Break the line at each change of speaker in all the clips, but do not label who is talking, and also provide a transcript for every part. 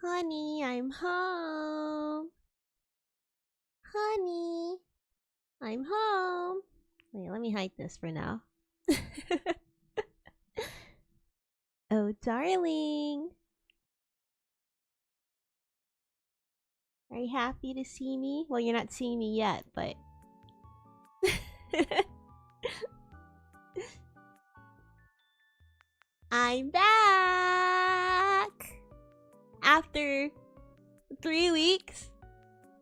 Honey, I'm home. Honey, I'm home. Wait, let me hide this for now. Oh, darling. Are you happy to see me? Well, you're not seeing me yet, but... I'm back! After 3 weeks.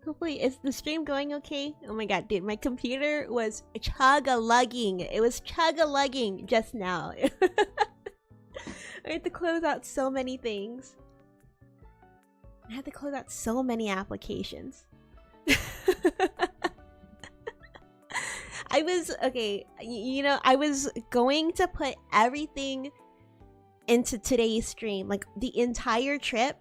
Hopefully, is the stream going okay? Oh my god, dude, my computer was chug-a-lugging. It was chug-a-lugging just now. I had to close out so many things. I had to close out so many applications. I was, okay, you know, I was going to put everything into today's stream, like the entire trip.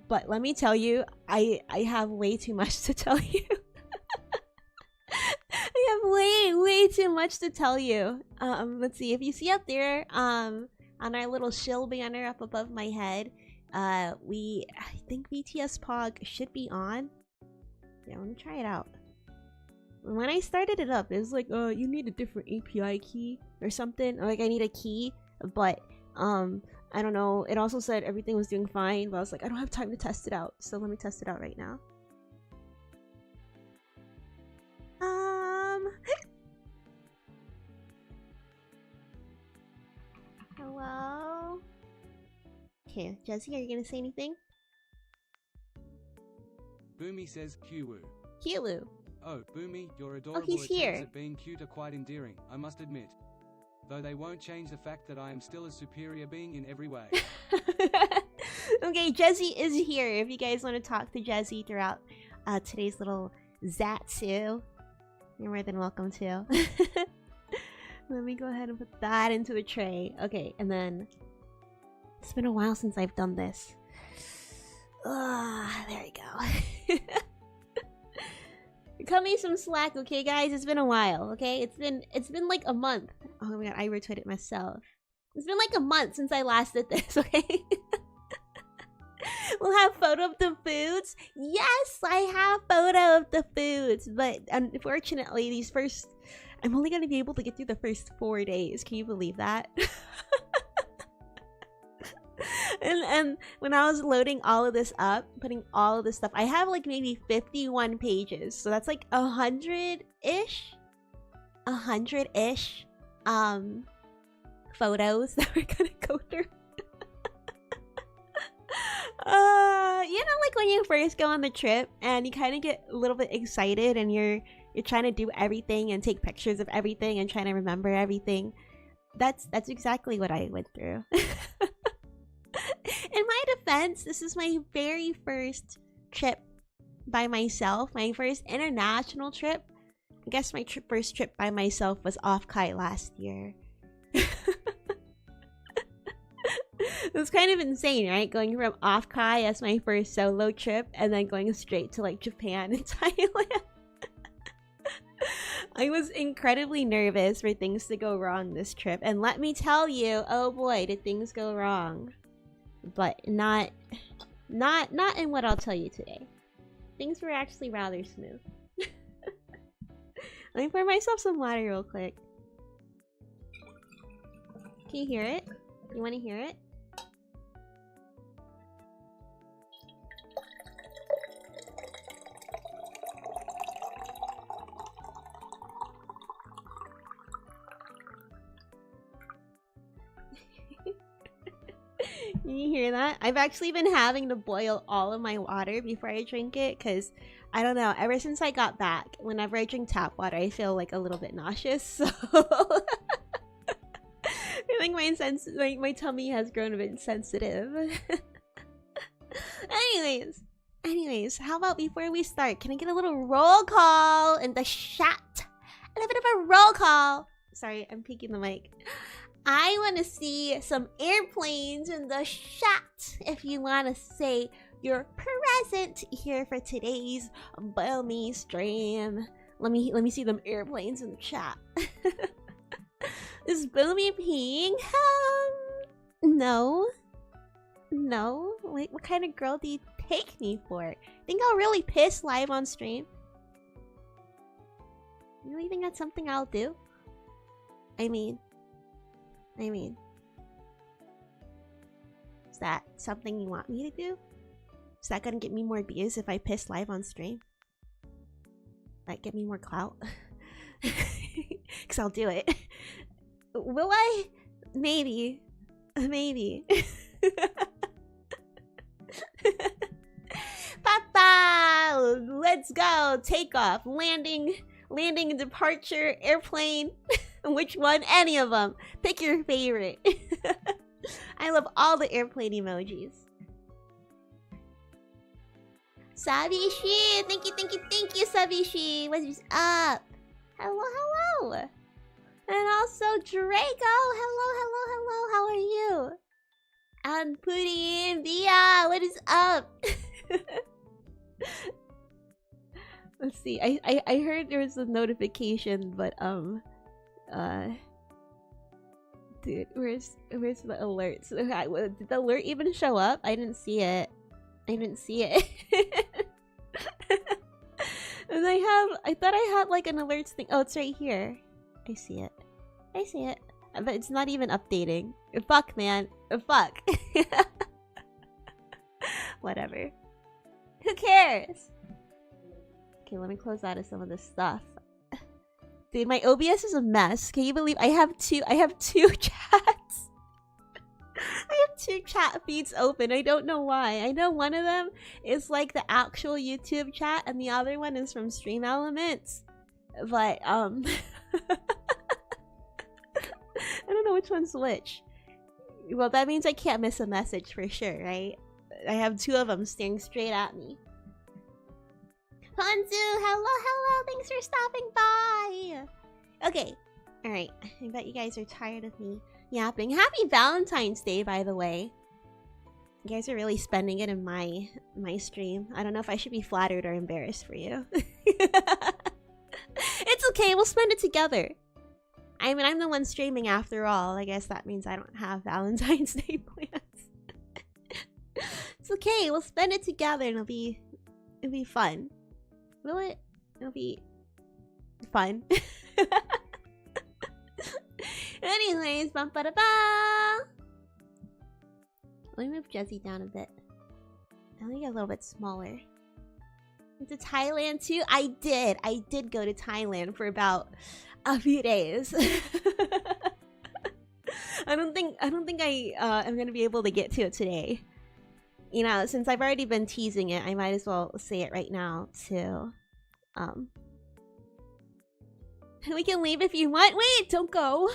But let me tell you, I have way too much to tell you. I have way too much to tell you. Let's see, if you see up there, on our little shill banner up above my head, I think BTS Pog should be on. Yeah, let me try it out. When I started it up, it was like, oh, you need a different API key or something. Or like I need a key, but I don't know. It also said everything was doing fine, but I was like, I don't have time to test it out, so let me test it out right now. Hello? Okay, Jesse, are you gonna say anything?
Boomi says, Kiwu.
Kiwu.
Oh, Boomi, your adorable
he's here.
attempts at being cute are quite endearing, I must admit. Though they won't change the fact that I am still a superior being in every way.
Okay, Jesse is here. If you guys want to talk to Jesse throughout today's little Zatsu, you're more than welcome to. Let me go ahead and put that into a tray. Okay, and then... It's been a while since I've done this. There we go. Cut me some slack, okay, guys? It's been a while, okay? It's been like a month. Oh my god, I retweeted myself. It's been like a month since I last did this, okay? We'll have photo of the foods. Yes, I have photo of the foods, but unfortunately, these first... I'm only gonna be able to get through the first 4 days. Can you believe that? And when I was loading all of this up, putting all of this stuff, I have like maybe 51 pages. So that's like 100-ish? 100-ish photos that we're gonna go through. You know, like when you first go on the trip and you kind of get a little bit excited and you're trying to do everything and take pictures of everything and trying to remember everything. That's exactly what I went through. In my defense, this is my very first trip by myself. My first international trip. I guess my first trip by myself was off Kai last year. It was kind of insane, right? Going from off Kai as my first solo trip and then going straight to like Japan and Thailand. I was incredibly nervous for things to go wrong this trip. And let me tell you, oh boy, did things go wrong. But not in what I'll tell you today. Things were actually rather smooth. Let me pour myself some water real quick. Can you hear it? You want to hear it? Can you hear that? I've actually been having to boil all of my water before I drink it because, I don't know, ever since I got back, whenever I drink tap water, I feel like a little bit nauseous, so... I think my tummy has grown a bit sensitive. Anyways, how about before we start, can I get a little roll call in the chat? A little bit of a roll call. Sorry, I'm peeking the mic. I want to see some airplanes in the chat if you want to say you're present here for today's Boomi stream. Let me see them airplanes in the chat. Is Boomi peeing? No. No. Wait, what kind of girl do you take me for? Think I'll really piss live on stream? You really think that's something I'll do? I mean... Is that something you want me to do? Is that gonna get me more views if I piss live on stream? That get me more clout? Cause I'll do it. Will I? Maybe. Maybe. Papa! Let's go! Takeoff. Landing, departure, airplane. Which one? Any of them. Pick your favorite. I love all the airplane emojis. Sabishi! Thank you, Sabishi! What's up? Hello. And also Draco! Hello, how are you? And Pudding, Dia, what is up? Let's see, I heard there was a notification, but dude, where's the alerts? Did the alert even show up? I didn't see it. And I thought I had like an alerts thing. Oh, it's right here. I see it. But it's not even updating. Fuck, man. Fuck. Whatever. Who cares? Okay, let me close out of some of this stuff. Dude, my OBS is a mess. Can you believe I have two chats? I have two chat feeds open. I don't know why. I know one of them is like the actual YouTube chat and the other one is from Stream Elements. But I don't know which one's which. Well, that means I can't miss a message for sure, right? I have two of them staring straight at me. Hanzu, hello, thanks for stopping by. Okay, alright. I bet you guys are tired of me yapping. Happy Valentine's Day, by the way. You guys are really spending it in my stream. I don't know if I should be flattered or embarrassed for you. It's okay, we'll spend it together. I mean, I'm the one streaming after all. I guess that means I don't have Valentine's Day plans. It's okay, we'll spend it together and it'll be fun. Will it? It'll be fun. Anyways, bum ba da ba. Let me move Jesse down a bit. I think a little bit smaller. Went to Thailand too? I did go to Thailand for about a few days. I don't think I am gonna be able to get to it today. You know, since I've already been teasing it, I might as well say it right now too. We can leave if you want. Wait, don't go.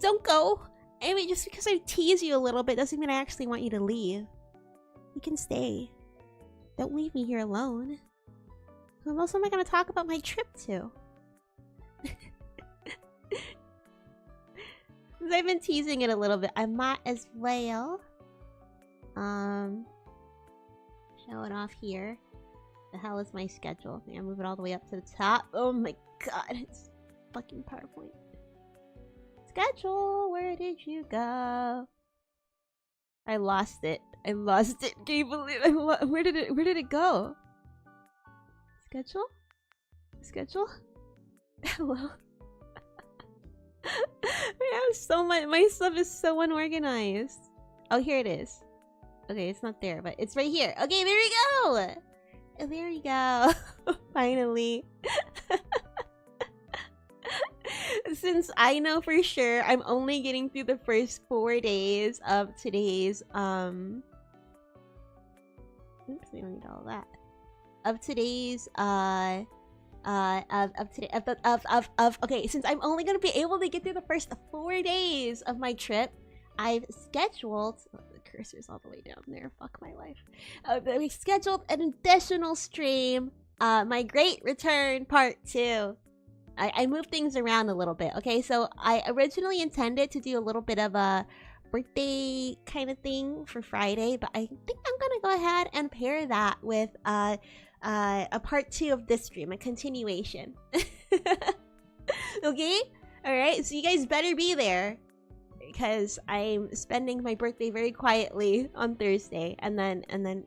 Don't go. I mean, just because I tease you a little bit doesn't mean I actually want you to leave. You can stay. Don't leave me here alone. Who else am I going to talk about my trip to? Since I've been teasing it a little bit, I might as well show it off here. The hell is my schedule? I move it all the way up to the top. Oh my god, it's fucking PowerPoint. Schedule, where did you go? I lost it. Can you believe it? Where did it go? Schedule? Hello. I have so much. My stuff is so unorganized. Oh, here it is. Okay, it's not there, but it's right here. Okay, there we go. There we go. Finally. Since I know for sure I'm only getting through the first 4 days of today's oops, we don't need all of that. Of today's okay, since I'm only gonna be able to get through the first 4 days of my trip, I've scheduled the cursor's all the way down there, fuck my life. We scheduled an additional stream, my great return part 2. I moved things around a little bit. Okay, so I originally intended to do a little bit of a birthday kind of thing for Friday, but I think I'm gonna go ahead and pair that with a part 2 of this stream, a continuation. Okay, all right, so you guys better be there. because I'm spending my birthday very quietly on Thursday, and then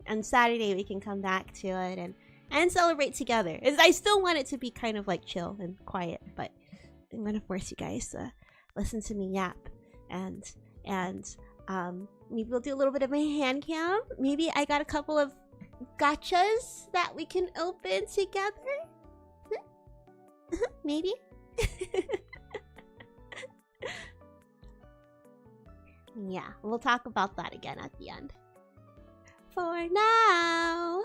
on Saturday we can come back to it and celebrate together. I still want it to be kind of like chill and quiet, but I'm gonna force you guys to listen to me yap, and maybe we'll do a little bit of my hand cam. Maybe I got a couple of gachas that we can open together. Maybe. Yeah, we'll talk about that again at the end. For now,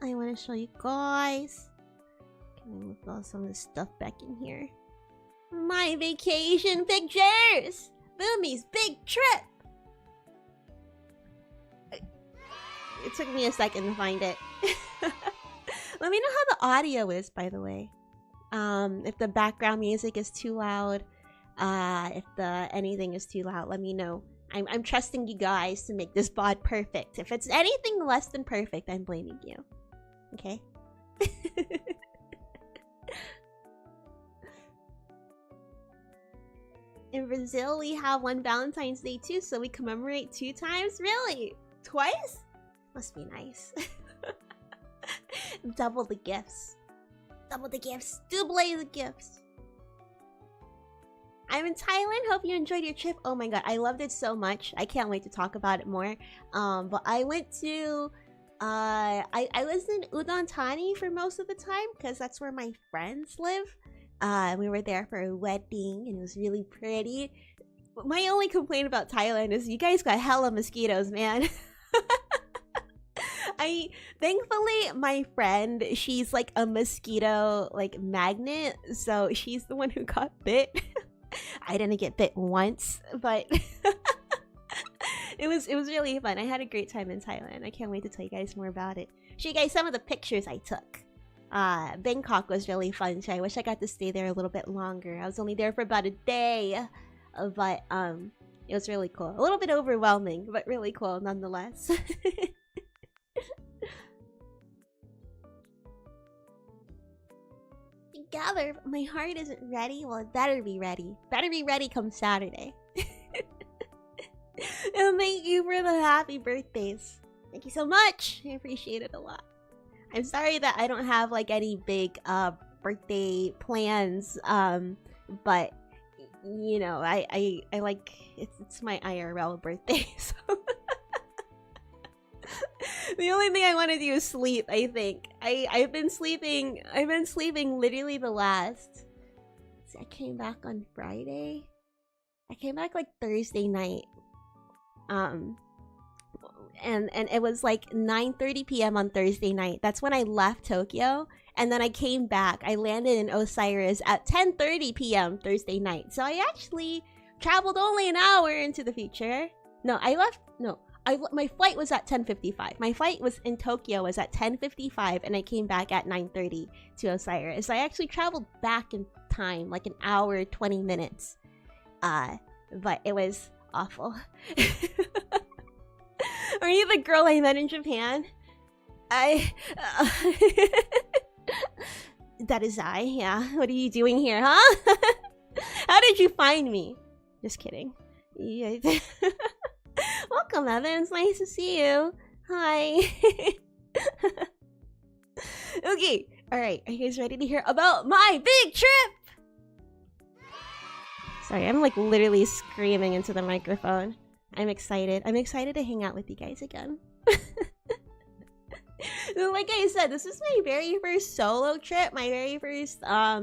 I want to show you guys. Can I move some of this stuff back in here? My vacation pictures! Boomi's big trip! It took me a second to find it. Let me know how the audio is, by the way. If the background music is too loud, if the anything is too loud, let me know. I'm trusting you guys to make this VOD perfect. If it's anything less than perfect, I'm blaming you. Okay? In Brazil, we have one Valentine's Day too, so we commemorate 2 times? Really? Twice? Must be nice. Double the gifts. Double the gifts. Double the gifts. I'm in Thailand. Hope you enjoyed your trip. Oh my god, I loved it so much. I can't wait to talk about it more. But I went to... I was in Udon Thani for most of the time because that's where my friends live. We were there for a wedding and it was really pretty. My only complaint about Thailand is you guys got hella mosquitoes, man. Thankfully, my friend, she's like a mosquito like magnet, so she's the one who got bit. I didn't get bit once, but it was really fun. I had a great time in Thailand. I can't wait to tell you guys more about it. Show you guys some of the pictures I took. Bangkok was really fun too. I wish I got to stay there a little bit longer. I was only there for about a day, but it was really cool. A little bit overwhelming, but really cool nonetheless. Together, my heart isn't ready. Well, it better be ready. Better be ready come Saturday. And thank you for the happy birthdays. Thank you so much. I appreciate it a lot. I'm sorry that I don't have like any big birthday plans, but you know, I like it's my IRL birthday, so the only thing I want to do is sleep. I think I've been sleeping literally the last. See, I came back on Friday. I came back like Thursday night. And it was like 9:30 p.m. on Thursday night. That's when I left Tokyo, and then I came back. I landed in Osiris at 10:30 p.m. Thursday night. So I actually traveled only an hour into the future. No, my flight was at 10:55. My flight was in Tokyo was at 10:55, and I came back at 9:30 to Osiris. So I actually traveled back in time, like an hour 20 minutes. But it was awful. Are you the girl I met in Japan? That is I, yeah. What are you doing here, huh? How did you find me? Just kidding. Yeah. Welcome, Evan. It's nice to see you. Hi. Okay. Alright. Are you guys ready to hear about my big trip? Sorry, I'm like literally screaming into the microphone. I'm excited. I'm excited to hang out with you guys again. Like I said, this is my very first solo trip. My very first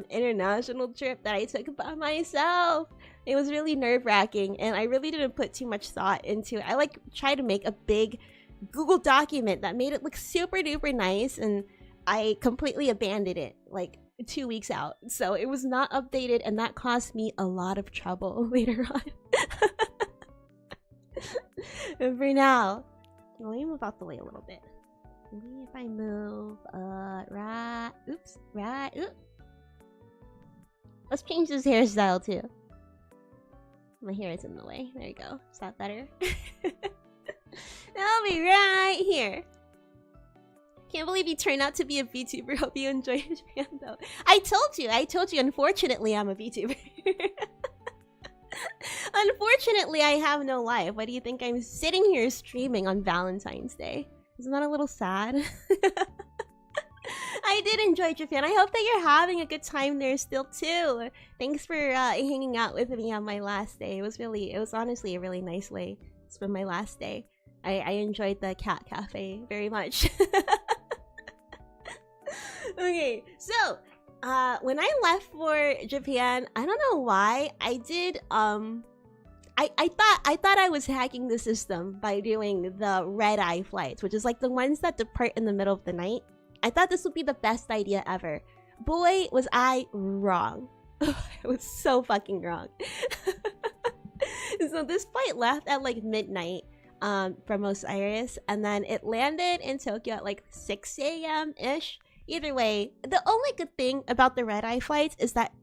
international trip that I took by myself. It was really nerve-wracking, and I really didn't put too much thought into it. I like tried to make a big Google document that made it look super duper nice, and I completely abandoned it like 2 weeks out. So it was not updated, and that caused me a lot of trouble later on. And for now, let me move out the way a little bit. Maybe if I move right, oops, right, oop. Let's change this hairstyle too. My hair is in the way. There you go. Is that better? I'll be right here. Can't believe you turned out to be a VTuber. Hope you enjoy Japan though. I told you. Unfortunately, I'm a VTuber. Unfortunately, I have no life. Why do you think I'm sitting here streaming on Valentine's Day? Isn't that a little sad? I did enjoy Japan. I hope that you're having a good time there still too. Thanks for hanging out with me on my last day. It was honestly a really nice way to spend my last day. I enjoyed the cat cafe very much. Okay, so when I left for Japan, I don't know why I did I thought I was hacking the system by doing the red-eye flights, which is like the ones that depart in the middle of the night. I thought this would be the best idea ever. Boy, was I wrong. I was so fucking wrong. So this flight left at like midnight from Buenos Aires, and then it landed in Tokyo at like 6 a.m.-ish. Either way, the only good thing about the red-eye flights is that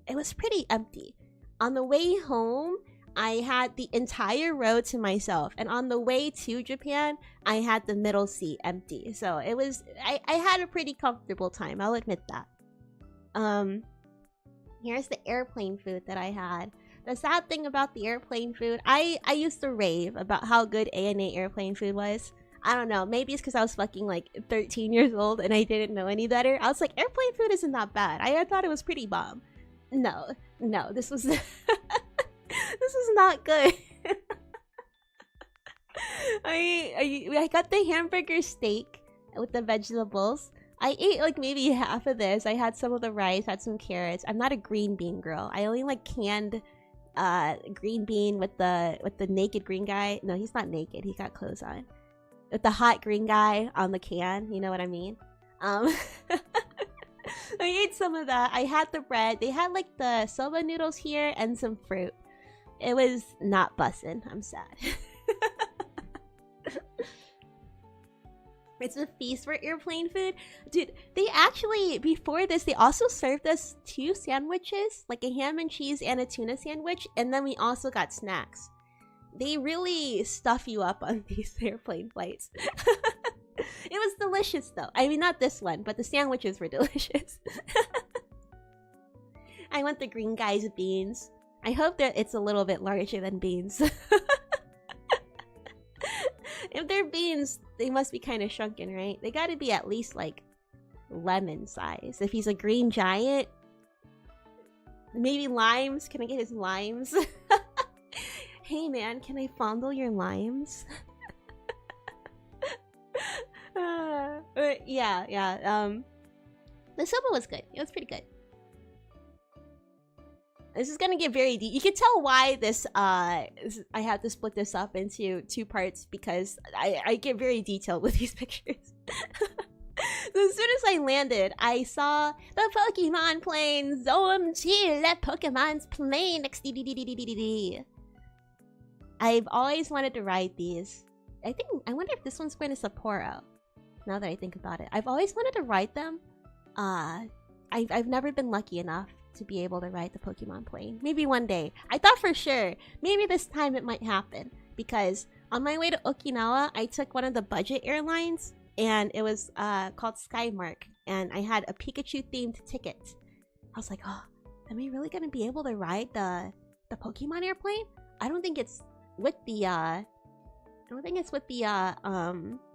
it was pretty empty. On the way home, I had the entire row to myself, and on the way to Japan, I had the middle seat empty. So it was, I had a pretty comfortable time, I'll admit that. Here's the airplane food that I had. The sad thing about the airplane food, I used to rave about how good ANA airplane food was. I don't know, maybe it's because I was fucking like 13 years old and I didn't know any better. I was like, airplane food isn't that bad. I thought it was pretty bomb. No, this was... This is not good. I got the hamburger steak with the vegetables. I ate like maybe half of this. I had some of the rice, had some carrots. I'm not a green bean girl. I only like canned green bean with the naked green guy. No, he's not naked. He got clothes on. With the hot green guy on the can. You know what I mean? I ate some of that. I had the bread. They had like the soba noodles here and some fruit. It was not bussin'. I'm sad. It's a feast for airplane food. Dude, they actually, before this, they also served us 2 sandwiches. Like a ham and cheese and a tuna sandwich. And then we also got snacks. They really stuff you up on these airplane flights. It was delicious though. I mean, not this one, but the sandwiches were delicious. I want the green guy's beans. I hope that it's a little bit larger than beans. If they're beans, they must be kind of shrunken, right? They gotta be at least like lemon size. If he's a green giant, maybe limes. Can I get his limes? Hey man, can I fondle your limes? Yeah. The soba was good. It was pretty good. This is gonna get very deep. You can tell why this I have to split this up into 2 parts because I get very detailed with these pictures. So as soon as I landed, I saw the Pokemon plane. OMG, that Pokemon's plane. I've always wanted to ride these. I wonder if this one's going to Sapporo. Now that I think about it, I've always wanted to ride them. I've never been lucky enough to be able to ride the Pokemon plane. Maybe one day. I thought for sure, maybe this time it might happen. Because on my way to Okinawa, I took one of the budget airlines. And it was called Skymark. And I had a Pikachu-themed ticket. I was like, oh, am I really going to be able to ride the Pokemon airplane? I don't think it's with the...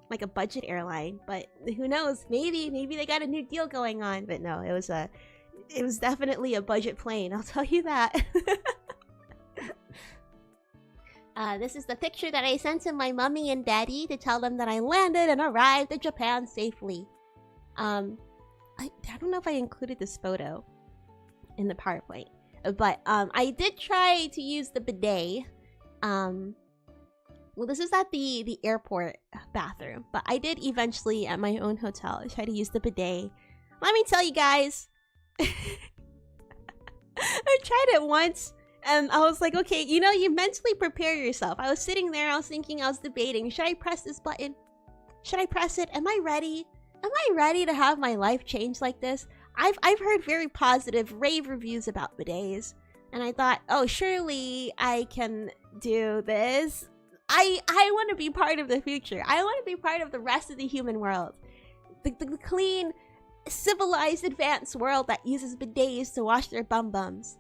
like a budget airline. But who knows? Maybe they got a new deal going on. But no, it was definitely a budget plane, I'll tell you that. This is the picture that I sent to my mommy and daddy to tell them that I landed and arrived in Japan safely. I don't know if I included this photo in the PowerPoint, but I did try to use the bidet. Well, this is at the airport bathroom, but I did eventually at my own hotel try to use the bidet. Let me tell you guys, I tried it once. And I was like, okay, you know, you mentally prepare yourself. I was sitting there, I was thinking, I was debating, should I press this button? Should I press it? Am I ready? Am I ready to have my life change like this? I've heard very positive rave reviews about bidets. And I thought, oh, surely I can do this. I want to be part of the future. I want to be part of the rest of the human world. The clean, civilized, advanced world that uses bidets to wash their bum-bums.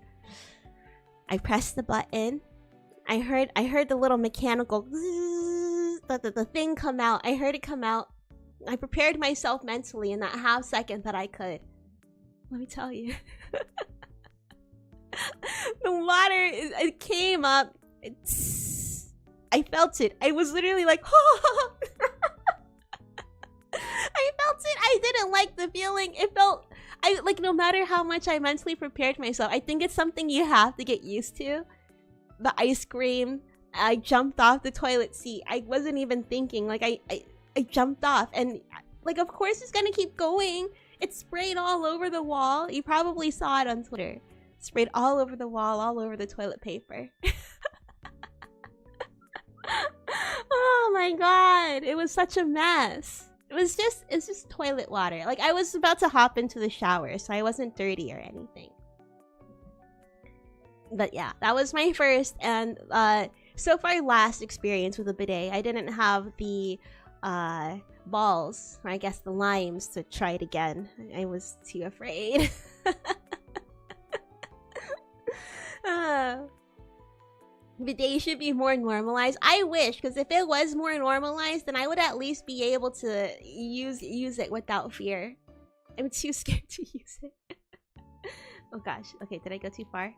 I pressed the button. I heard the little mechanical the thing come out. I heard it come out. I prepared myself mentally in that half second that I could. Let me tell you. The water, it came up. I felt it. I was literally like, oh! I felt it. I didn't like the feeling. It felt, like, no matter how much I mentally prepared myself, I think it's something you have to get used to. The ice cream. I jumped off the toilet seat. I wasn't even thinking. Like, I jumped off. And, like, of course it's gonna keep going. It sprayed all over the wall. You probably saw it on Twitter. Sprayed all over the wall, all over the toilet paper. Oh my god. It was such a mess. It's just toilet water. Like, I was about to hop into the shower, so I wasn't dirty or anything. But yeah, that was my first and so far last experience with a bidet. I didn't have the balls, or I guess the limes, to try it again. I was too afraid. Bidet should be more normalized. I wish, because if it was more normalized, then I would at least be able to use it without fear. I'm too scared to use it. Oh gosh. Okay, did I go too far?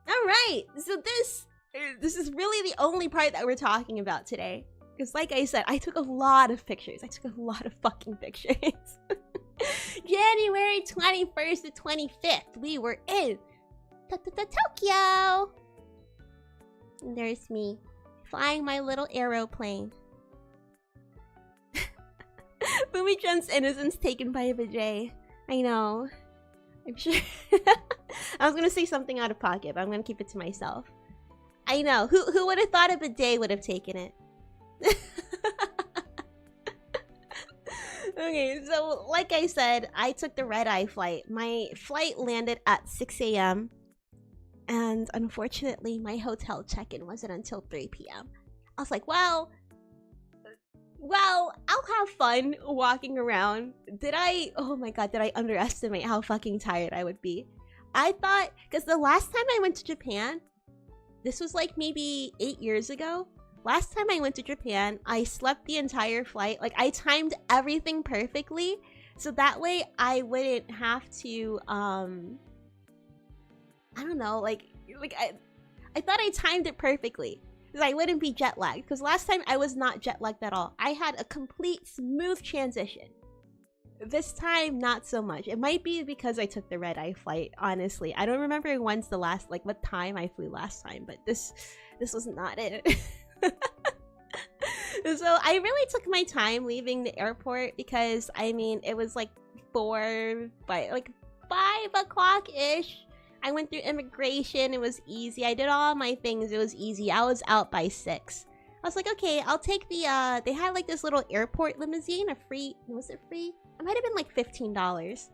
Alright, so this is really the only part that we're talking about today. Because like I said, I took a lot of pictures. I took a lot of fucking pictures. January 21st to 25th, we were in Tokyo. And there's me, flying my little aeroplane. Boomi Chun's innocence taken by a bidet. I know. I'm sure. I was gonna say something out of pocket, but I'm gonna keep it to myself. I know. Who would have thought a bidet would have taken it? Okay, so like I said, I took the red-eye flight. My flight landed at 6 a.m. And unfortunately, my hotel check-in wasn't until 3 p.m. I was like, well, I'll have fun walking around. Oh my god, did I underestimate how fucking tired I would be? I thought, because the last time I went to Japan, this was like maybe 8 years ago. Last time I went to Japan, I slept the entire flight. Like, I timed everything perfectly, so that way I wouldn't have to, I don't know, like I thought I timed it perfectly, because I wouldn't be jet lagged. Because last time I was not jet lagged at all. I had a complete smooth transition. This time, not so much. It might be because I took the red-eye flight, honestly. I don't remember when's the last, like, what time I flew last time, but this was not it. So I really took my time leaving the airport, because, I mean, it was like 5 o'clock-ish. I went through immigration. It was easy. I did all my things. It was easy. I was out by 6. I was like, okay, I'll take the, they had like this little airport limousine, was it free? It might have been like $15.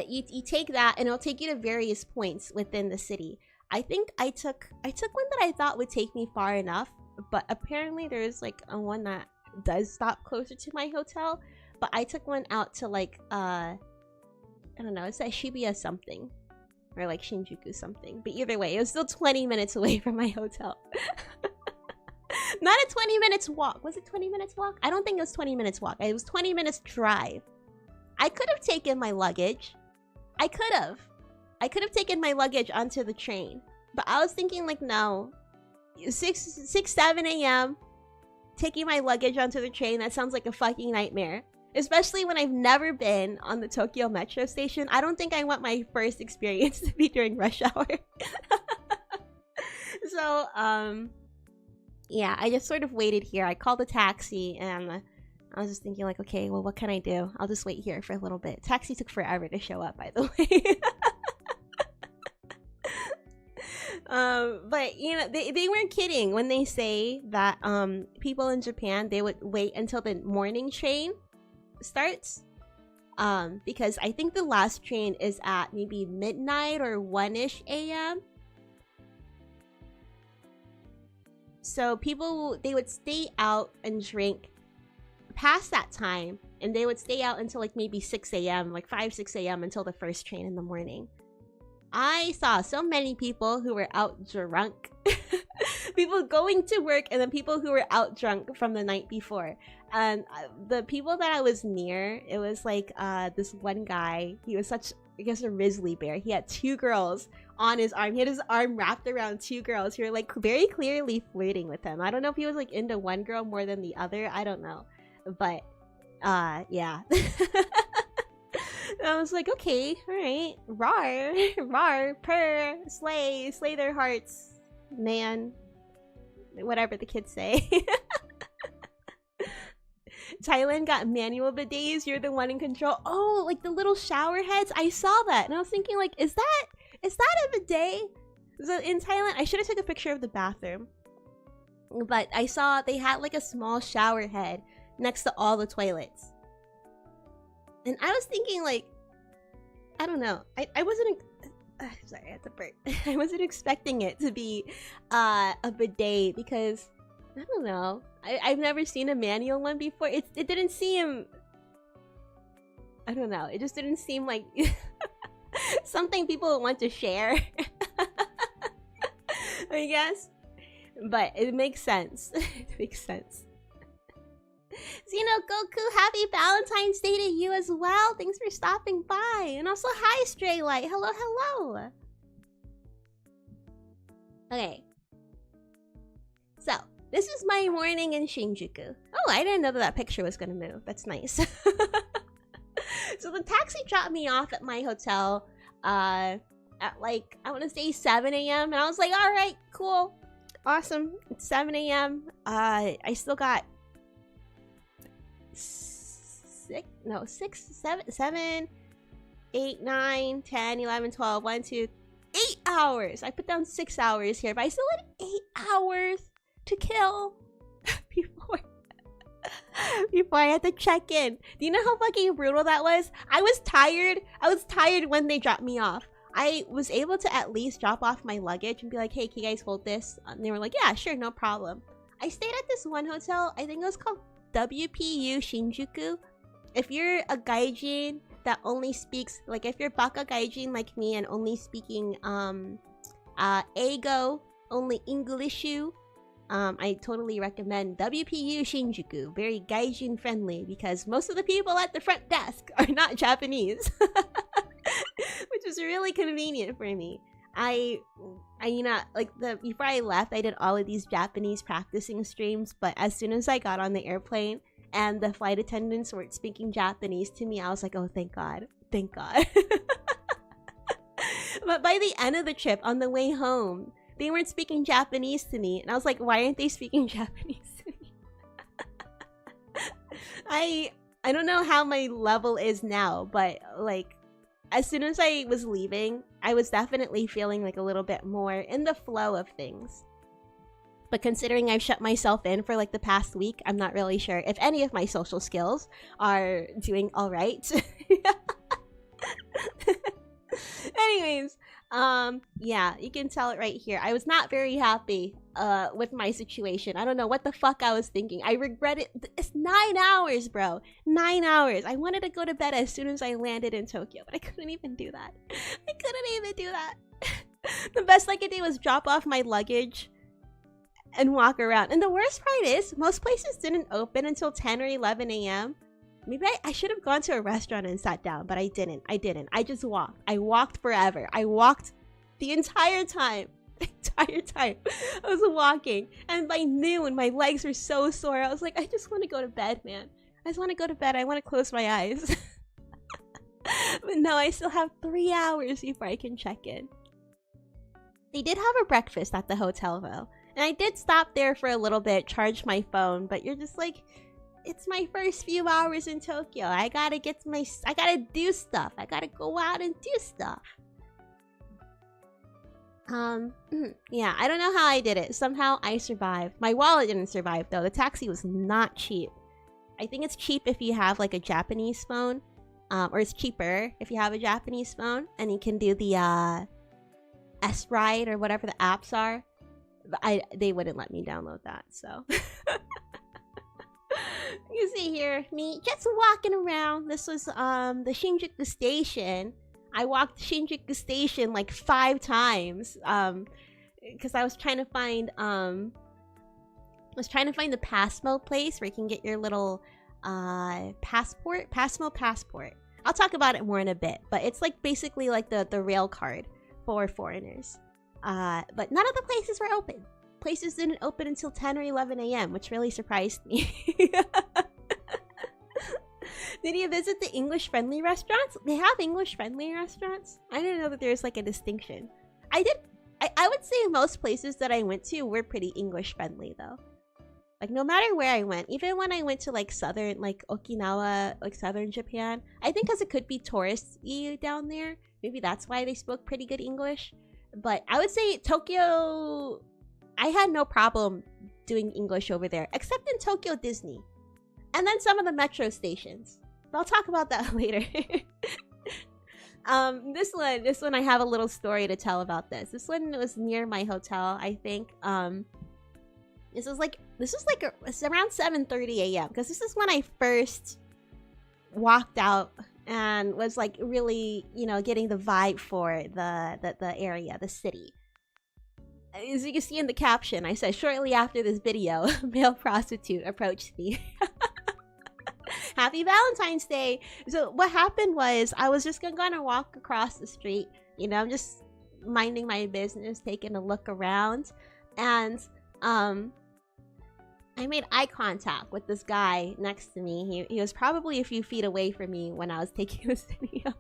You take that and it'll take you to various points within the city. I think I took one that I thought would take me far enough, but apparently there's like one that does stop closer to my hotel. But I took one out to like, I don't know, it's at Shibuya something. Or like Shinjuku something. But either way, it was still 20 minutes away from my hotel. Not a 20 minutes walk. Was it 20 minutes walk? I don't think it was 20 minutes walk. It was 20 minutes drive. I could have taken my luggage. I could have taken my luggage onto the train. But I was thinking like, no. 7 a.m. Taking my luggage onto the train, that sounds like a fucking nightmare. Especially when I've never been on the Tokyo Metro station. I don't think I want my first experience to be during rush hour. So, yeah, I just sort of waited here. I called a taxi and I was just thinking like, okay, well, what can I do? I'll just wait here for a little bit. Taxi took forever to show up, by the way. But, you know, they weren't kidding when they say that people in Japan, they would wait until the morning train starts, because I think the last train is at maybe midnight or 1-ish a.m. So people, they would stay out and drink past that time, and they would stay out until like maybe 6 a.m., like 5-6 a.m. until the first train in the morning. I saw so many people who were out drunk. People going to work and then people who were out drunk from the night before. And the people that I was near, it was like this one guy. He was such, I guess, a grizzly bear. He had 2 girls on his arm. He had his arm wrapped around 2 girls who were like very clearly flirting with him. I don't know if he was like into one girl more than the other. I don't know. But yeah. I was like, okay, all right, rar, rar, purr, slay their hearts, man, whatever the kids say. Thailand got manual bidets. You're the one in control. Oh, like the little shower heads. I saw that, and I was thinking, like, is that a bidet? So in Thailand, I should have took a picture of the bathroom, but I saw they had like a small shower head next to all the toilets. And I was thinking, like, I don't know. I wasn't... sorry, I had to burp. I wasn't expecting it to be a bidet because, I don't know. I've never seen a manual one before. It didn't seem... I don't know. It just didn't seem like something people would want to share. I guess. But it makes sense. It makes sense. Xeno Goku, happy Valentine's Day to you as well. Thanks for stopping by. And also, hi, Stray Light. Hello, hello. Okay. So, this is my morning in Shinjuku. Oh, I didn't know that picture was gonna move. That's nice. So, the taxi dropped me off at my hotel at like, I want to say 7 a.m. And I was like, all right, cool. Awesome. It's 7 a.m. I still got 7, 8, 9, 10, 11, 12, 1, 2, 8 hours. I put down 6 hours here, but I still had 8 hours to kill before I had to check in. Do you know how fucking brutal that was? I was tired. I was tired when they dropped me off. I was able to at least drop off my luggage and be like, hey, can you guys hold this? And they were like, yeah, sure, no problem. I stayed at this one hotel. I think it was called WPU Shinjuku. If you're a gaijin that only speaks, like if you're baka gaijin like me and only speaking eigo, only Englishu, I totally recommend WPU Shinjuku. Very gaijin friendly because most of the people at the front desk are not Japanese. Which is really convenient for me. You know, like before I left, I did all of these Japanese practicing streams, but as soon as I got on the airplane and the flight attendants weren't speaking Japanese to me, I was like, oh, thank God. Thank God. But by the end of the trip, on the way home, they weren't speaking Japanese to me, and I was like, why aren't they speaking Japanese to me? I don't know how my level is now, but like, as soon as I was leaving, I was definitely feeling like a little bit more in the flow of things. But considering I've shut myself in for like the past week, I'm not really sure if any of my social skills are doing all right. Anyways, yeah, you can tell it right here. I was not very happy with my situation. I don't know what the fuck I was thinking. I regret it. It's 9 hours, bro. 9 hours. I wanted to go to bed as soon as I landed in Tokyo, but I couldn't even do that. I couldn't even do that. The best I could do was drop off my luggage and walk around. And the worst part is, most places didn't open until 10 or 11 a.m. Maybe I should have gone to a restaurant and sat down, but I didn't. I just walked. I walked forever. I walked the entire time. The entire time. I was walking. And by noon, my legs were so sore. I was like, I just want to go to bed, man. I just want to go to bed. I want to close my eyes. But no, I still have 3 hours before I can check in. They did have a breakfast at the hotel, though. And I did stop there for a little bit, charge my phone. But you're just like... It's my first few hours in Tokyo. I gotta do stuff. I gotta go out and do stuff. Yeah, I don't know how I did it. Somehow I survived. My wallet didn't survive though. The taxi was not cheap. I think it's cheap if you have like a Japanese phone. Or it's cheaper if you have a Japanese phone and you can do the S-Ride or whatever the apps are. But they wouldn't let me download that, so you see here, me just walking around. This was the Shinjuku station. I walked Shinjuku Station like 5 times because I was trying to find the Passmo place where you can get your little Passmo passport. I'll talk about it more in a bit, but it's like basically like the rail card for foreigners. But none of the places were open. Places didn't open until 10 or 11 a.m., which really surprised me. Did you visit the English-friendly restaurants? They have English-friendly restaurants? I didn't know that there's like a distinction. I would say most places that I went to were pretty English-friendly though. Like no matter where I went, even when I went to like southern, like Okinawa, like southern Japan, I think because it could be touristy down there, maybe that's why they spoke pretty good English. But I would say Tokyo, I had no problem doing English over there, except in Tokyo Disney. And then some of the metro stations. But I'll talk about that later. This one I have a little story to tell about this. This one was near my hotel, I think. This was around 7:30 a.m. because this is when I first walked out and was like really, you know, getting the vibe for the area, the city. As you can see in the caption, I said, shortly after this video, a male prostitute approached me. Happy Valentine's Day! So what happened was, I was just gonna walk across the street. You know, I'm just minding my business, taking a look around. And, I made eye contact with this guy next to me. He was probably a few feet away from me when I was taking this video.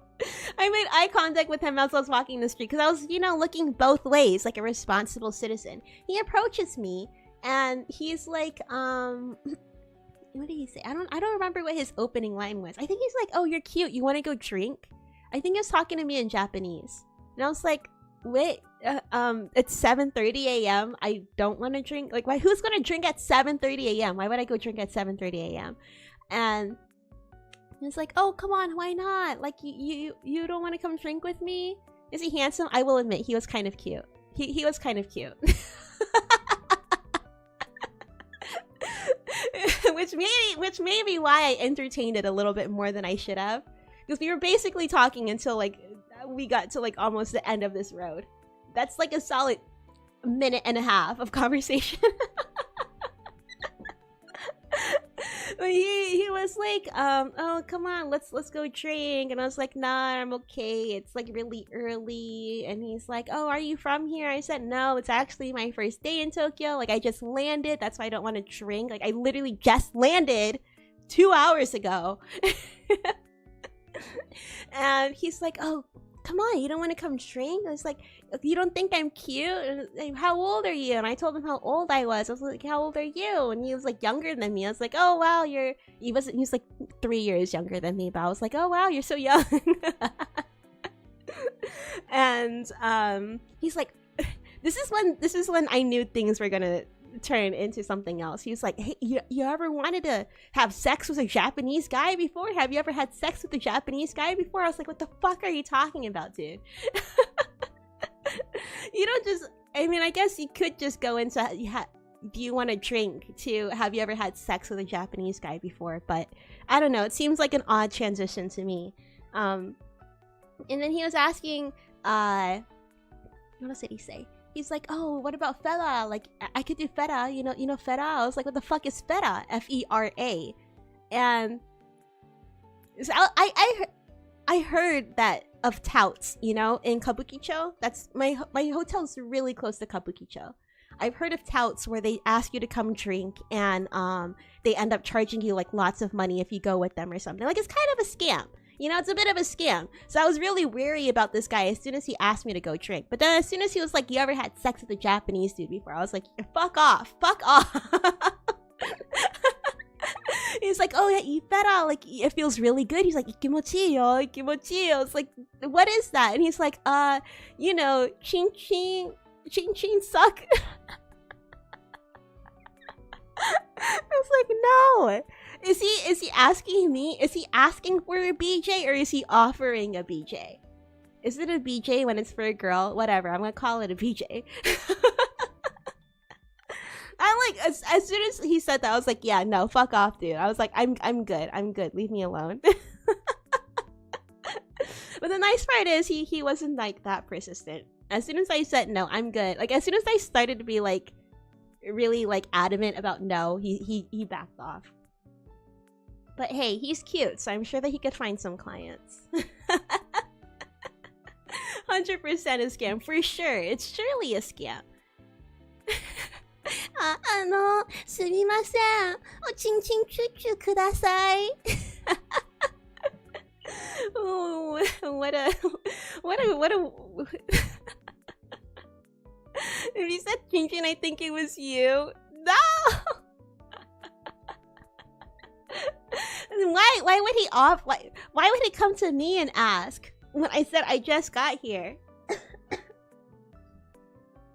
I made eye contact with him as I was walking the street because I was, you know, looking both ways like a responsible citizen. He approaches me and he's like, what did he say? I don't remember what his opening line was. I think he's like, "Oh, you're cute. You want to go drink?" I think he was talking to me in Japanese. And I was like, "Wait, it's 7:30 a.m. I don't want to drink. Like, why? Who's gonna drink at 7:30 a.m.? Why would I go drink at 7:30 a.m.?" And he's like, "Oh, come on, why not? Like, you don't want to come drink with me? Is he handsome?" I will admit, he was kind of cute. He was kind of cute. which may be why I entertained it a little bit more than I should have, because we were basically talking until like we got to like almost the end of this road. That's like a solid minute and a half of conversation. But he was like, "Oh, come on, let's go drink." And I was like, "Nah, I'm okay. It's like really early." And he's like, "Oh, are you from here?" I said, "No, it's actually my first day in Tokyo. Like, I just landed. That's why I don't want to drink. Like, I literally just landed 2 hours ago." And he's like, "Oh, come on, you don't want to come drink?" I was like, "You don't think I'm cute? And how old are you?" And I told him how old I was. I was like, "How old are you?" And he was like younger than me. I was like, "Oh wow, he was like 3 years younger than me," but I was like, "Oh wow, you're so young." And he's like, this is when I knew things were gonna turn into something else. He was like, "Hey, you ever wanted to have sex with a Japanese guy before? Have you ever had sex with a Japanese guy before?" I was like, "What the fuck are you talking about, dude?" You don't just, I mean, I guess you could just go into, do you want to drink, to have you ever had sex with a Japanese guy before? But I don't know, it seems like an odd transition to me. And then he was asking, what else did he say? He's like, "Oh, what about feta? Like, I could do feta, you know feta?" I was like, "What the fuck is feta? F-E-R-A. And so I heard that of touts, you know, in Kabukicho. That's my hotel's really close to Kabukicho. I've heard of touts where they ask you to come drink and they end up charging you like lots of money if you go with them or something. Like, it's kind of a scam. You know, it's a bit of a scam. So I was really wary about this guy as soon as he asked me to go drink. But then as soon as he was like, "You ever had sex with a Japanese dude before?" I was like, "Fuck off. Fuck off." He's like, "Oh, yeah, eat feta. Like, it feels really good." He's like, "Ikimochi yo, ikimochi yo." It's like, "What is that?" And he's like, you know, chin suck." I was like, "No." Is he asking me? Is he asking for a BJ or is he offering a BJ? Is it a BJ when it's for a girl? Whatever, I'm gonna call it a BJ. I'm like, as soon as he said that, I was like, "Yeah, no, fuck off, dude." I was like, I'm good. Leave me alone." But the nice part is he wasn't like that persistent. As soon as I said no, I'm good. Like as soon as I started to be like really like adamant about no, he backed off. But hey, he's cute, so I'm sure that he could find some clients. 100% a scam, for sure. It's surely a scam. すみません。おちんちんチュチュください。Oh, what a if you said chin chin, I think it was you. No. Why would he off? Why would he come to me and ask when I said I just got here?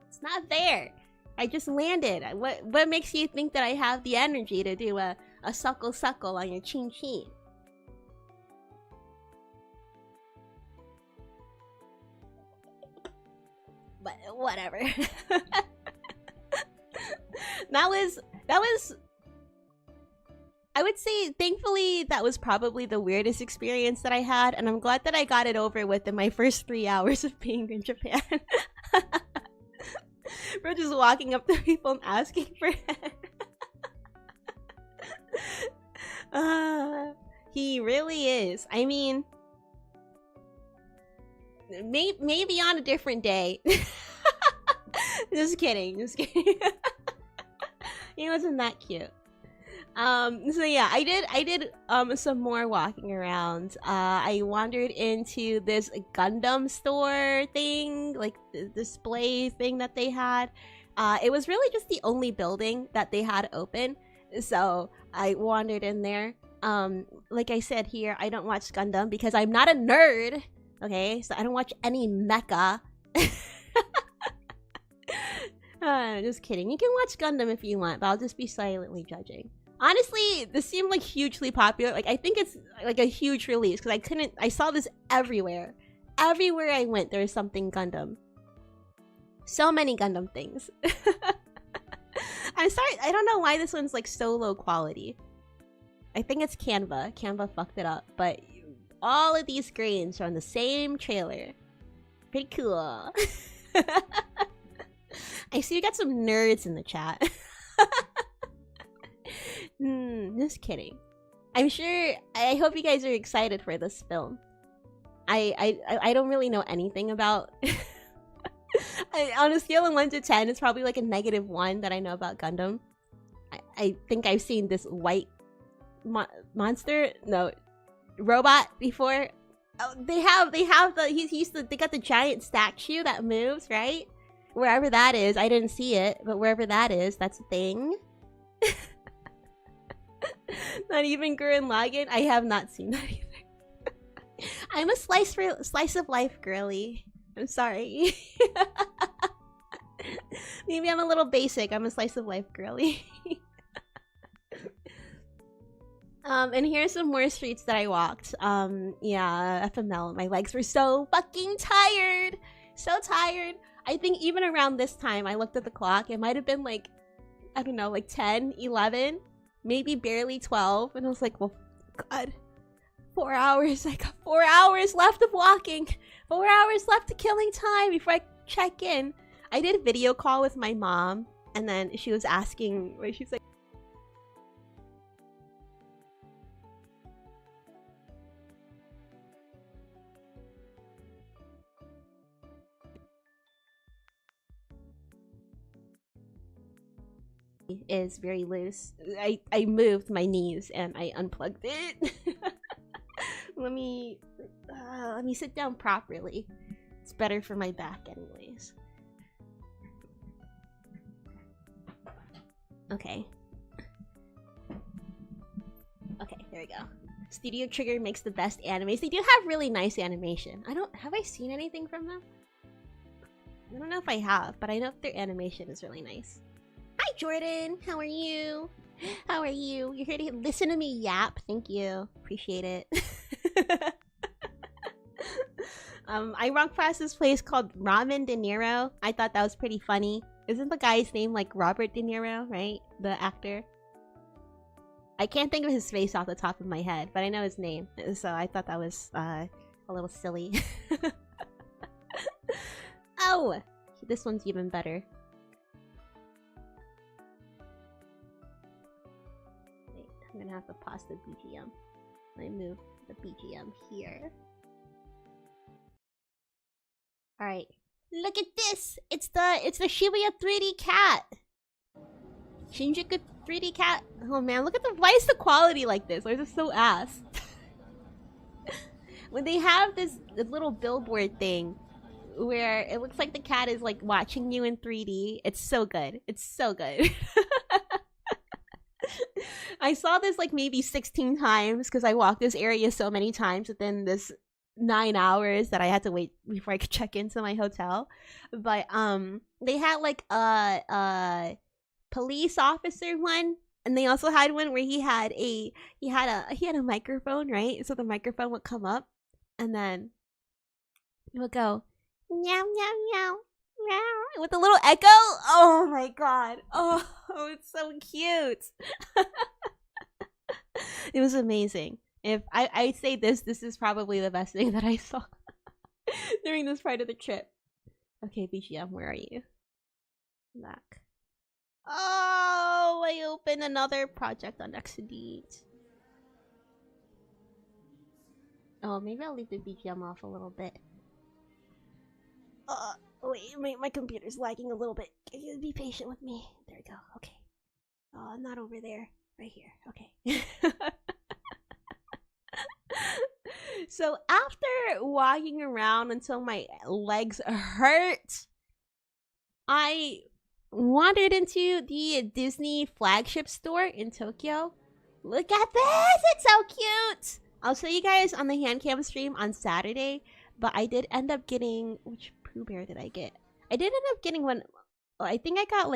It's not fair. I just landed. What makes you think that I have the energy to do a suckle on your chin chin? But whatever. that was I would say, thankfully, that was probably the weirdest experience that I had, and I'm glad that I got it over with in my first 3 hours of being in Japan. We're just walking up to people and asking for it. He really is. I mean, maybe on a different day. Just kidding. He wasn't that cute. So yeah, I did some more walking around. I wandered into this Gundam store thing, like the display thing that they had. It was really just the only building that they had open, so I wandered in there. Like I said here, I don't watch Gundam because I'm not a nerd. Okay, so I don't watch any mecha. Just kidding. You can watch Gundam if you want, but I'll just be silently judging. Honestly, this seemed like hugely popular. Like, I think it's like a huge release because I saw this everywhere. Everywhere I went, there was something Gundam. So many Gundam things. I'm sorry, I don't know why this one's like so low quality. I think it's Canva. Canva fucked it up, but all of these screens are on the same trailer. Pretty cool. I see you got some nerds in the chat. Just kidding. I'm sure. I hope you guys are excited for this film. I don't really know anything about. On a scale of 1 to 10, it's probably like a -1 that I know about Gundam. I think I've seen this white monster, no, robot before. Oh, they have the they got the giant statue that moves, right? Wherever that is, I didn't see it, but wherever that is, that's a thing. Not even Gurren Lagann. I have not seen that either. I'm a slice of life girly. I'm sorry. Maybe I'm a little basic. I'm a slice of life girly. And here's some more streets that I walked. Yeah, FML. My legs were so fucking tired. So tired. I think even around this time, I looked at the clock. It might have been like, I don't know, like 10, 11, maybe barely 12. And I was like, well, God, 4 hours. I got 4 hours left of walking. 4 hours left of killing time before I check in. I did a video call with my mom, and then she was asking, she's like, is very loose. I moved my knees and I unplugged it. let me sit down properly. It's better for my back anyways. Okay, there we go. Studio Trigger makes the best animes. They do have really nice animation. Have I seen anything from them? I don't know if I have, but I know their animation is really nice. Hi Jordan, how are you? How are you? You're here to listen to me yap. Thank you. Appreciate it. I walked past this place called Ramen De Niro. I thought that was pretty funny. Isn't the guy's name like Robert De Niro, right? The actor. I can't think of his face off the top of my head, but I know his name. So I thought that was a little silly. Oh! This one's even better. Wait, I'm gonna have to pause the BGM. Let me move the BGM here. Alright. Look at this! It's the Shibuya 3D cat! Shinjuku 3D cat. Oh man, look at why is the quality like this? Why is it so ass? When they have this little billboard thing where it looks like the cat is like watching you in 3D, it's so good. It's so good. I saw this like maybe 16 times because I walked this area so many times within this 9 hours that I had to wait before I could check into my hotel. But they had like a police officer one, and they also had one where he had a microphone, right? So the microphone would come up and then it would go meow meow meow meow with a little echo. Oh my god. Oh, it's so cute. It was amazing. If I say this is probably the best thing that I saw during this part of the trip. Okay, BGM, where are you? I'm back. Oh, I opened another project on Exodite. Oh, maybe I'll leave the BGM off a little bit. Wait, my computer's lagging a little bit. Be patient with me. There we go. Okay. Oh, not over there. Right here. Okay. So after walking around until my legs hurt, I wandered into the Disney flagship store in Tokyo. Look at this! It's so cute! I'll show you guys on the hand cam stream on Saturday, but I did end up getting... Which Pooh Bear did I get? I did end up getting one... I think I got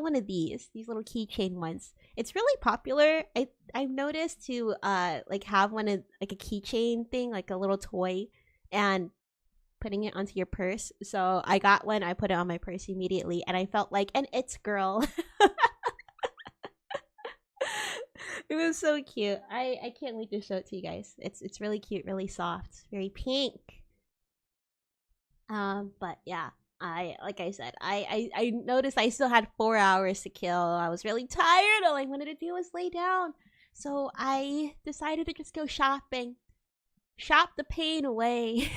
one of these little keychain ones. It's really popular. I've noticed to like have one of like a keychain thing, like a little toy, and putting it onto your purse. So I got one, I put it on my purse immediately, and I felt like an It's girl. It was so cute. I can't wait to show it to you guys. It's really cute, really soft, very pink. But yeah. Like I said, I noticed I still had 4 hours to kill. I was really tired. All I wanted to do was lay down. So I decided to just go shopping. Shop the pain away.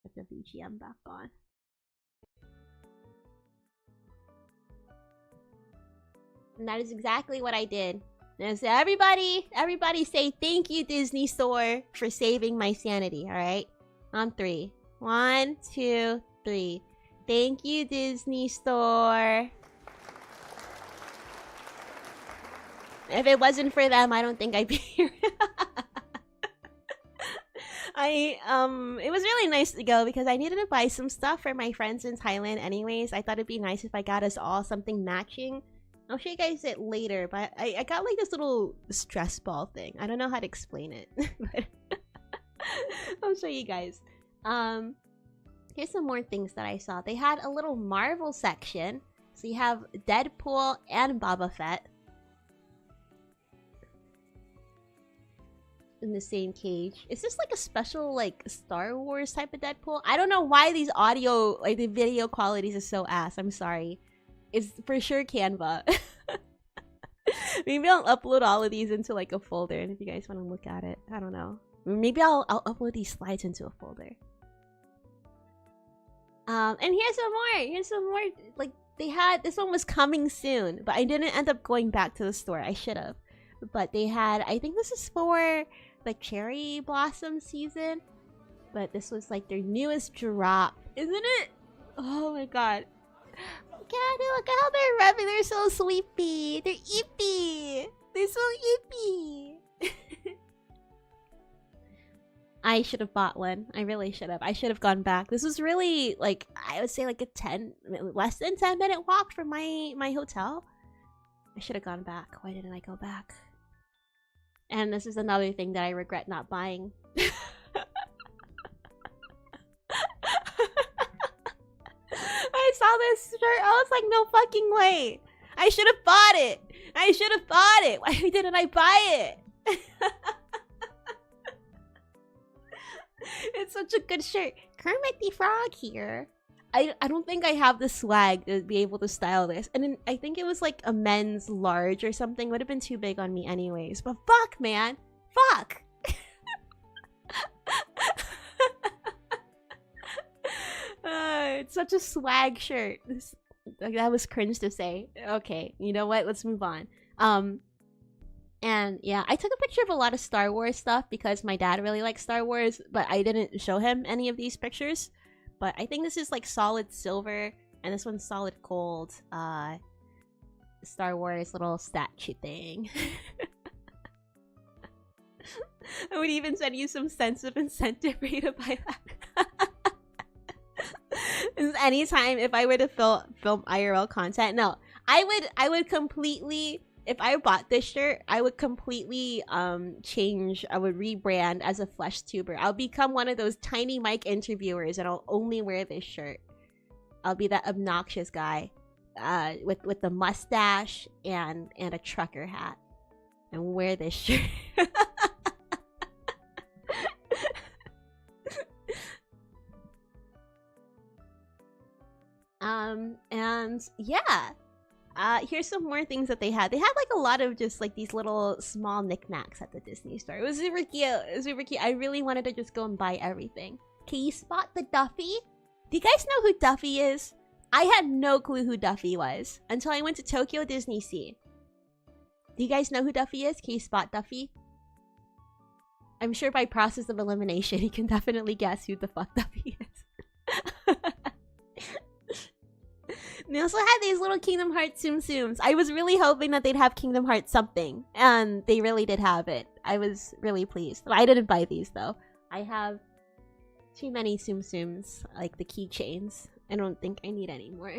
Put the BGM back on. And that is exactly what I did. And so everybody say thank you, Disney Store, for saving my sanity, alright? On 3. 1, 2, 3. Thank you, Disney Store. If it wasn't for them, I don't think I'd be here. It was really nice to go because I needed to buy some stuff for my friends in Thailand anyways. I thought it'd be nice if I got us all something matching. I'll show you guys it later, but I got like this little stress ball thing. I don't know how to explain it. But I'll show you guys. Here's some more things that I saw. They had a little Marvel section. So you have Deadpool and Boba Fett in the same cage. Is this like a special like Star Wars type of Deadpool? I don't know why these audio, like the video qualities are so ass. I'm sorry. It's for sure Canva. Maybe I'll upload all of these into like a folder, and if you guys want to look at it, I don't know. Maybe I'll upload these slides into a folder. And here's some more. Here's some more. Like they had this one was coming soon, but I didn't end up going back to the store. I should have. But they had. I think this is for like cherry blossom season. But this was like their newest drop, isn't it? Oh my god. Look at how they're rubbing. They're so sleepy. They're eepy. They're so eepy. I should have bought one. I really should have. I should have gone back. This was really like, I would say like a less than 10-minute walk from my hotel. I should have gone back. Why didn't I go back? And this is another thing that I regret not buying. I saw this shirt. I was like, no fucking way. I should have bought it. I should have bought it. Why didn't I buy it? It's such a good shirt. Kermit the Frog here. I don't think I have the swag to be able to style this. And then I think it was like a men's large or something. Would have been too big on me anyways. But fuck, man. Fuck. It's such a swag shirt. That was cringe to say. Okay, you know what? Let's move on. And yeah, I took a picture of a lot of Star Wars stuff because my dad really likes Star Wars, but I didn't show him any of these pictures. But I think this is like solid silver, and this one's solid gold. Star Wars little statue thing. I would even send you some sense of incentive for you to buy that. Anytime if I were to film IRL content, no, I would completely. If I bought this shirt, I would completely change. I would rebrand as a flesh tuber. I'll become one of those tiny mic interviewers, and I'll only wear this shirt. I'll be that obnoxious guy, with the mustache and a trucker hat, and wear this shirt. And yeah. Here's some more things that they had. They had like a lot of just like these little small knickknacks at the Disney store. It was super cute. It was super cute. I really wanted to just go and buy everything. Can you spot the Duffy? Do you guys know who Duffy is? I had no clue who Duffy was until I went to Tokyo Disney Sea. Do you guys know who Duffy is? Can you spot Duffy? I'm sure by process of elimination, you can definitely guess who the fuck Duffy is. They also had these little Kingdom Hearts Tsum Tsums. I was really hoping that they'd have Kingdom Hearts something, and they really did have it. I was really pleased. I didn't buy these, though. I have too many Tsum Tsums, like the keychains. I don't think I need any more.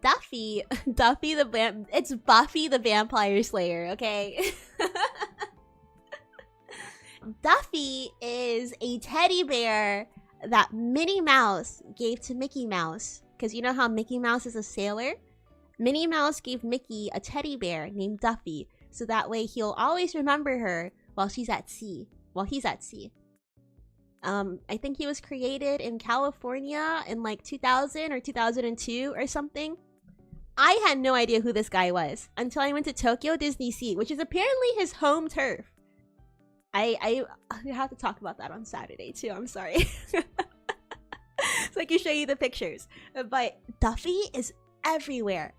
Duffy it's Buffy the Vampire Slayer, okay? Duffy is a teddy bear that Minnie Mouse gave to Mickey Mouse. Because you know how Mickey Mouse is a sailor? Minnie Mouse gave Mickey a teddy bear named Duffy, so that way he'll always remember her while she's at sea. While he's at sea. I think he was created in California in like 2000 or 2002 or something. I had no idea who this guy was until I went to Tokyo Disney Sea, which is apparently his home turf. I have to talk about that on Saturday too. I'm sorry. So I can show you the pictures. But Duffy is everywhere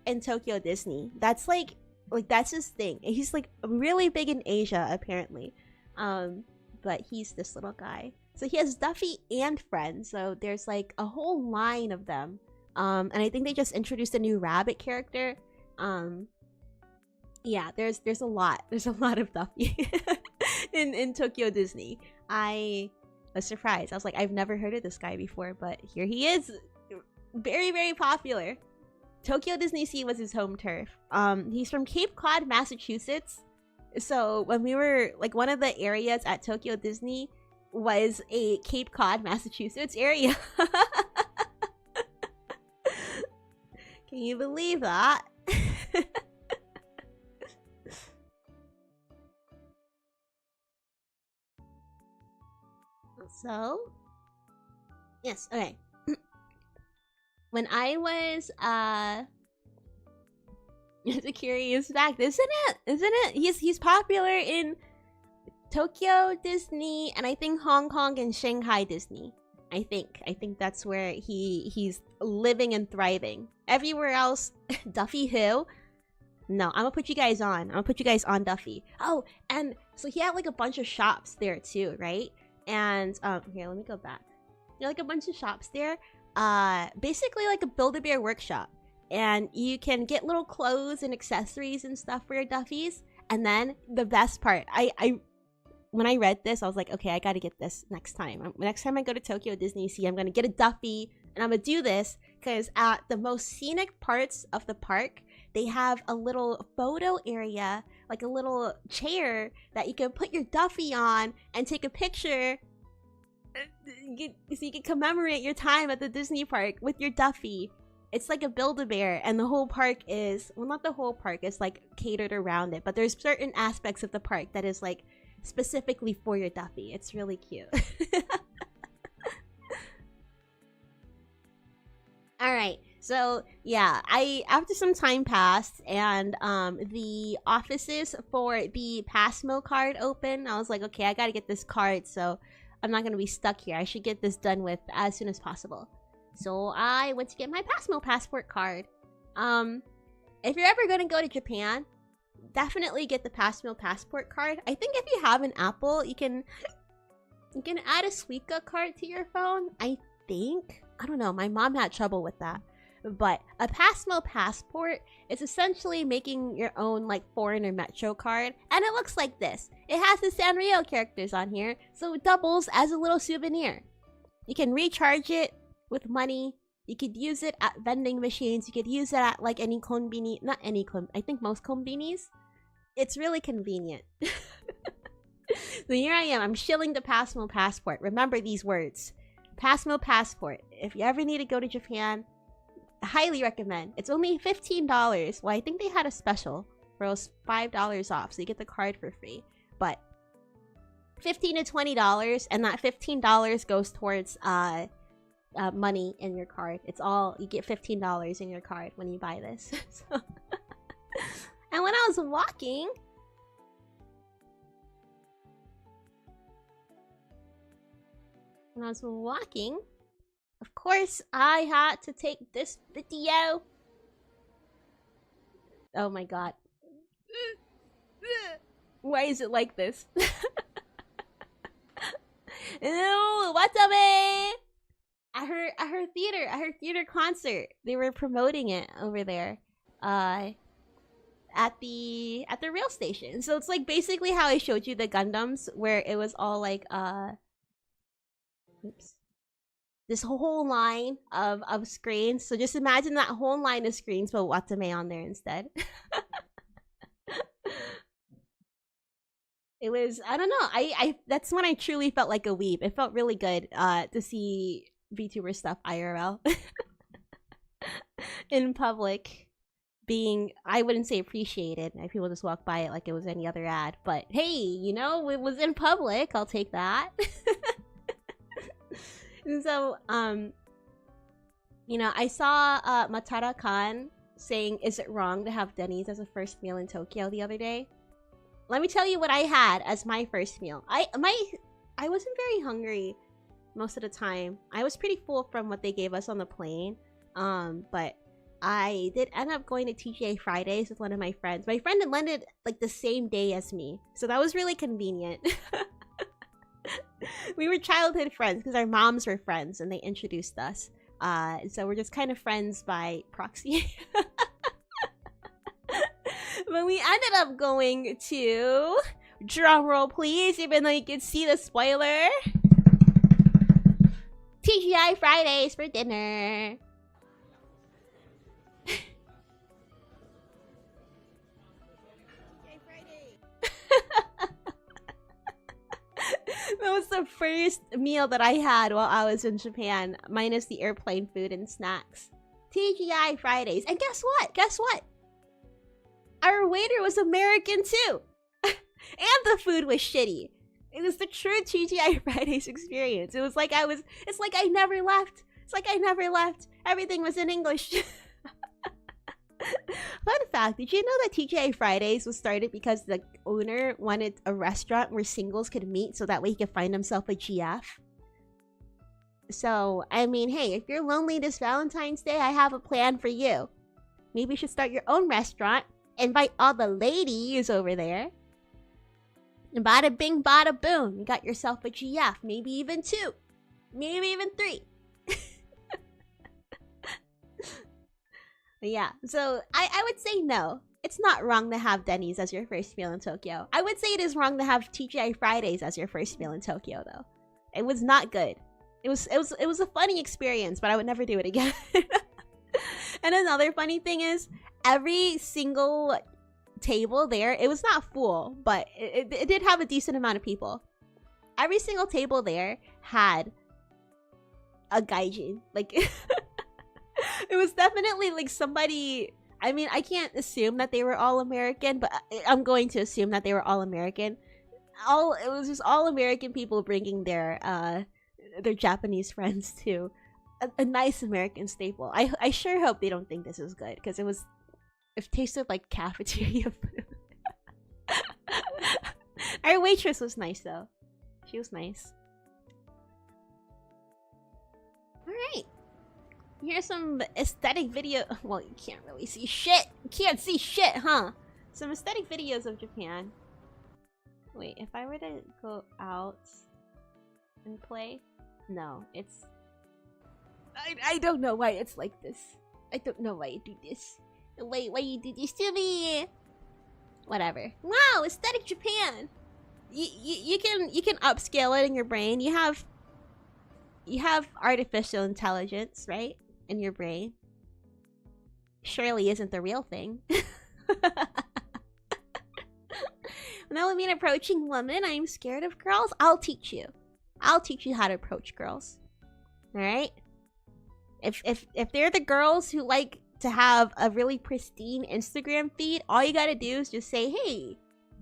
in Tokyo Disney. That's like that's his thing. He's like really big in Asia apparently. But he's this little guy. So he has Duffy and friends. So there's like a whole line of them. And I think they just introduced a new rabbit character. Yeah, there's a lot. There's a lot of Duffy in Tokyo Disney. I was surprised. I was like, I've never heard of this guy before, but here he is. Very, very popular. Tokyo Disney Sea was his home turf. He's from Cape Cod, Massachusetts. So when we were like one of the areas at Tokyo Disney was a Cape Cod, Massachusetts area. Can you believe that? So, yes, okay. When I was, it's a curious fact, isn't it? He's popular in Tokyo Disney, and I think Hong Kong and Shanghai Disney. I think that's where he's living and thriving. Everywhere else, Duffy who? No, I'm gonna put you guys on. I'm gonna put you guys on Duffy. Oh, and so he had like a bunch of shops there too, right? And here, let me go back. There are like a bunch of shops there. Basically like a Build-A-Bear workshop. And you can get little clothes and accessories and stuff for your Duffies. And then the best part, when I read this, I was like, okay, I gotta get this next time. Next time I go to Tokyo Disney Sea, I'm gonna get a Duffy, and I'm gonna do this because at the most scenic parts of the park, they have a little photo area, like a little chair that you can put your Duffy on and take a picture so you can commemorate your time at the Disney park with your Duffy. it's like a Build-A-Bear, and the whole park is, well, not the whole park, it's like catered around it, but there's certain aspects of the park that is like specifically for your Duffy. It's really cute. All right, so yeah, after some time passed and the offices for the Passmo card open, I was like, okay, I gotta get this card, so I'm not gonna be stuck here. I should get this done with as soon as possible. So I went to get my Passmo passport card. If you're ever gonna go to Japan, definitely get the Passmo passport card. I think if you have an Apple, you can add a Suica card to your phone. I think. I don't know. My mom had trouble with that. But a Passmo passport is essentially making your own like foreigner metro card, and it looks like this. It has the Sanrio characters on here, so it doubles as a little souvenir. You can recharge it with money. You could use it at vending machines. You could use it at like any konbini, not any I think most konbinis. It's really convenient. So here I am. I'm shilling the Passmo passport. Remember these words. Passmo passport. If you ever need to go to Japan, I highly recommend. It's only $15. Well, I think they had a special where it was $5 off, so you get the card for free. But $15 to $20, and that $15 goes towards money in your card. It's all, you get $15 in your card when you buy this. So and when I was walking, of course, I had to take this video. Oh my god. Why is it like this? Ew, what's up, man? At her theater concert. They were promoting it over there. At the rail station. So it's like basically how I showed you the Gundams, where it was all like oops. This whole line of screens. So just imagine that whole line of screens, but Watame on there instead. It was, I don't know. I that's when I truly felt like a weeb. It felt really good to see VTuber stuff IRL in public, being, I wouldn't say appreciated. People just walk by it like it was any other ad. But hey, you know, it was in public. I'll take that. And so, you know, I saw Matara Khan saying, "Is it wrong to have Denny's as a first meal in Tokyo?" the other day. Let me tell you what I had as my first meal. I wasn't very hungry most of the time. I was pretty full from what they gave us on the plane. But I did end up going to TGI Fridays with one of my friends. My friend had landed like the same day as me, so that was really convenient. We were childhood friends because our moms were friends and they introduced us. So we're just kind of friends by proxy. But we ended up going to, drum roll please, even though you can see the spoiler, TGI Fridays for dinner. That was the first meal that I had while I was in Japan, minus the airplane food and snacks. TGI Fridays. And guess what? Guess what? Our waiter was American too. And the food was shitty. It was the true TGI Fridays experience. It was like it's like I never left. It's like I never left. Everything was in English. Fun fact, did you know that TGI Fridays was started because the owner wanted a restaurant where singles could meet so that way he could find himself a GF? So, I mean, hey, if you're lonely this Valentine's Day, I have a plan for you. Maybe you should start your own restaurant, invite all the ladies over there, and bada bing bada boom, you got yourself a GF, maybe even 2, maybe even 3. Yeah, so I would say no. It's not wrong to have Denny's as your first meal in Tokyo. I would say it is wrong to have TGI Fridays as your first meal in Tokyo, though. It was not good. It was a funny experience, but I would never do it again. And another funny thing is, every single table there, it was not full, but it did have a decent amount of people. Every single table there had a gaijin. Like, It was definitely like somebody. I mean, I can't assume that they were all American, but I'm going to assume that they were all American. It was just all American people bringing their Japanese friends to a nice American staple. I sure hope they don't think this is good, because it tasted like cafeteria food. Our waitress was nice though. She was nice. Alright. Here's some aesthetic video. Well, you can't really see shit. You can't see shit, huh? Some aesthetic videos of Japan. Wait, if I were to go out and play? No, it's... I don't know why it's like this. I don't know why you do this. Wait, why you do this to me? Whatever. Wow, aesthetic Japan! You can upscale it in your brain. You have artificial intelligence, right? In your brain. Surely isn't the real thing. Now, I mean, approaching women, I'm scared of girls. I'll teach you. I'll teach you how to approach girls. Alright? If they're the girls who like to have a really pristine Instagram feed, all you gotta do is just say, hey,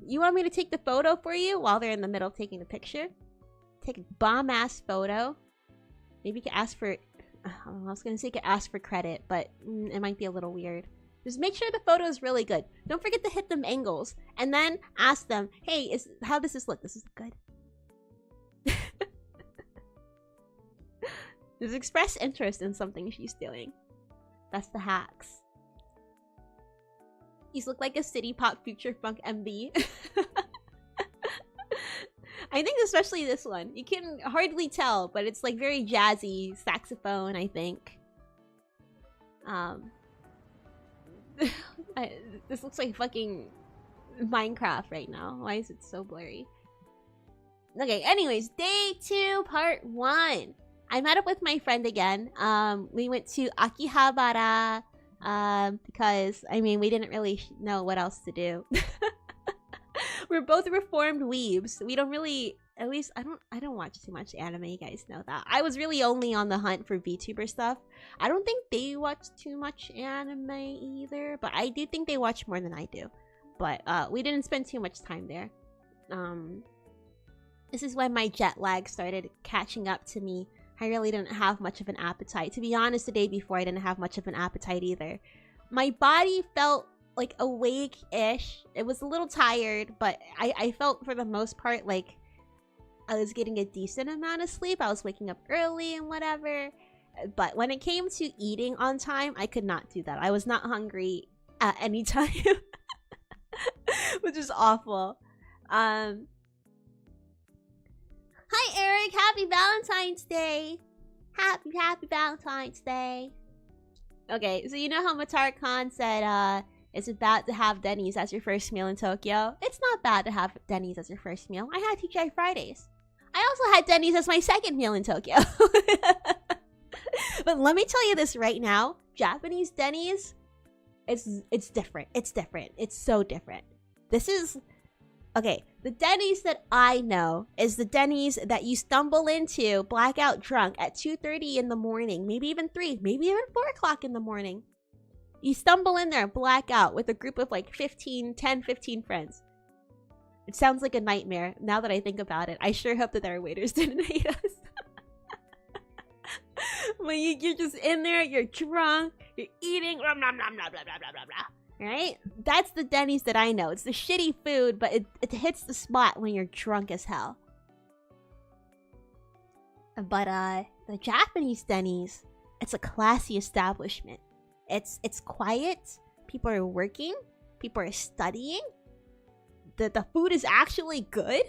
you want me to take the photo for you while they're in the middle of taking the picture? Take a bomb-ass photo. Maybe you can ask for... I was gonna say you can ask for credit, but it might be a little weird. Just make sure the photo is really good. Don't forget to hit them angles. And then ask them, hey, how does this look? Does this look good? Just express interest in something she's doing. That's the hacks. These look like a city pop future funk MV. I think especially this one. You can hardly tell, but it's like very jazzy saxophone, I think. This looks like fucking Minecraft right now. Why is it so blurry? Okay, anyways, day 2, part 1. I met up with my friend again. We went to Akihabara because, I mean, we didn't really know what else to do. We're both reformed weebs. We don't really, at least I don't watch too much anime, you guys know that. I was really only on the hunt for VTuber stuff. I don't think they watch too much anime either, but I do think they watch more than I do. But we didn't spend too much time there. This is when my jet lag started catching up to me. I really didn't have much of an appetite. To be honest, the day before I didn't have much of an appetite either. My body felt like awake-ish. It was a little tired, but I felt for the most part like I was getting a decent amount of sleep. I was waking up early and whatever. But when it came to eating on time, I could not do that. I was not hungry at any time. Which is awful. Hi, Eric. Happy Valentine's Day. Happy Valentine's Day. Okay, so you know how Matar Khan said, it's bad to have Denny's as your first meal in Tokyo? It's not bad to have Denny's as your first meal. I had TGI Fridays. I also had Denny's as my second meal in Tokyo. But let me tell you this right now. Japanese Denny's, it's different. It's different. It's so different. This is... Okay, the Denny's that I know is the Denny's that you stumble into blackout drunk at 2:30 in the morning, maybe even 3, maybe even 4 o'clock in the morning. You stumble in there blackout with a group of like 10, 15 friends. It sounds like a nightmare now that I think about it. I sure hope that our waiters didn't hate us. When you're just in there, you're drunk, you're eating, blah, blah, blah, blah, blah, blah, blah, blah. Right? That's the Denny's that I know. It's the shitty food, but it hits the spot when you're drunk as hell. But the Japanese Denny's, it's a classy establishment. It's quiet. People are working. People are studying. The food is actually good.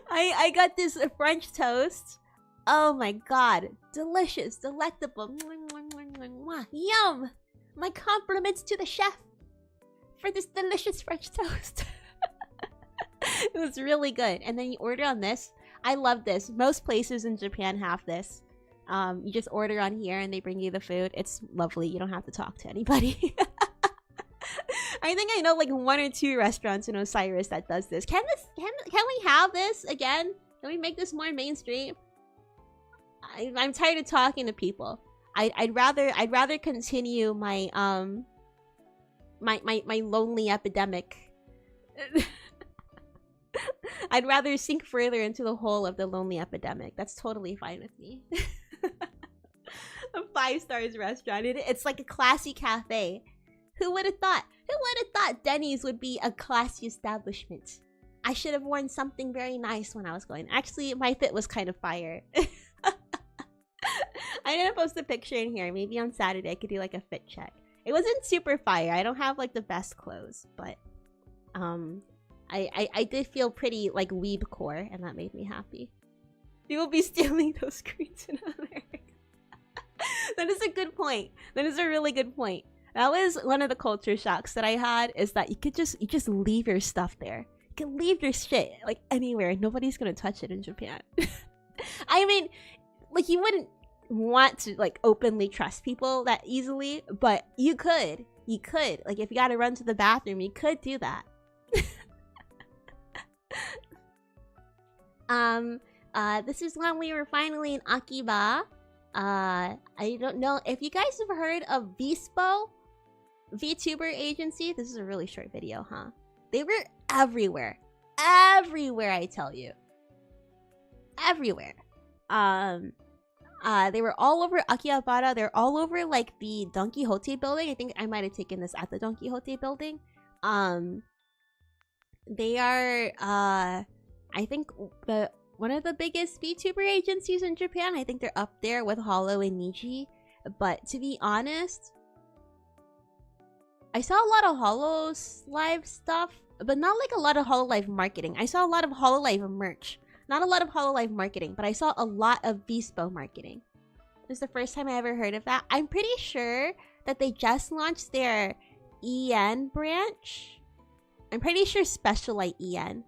I got this French toast. Oh my god. Delicious. Delectable. Yum! My compliments to the chef for this delicious French toast. It was really good. And then you order on this. I love this. Most places in Japan have this. You just order on here and they bring you the food. It's lovely. You don't have to talk to anybody. I think I know like 1 or 2 restaurants in Osiris that does this. Can we have this again? Can we make this more mainstream? I'm tired of talking to people. I'd rather continue my my lonely epidemic. I'd rather sink further into the hole of the lonely epidemic. That's totally fine with me. A 5 stars restaurant. It's like a classy cafe. Who would have thought? Who would have thought Denny's would be a classy establishment? I should have worn something very nice when I was going. Actually, my fit was kind of fire. I'm gonna post a picture in here. Maybe on Saturday I could do like a fit check. It wasn't super fire. I don't have like the best clothes, but I did feel pretty like weeb core, and that made me happy. You will be stealing those screens in America. That is a good point. That is a really good point. That was one of the culture shocks that I had, is that you just leave your stuff there. You can leave your shit like anywhere. Nobody's gonna touch it in Japan. I mean, like, you wouldn't want to like openly trust people that easily, but you could. You could. Like, if you gotta run to the bathroom, you could do that. This is when we were finally in Akiba. I don't know if you guys have heard of Vispo, VTuber agency. This is a really short video, huh? They were everywhere. Everywhere, I tell you. Everywhere. They were all over Akihabara. They're all over like the Don Quixote building. I think I might have taken this at the Don Quixote building. They are I think one of the biggest VTuber agencies in Japan. I think they're up there with Hollow and Niji. But to be honest, I saw a lot of HoloLive stuff, but not like a lot of HoloLive marketing. I saw a lot of HoloLive merch. Not a lot of HoloLive marketing, but I saw a lot of Vispo marketing. This is the first time I ever heard of that. I'm pretty sure that they just launched their EN branch. I'm pretty sure Specialite EN,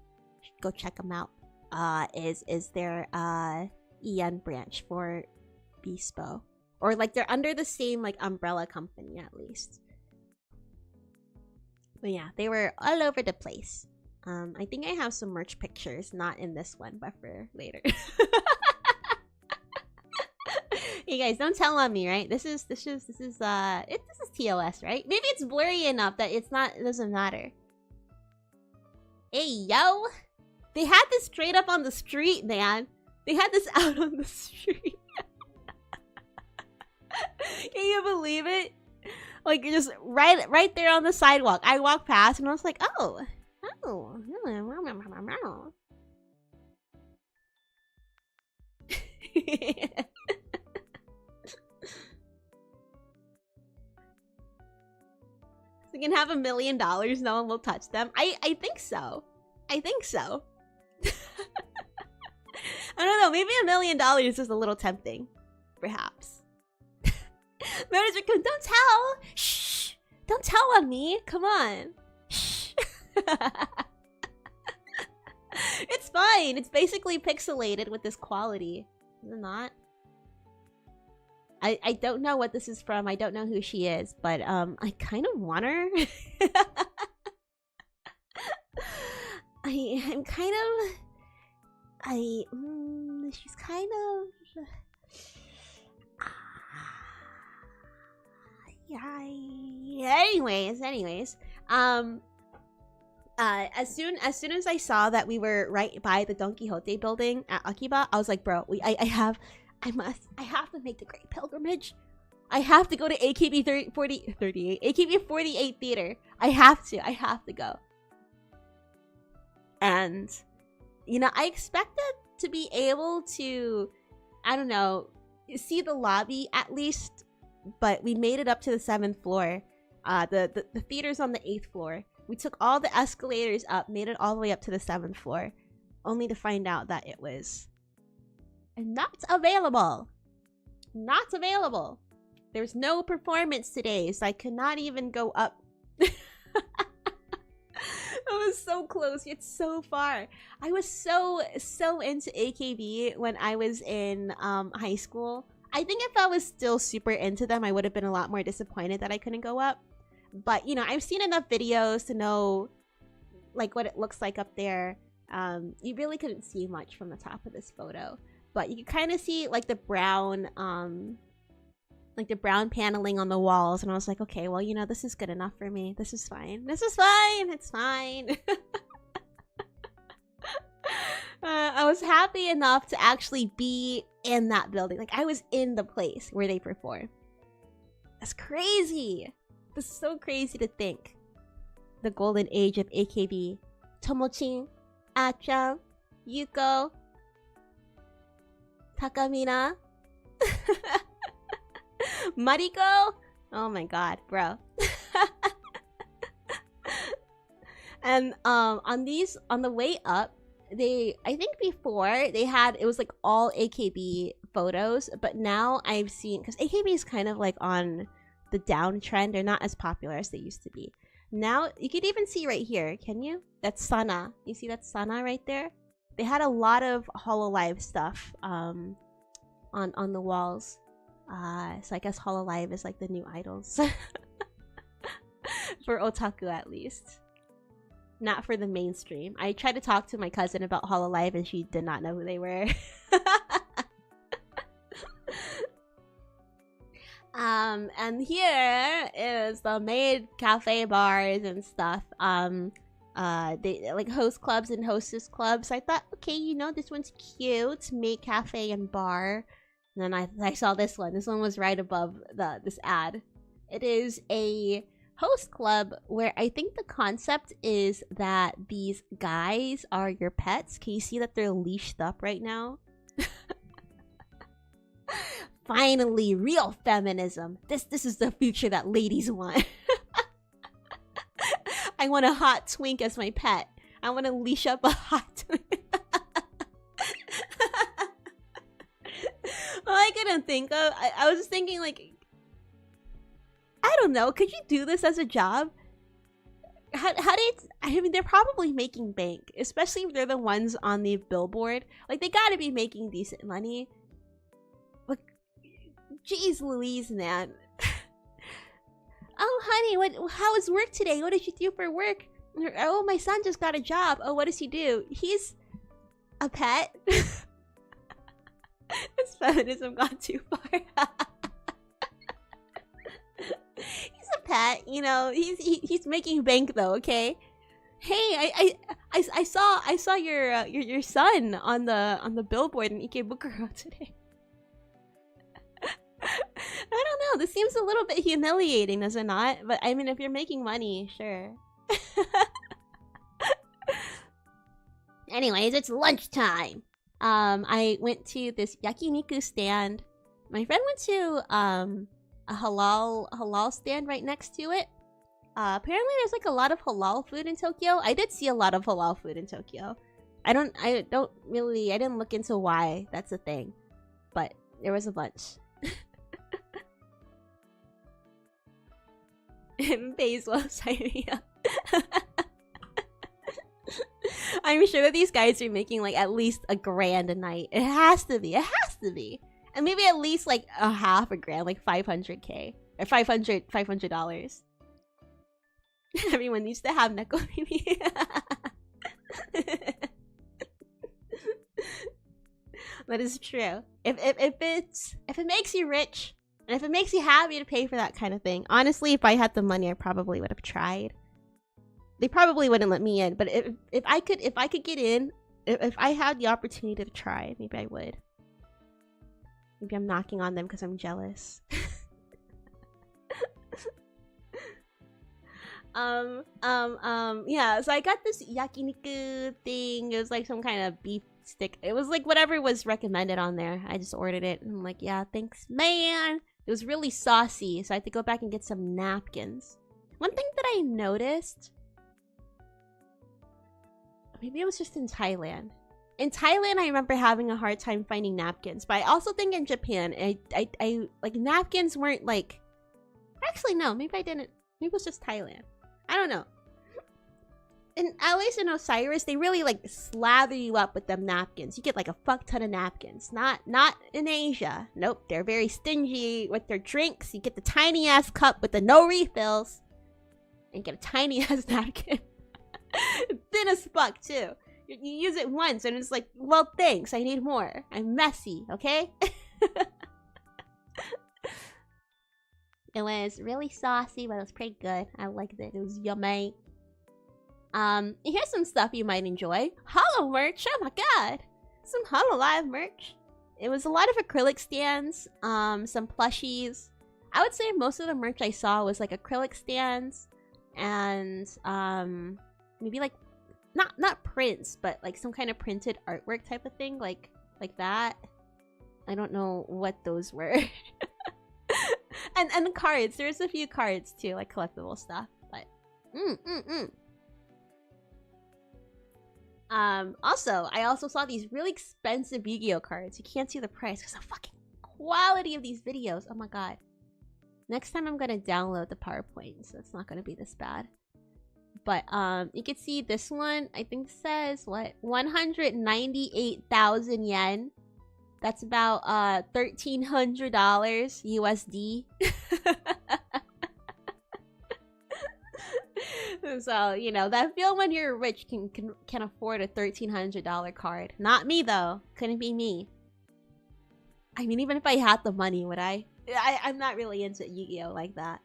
go check them out, is their EN branch for Vispo. Or like they're under the same like umbrella company at least. But yeah, they were all over the place. I think I have some merch pictures, not in this one, but for later. You guys, don't tell on me, right? This is TOS, right? Maybe it's blurry enough that it doesn't matter. Hey, yo! They had this straight up on the street, man. They had this out on the street. Can you believe it? Like, just right there on the sidewalk. I walked past and I was like, oh. We can have $1 million, no one will touch them. I think so. I think so. I don't know, maybe $1 million is a little tempting. Perhaps. Manager, don't tell! Shh! Don't tell on me! Come on! Shh! It's fine! It's basically pixelated with this quality. Is it not? I don't know what this is from. I don't know who she is, but I kind of want her. I'm kind of... she's kind of... yeah. Anyways. As soon as I saw that we were right by the Don Quixote building at Akiba, I was like, bro, I have to make the Great Pilgrimage. I have to go to AKB 48 theater. I have to go. And you know, I expected to be able to, I don't know, see the lobby at least, but we made it up to the 7th floor. The theater's on the 8th floor. We took all the escalators up, made it all the way up to the 7th floor, only to find out that it was not available. Not available. There's no performance today, so I could not even go up. I was so close, yet so far. I was so into AKB when I was in high school. I think if I was still super into them, I would have been a lot more disappointed that I couldn't go up. But, you know, I've seen enough videos to know, like, what it looks like up there. You really couldn't see much from the top of this photo. But you can kind of see, like, the brown like the brown paneling on the walls, and I was like, okay, well, you know, this is good enough for me. This is fine. This is fine. It's fine. I was happy enough to actually be in that building. Like, I was in the place where they perform. That's crazy. This is so crazy to think. The golden age of AKB. Tomochin, Achan, Yuko, Takamina, Mariko. Oh my god, bro. And on the way up, I think before they had, it was like all AKB photos, but now I've seen, because AKB is kind of like on the downtrend. They're not as popular as they used to be. Now you could even see right here, can you? That's Sana. You see that Sana right there? They had a lot of Hololive stuff on the walls. So I guess Hololive is like the new idols. For otaku, at least. Not for the mainstream. I tried to talk to my cousin about Hololive and she did not know who they were. And here is the maid cafe bars and stuff. They like host clubs and hostess clubs. I thought, okay, you know, this one's cute, maid cafe and bar. And then I saw this one. This one was right above this ad. It is a host club where I think the concept is that these guys are your pets. Can you see that they're leashed up right now? Finally, real feminism. This is the future that ladies want. I want a hot twink as my pet. I want to leash up a hot twink. All I couldn't think of, I was just thinking, like, I don't know, could you do this as a job? I mean, they're probably making bank, especially if they're the ones on the billboard. Like, they gotta be making decent money. But, jeez Louise, man. Oh, honey, how was work today? What did you do for work? Oh, my son just got a job. Oh, what does he do? He's a pet. This feminism gone too far. He's a pet, you know. He's making bank though. Okay. Hey, I saw your son on the billboard in Ikebukuro today. I don't know. This seems a little bit humiliating, does it not? But I mean, if you're making money, sure. Anyways, it's lunchtime. I went to this yakiniku stand. My friend went to a halal stand right next to it. Apparently there's like a lot of halal food in Tokyo. I did see a lot of halal food in Tokyo. I didn't look into why that's a thing, but there was a bunch. Basil, sign me up. I'm sure that these guys are making like at least $1,000 a night. It has to be. It has to be. And maybe at least like a half a grand, like 500k or $500. Everyone needs to have neko mimi. That is true. If it makes you rich and if it makes you happy to pay for that kind of thing, honestly, if I had the money, I probably would have tried. They probably wouldn't let me in, but if I could get in, if I had the opportunity to try, maybe I would. Maybe I'm knocking on them because I'm jealous. Yeah, so I got this yakiniku thing. It was like some kind of beef stick. It was like whatever was recommended on there. I just ordered it and I'm like, yeah, thanks, man. It was really saucy, so I had to go back and get some napkins. One thing that I noticed, maybe it was just in Thailand. In Thailand, I remember having a hard time finding napkins, but I also think in Japan, I like napkins weren't like. Actually, no, maybe I didn't. Maybe it was just Thailand. I don't know. And at least in Osiris, they really like slather you up with them napkins. You get like a fuck ton of napkins. Not in Asia. Nope, they're very stingy with their drinks. You get the tiny ass cup with the no refills, and get a tiny ass napkin. Thin as fuck too. You use it once and it's like, well, thanks, I need more. I'm messy, okay? It was really saucy, but it was pretty good. I liked it. It was yummy. Here's some stuff you might enjoy. Hollow merch. Oh my god. Some Hololive merch. It was a lot of acrylic stands, some plushies. I would say most of the merch I saw was like acrylic stands and maybe like not prints, but like some kind of printed artwork type of thing, like that. I don't know what those were. and the cards. There's a few cards too, like collectible stuff. But also, I also saw these really expensive Yu-Gi-Oh cards. You can't see the price because the fucking quality of these videos. Oh my god. Next time I'm gonna download the PowerPoint, so it's not gonna be this bad. But you can see this one. I think says what 198,000 yen. That's about $1,300 USD. So, you know, that feel when you're rich can afford a $1,300 card. Not me though. Couldn't be me. I mean, even if I had the money, would I? I'm not really into Yu-Gi-Oh like that.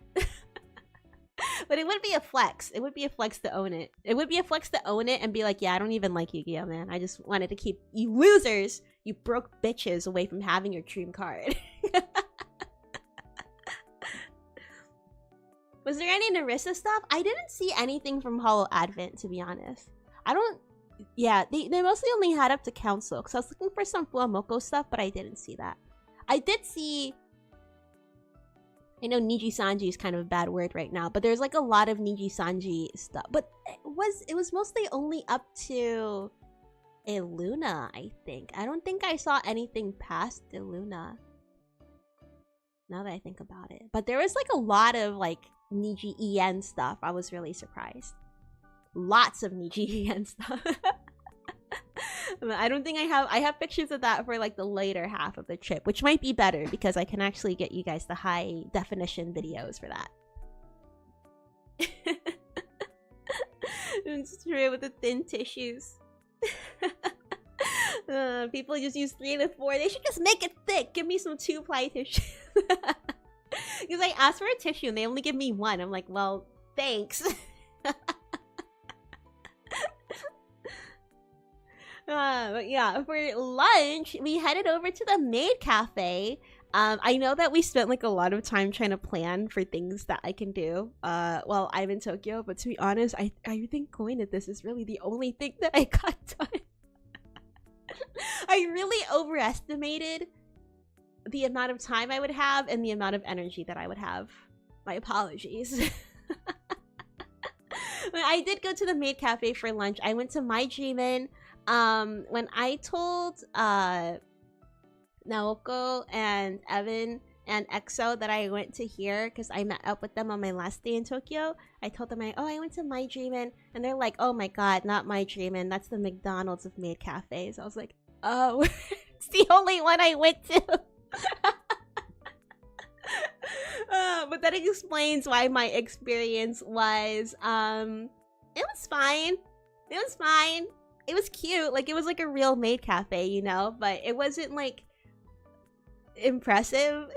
But it would be a flex. It would be a flex to own it. It would be a flex to own it and be like, yeah, I don't even like Yu-Gi-Oh, man. I just wanted to keep you losers, you broke bitches, away from having your dream card. Was there any Narissa stuff? I didn't see anything from Hollow Advent, to be honest. I don't... Yeah, they mostly only had up to Council, because I was looking for some Fuamoko stuff, but I didn't see that. I did see... I know Niji Sanji is kind of a bad word right now, but there's like a lot of Niji Sanji stuff. But it was mostly only up to Illuna, I think. I don't think I saw anything past Illuna. Now that I think about it. But there was like a lot of like Niji EN stuff. I was really surprised. Lots of Niji EN stuff. I don't think I have pictures of that for like the later half of the trip, which might be better because I can actually get you guys the high definition videos for that. It's true with the thin tissues. People just use 3 to 4. They should just make it thick. Give me some 2-ply tissue. Because I asked for a tissue and they only give me 1. I'm like, well, thanks. But yeah, for lunch, we headed over to the maid cafe. I know that we spent like a lot of time trying to plan for things that I can do while I'm in Tokyo, but to be honest, I think going to this is really the only thing that I got done. I really overestimated the amount of time I would have and the amount of energy that I would have. My apologies. But I did go to the maid cafe for lunch. I went to My Dreamin'. When I told Naoko and Evan and EXO that I went to here because I met up with them on my last day in Tokyo, I told them I went to My Dreamin', and they're like, oh my god, not My Dreamin', that's the McDonald's of maid cafes. I was like, oh, it's the only one I went to. But that explains why my experience was it was fine. It was fine. It was cute. Like, it was like a real maid cafe, you know? But it wasn't, like, impressive.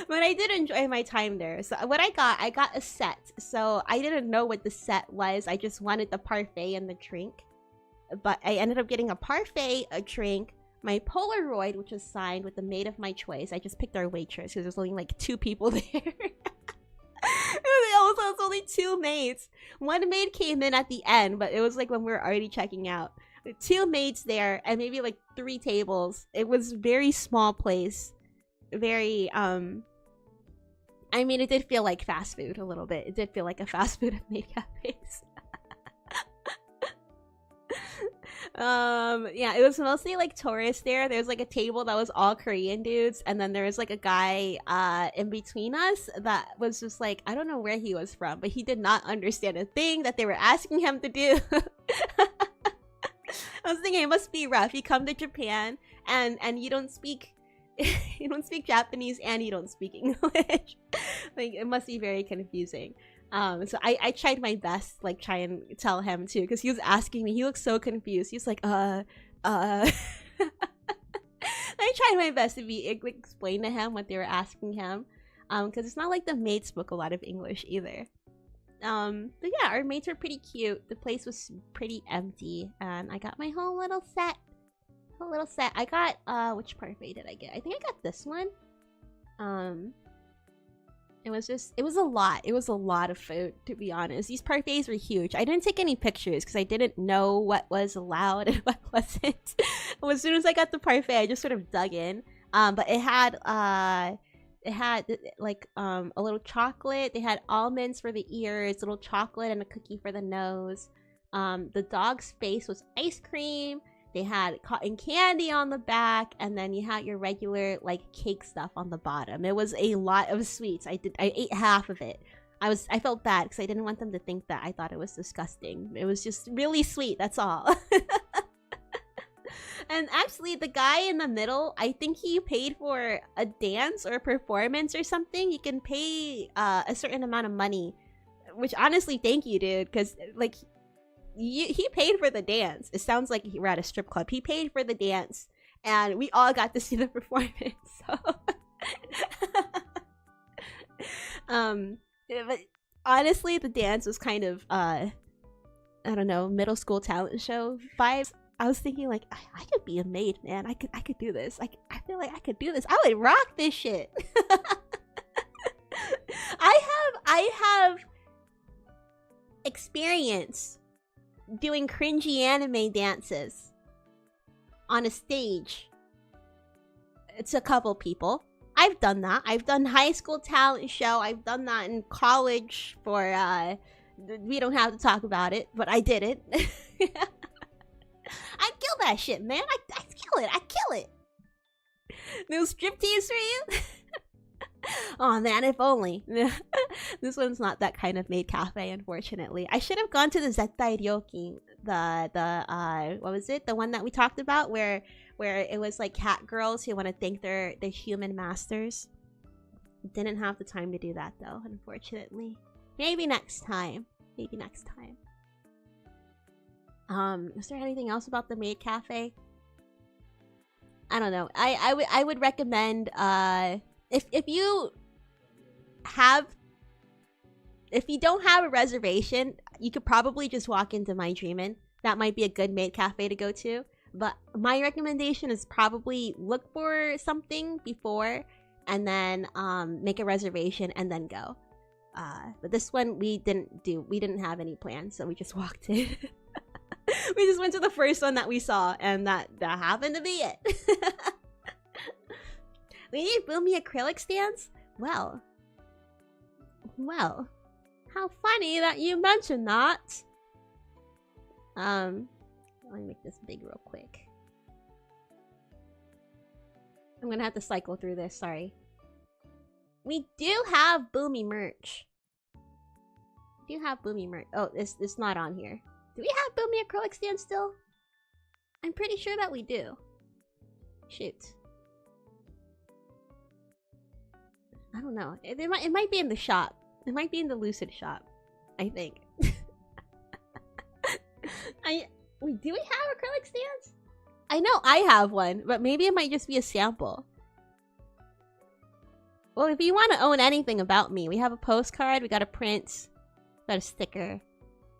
But I did enjoy my time there. So what I got a set. So I didn't know what the set was. I just wanted the parfait and the drink. But I ended up getting a parfait, a drink, my Polaroid, which was signed with the maid of my choice. I just picked our waitress because there's only, like, 2 people there. Also, it's only 2 maids. 1 maid came in at the end, but it was like when we were already checking out. 2 maids there and maybe like 3 tables. It was very small place. Very I mean, it did feel like fast food a little bit. It did feel like a fast food at maid cafes. Yeah, it was mostly like tourists there. There was like a table that was all Korean dudes, and then there was like a guy in between us that was just like, I don't know where he was from, but he did not understand a thing that they were asking him to do. I was thinking it must be rough. You come to Japan and you don't speak you don't speak Japanese and you don't speak English. Like, it must be very confusing. So I tried my best, like, try and tell him too, because he was asking me. He looked so confused. He was like, The I tried my best to explain to him what they were asking him, because it's not like the maids spoke a lot of English either. But yeah, our maids were pretty cute. The place was pretty empty, and I got my whole little set. I got which parfait did I get? I think I got this one. It was a lot. It was a lot of food, to be honest. These parfaits were huge. I didn't take any pictures because I didn't know what was allowed and what wasn't. As soon as I got the parfait, I just sort of dug in. But it had like a little chocolate. They had almonds for the ears, little chocolate, and a cookie for the nose. The dog's face was ice cream. They had cotton candy on the back, and then you had your regular like cake stuff on the bottom. It was a lot of sweets. I ate half of it. I felt bad because I didn't want them to think that I thought it was disgusting. It was just really sweet, that's all. And actually, the guy in the middle, I think he paid for a dance or a performance or something. You can pay a certain amount of money, which honestly, thank you, dude, because like he paid for the dance. It sounds like we're at a strip club. He paid for the dance, and we all got to see the performance. So, but honestly, the dance was kind of I don't know, middle school talent show vibes. I was thinking like I could be a maid, man. I could do this. I feel like I could do this. I would rock this shit. I have experience doing cringy anime dances on a stage. It's a couple people. I've done that. I've done high school talent show. I've done that in college for we don't have to talk about it, but I did it. I'd kill that shit, man. I'd kill it. I'd kill it. No striptease for you? Oh man, if only. This one's not that kind of maid cafe, unfortunately. I should have gone to the Zetsu, the what was it? The one that we talked about where it was like cat girls who want to thank their human masters. Didn't have the time to do that though, unfortunately. Maybe next time. Maybe next time. Is there anything else about the maid cafe? I don't know. I would recommend if you don't have a reservation, you could probably just walk into My Dreamin'. That might be a good maid cafe to go to. But my recommendation is probably look for something before and then make a reservation and then go. But this one we didn't have any plans, so we just walked in. We just went to the first one that we saw, and that happened to be it. We need Boomi acrylic stands? Well, how funny that you mentioned that. Let me make this big real quick. I'm gonna have to cycle through this, sorry. We do have Boomi merch. Oh, it's not on here. Do we have Boomi acrylic stands still? I'm pretty sure that we do. Shoot. I don't know. It might be in the shop. It might be in the Lucid shop. I think. Wait, do we have acrylic stands? I know I have one, but maybe it might just be a sample. Well, if you want to own anything about me, we have a postcard, we got a print, got a sticker.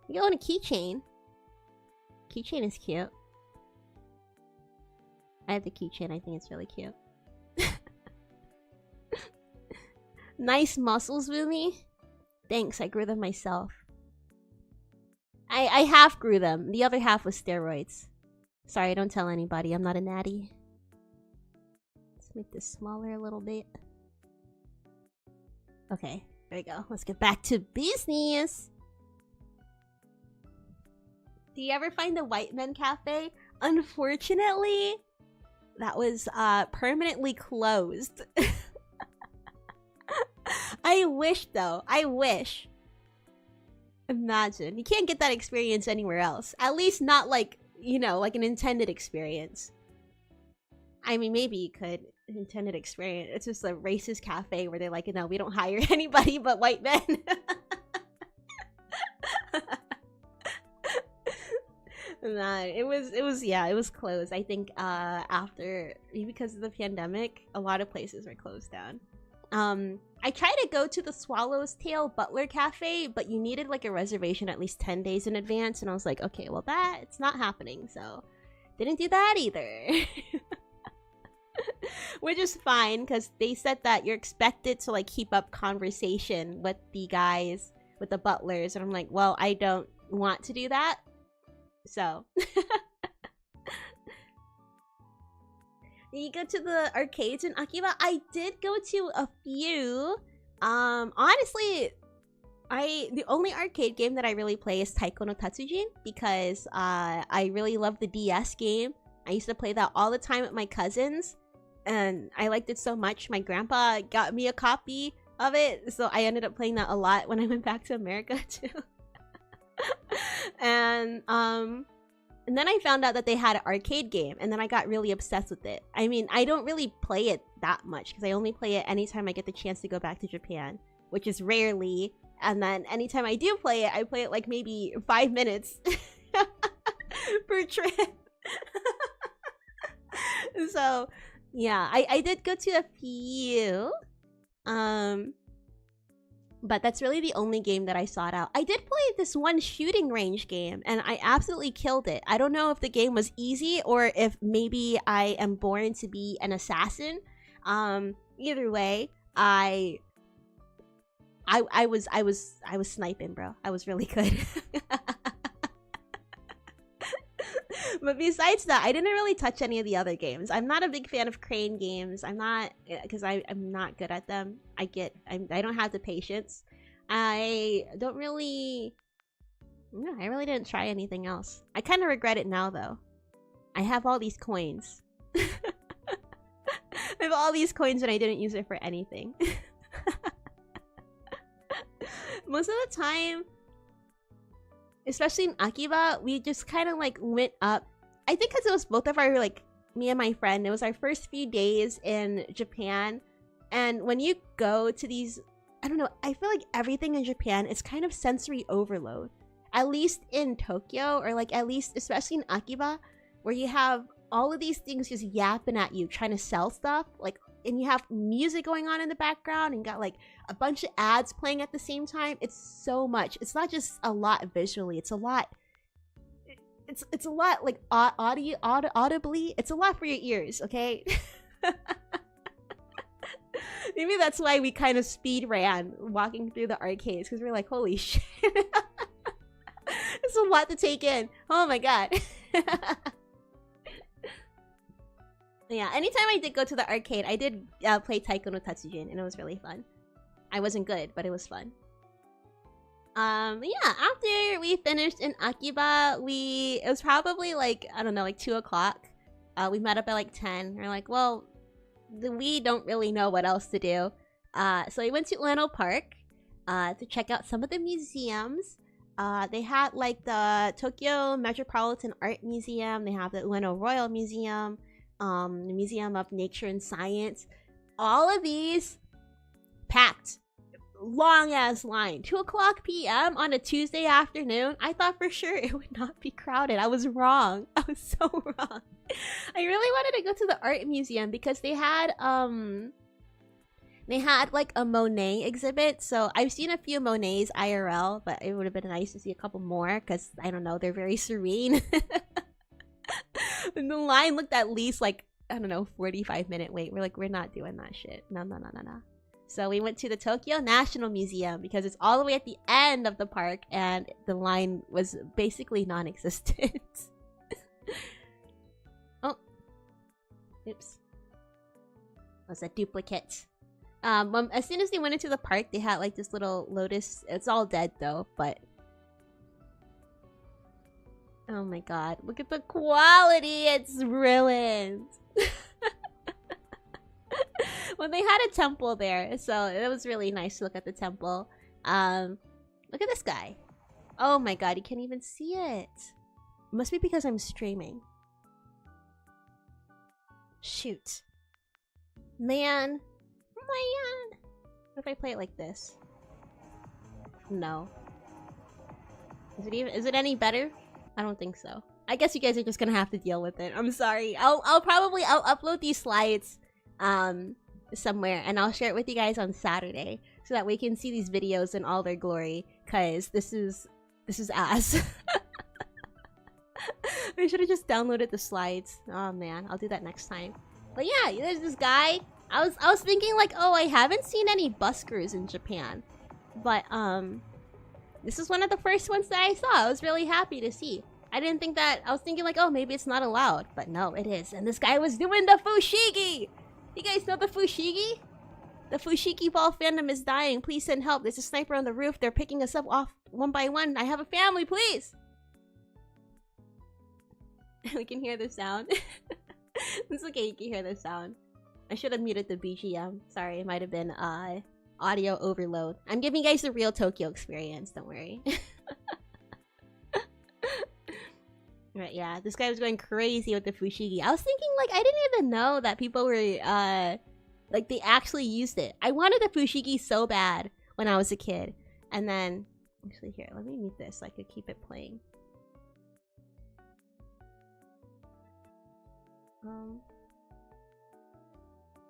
You can own a keychain. Keychain is cute. I have the keychain, I think it's really cute. Nice muscles, Boomi. Thanks, I grew them myself. I half grew them. The other half was steroids. Sorry, don't tell anybody. I'm not a natty. Let's make this smaller a little bit. Okay, there we go. Let's get back to business. Do you ever find a white men cafe? Unfortunately, that was permanently closed. I wish though. I wish. Imagine. You can't get that experience anywhere else. At least not like, you know, like an intended experience. I mean, maybe you could. Intended experience. It's just a racist cafe where they're like, no, we don't hire anybody but white men. Nah, it was closed. I think after, because of the pandemic, a lot of places were closed down. I tried to go to the Swallow's Tail Butler Cafe, but you needed like a reservation at least 10 days in advance, and I was like, okay, well it's not happening, so didn't do that either. Which is fine, because they said that you're expected to like keep up conversation with the guys, with the butlers, and I'm like, well, I don't want to do that, so. Did you go to the arcades in Akiba? I did go to a few. Honestly, the only arcade game that I really play is Taiko no Tatsujin, because I really love the DS game. I used to play that all the time with my cousins, and I liked it so much. My grandpa got me a copy of it, so I ended up playing that a lot when I went back to America too. And then I found out that they had an arcade game, and then I got really obsessed with it. I mean, I don't really play it that much, because I only play it anytime I get the chance to go back to Japan, which is rarely. And then anytime I do play it, I play it like maybe 5 minutes per trip. So, yeah, I did go to a few. But that's really the only game that I sought out. I did play this one shooting range game, and I absolutely killed it. I don't know if the game was easy or if maybe I am born to be an assassin. Either way, I was sniping, bro. I was really good. But besides that, I didn't really touch any of the other games. I'm not a big fan of crane games. I'm not, because I'm not good at them. I don't have the patience. I really didn't try anything else. I kind of regret it now, though. I have all these coins. I have all these coins and I didn't use it for anything. Most of the time, especially in Akiba, we just kind of like went up. I think because it was both of our, like, me and my friend, it was our first few days in Japan. And when you go to these, I don't know, I feel like everything in Japan is kind of sensory overload. At least in Tokyo, or like at least, especially in Akiba, where you have all of these things just yapping at you, trying to sell stuff. Like, and you have music going on in the background and got like a bunch of ads playing at the same time. It's so much. It's not just a lot visually. It's a lot. It's a lot like audibly. It's a lot for your ears, okay? Maybe that's why we kind of speed ran walking through the arcades, because we're like, holy shit. It's a lot to take in. Oh my god. Yeah, anytime I did go to the arcade, I did play Taiko no Tatsujin, and it was really fun. I wasn't good, but it was fun. Yeah, after we finished in Akiba, it was probably like, I don't know, like 2 o'clock. We met up at like 10. We're like, well, we don't really know what else to do. So we went to Ueno Park to check out some of the museums. They had like the Tokyo Metropolitan Art Museum. They have the Ueno Royal Museum. The Museum of Nature and Science. All of these packed. Long ass line. 2 o'clock p.m. on a Tuesday afternoon. I thought for sure it would not be crowded. I was wrong. I was so wrong. I really wanted to go to the art museum because they had like a Monet exhibit. So I've seen a few Monets IRL, but it would have been nice to see a couple more because I don't know, they're very serene. And the line looked at least like, I don't know, 45-minute wait. We're like, we're not doing that shit. No. So we went to the Tokyo National Museum because it's all the way at the end of the park and the line was basically non-existent. Oh. Oops. Was a duplicate. As soon as they went into the park, they had like this little lotus. It's all dead though, but... Oh my god. Look at the quality. It's ruined. Well, they had a temple there, so it was really nice to look at the temple. Look at this guy. Oh my god, you can't even see it. Must be because I'm streaming. Shoot. Man. What if I play it like this? No. Is it any better? I don't think so. I guess you guys are just gonna have to deal with it. I'm sorry. I'll upload these slides somewhere, and I'll share it with you guys on Saturday so that we can see these videos in all their glory. Cause this is ass. I should have just downloaded the slides. Oh man, I'll do that next time. But yeah, there's this guy. I was thinking like, oh, I haven't seen any buskers in Japan, but this is one of the first ones that I saw. I was really happy to see. I didn't think that. I was thinking like, oh, maybe it's not allowed, but no, it is. And this guy was doing the fushigi. You guys know the fushigi? The fushigi ball fandom is dying. Please send help. There's a sniper on the roof. They're picking us up off one by one. I have a family, please. We can hear the sound. It's okay, you can hear the sound. I should have muted the BGM. Sorry, it might have been audio overload. I'm giving you guys the real Tokyo experience, don't worry. Right, yeah, this guy was going crazy with the fushigi. I was thinking, like, I didn't even know that people were, like, they actually used it. I wanted the fushigi so bad when I was a kid. And then, actually, here, let me mute this so I could keep it playing.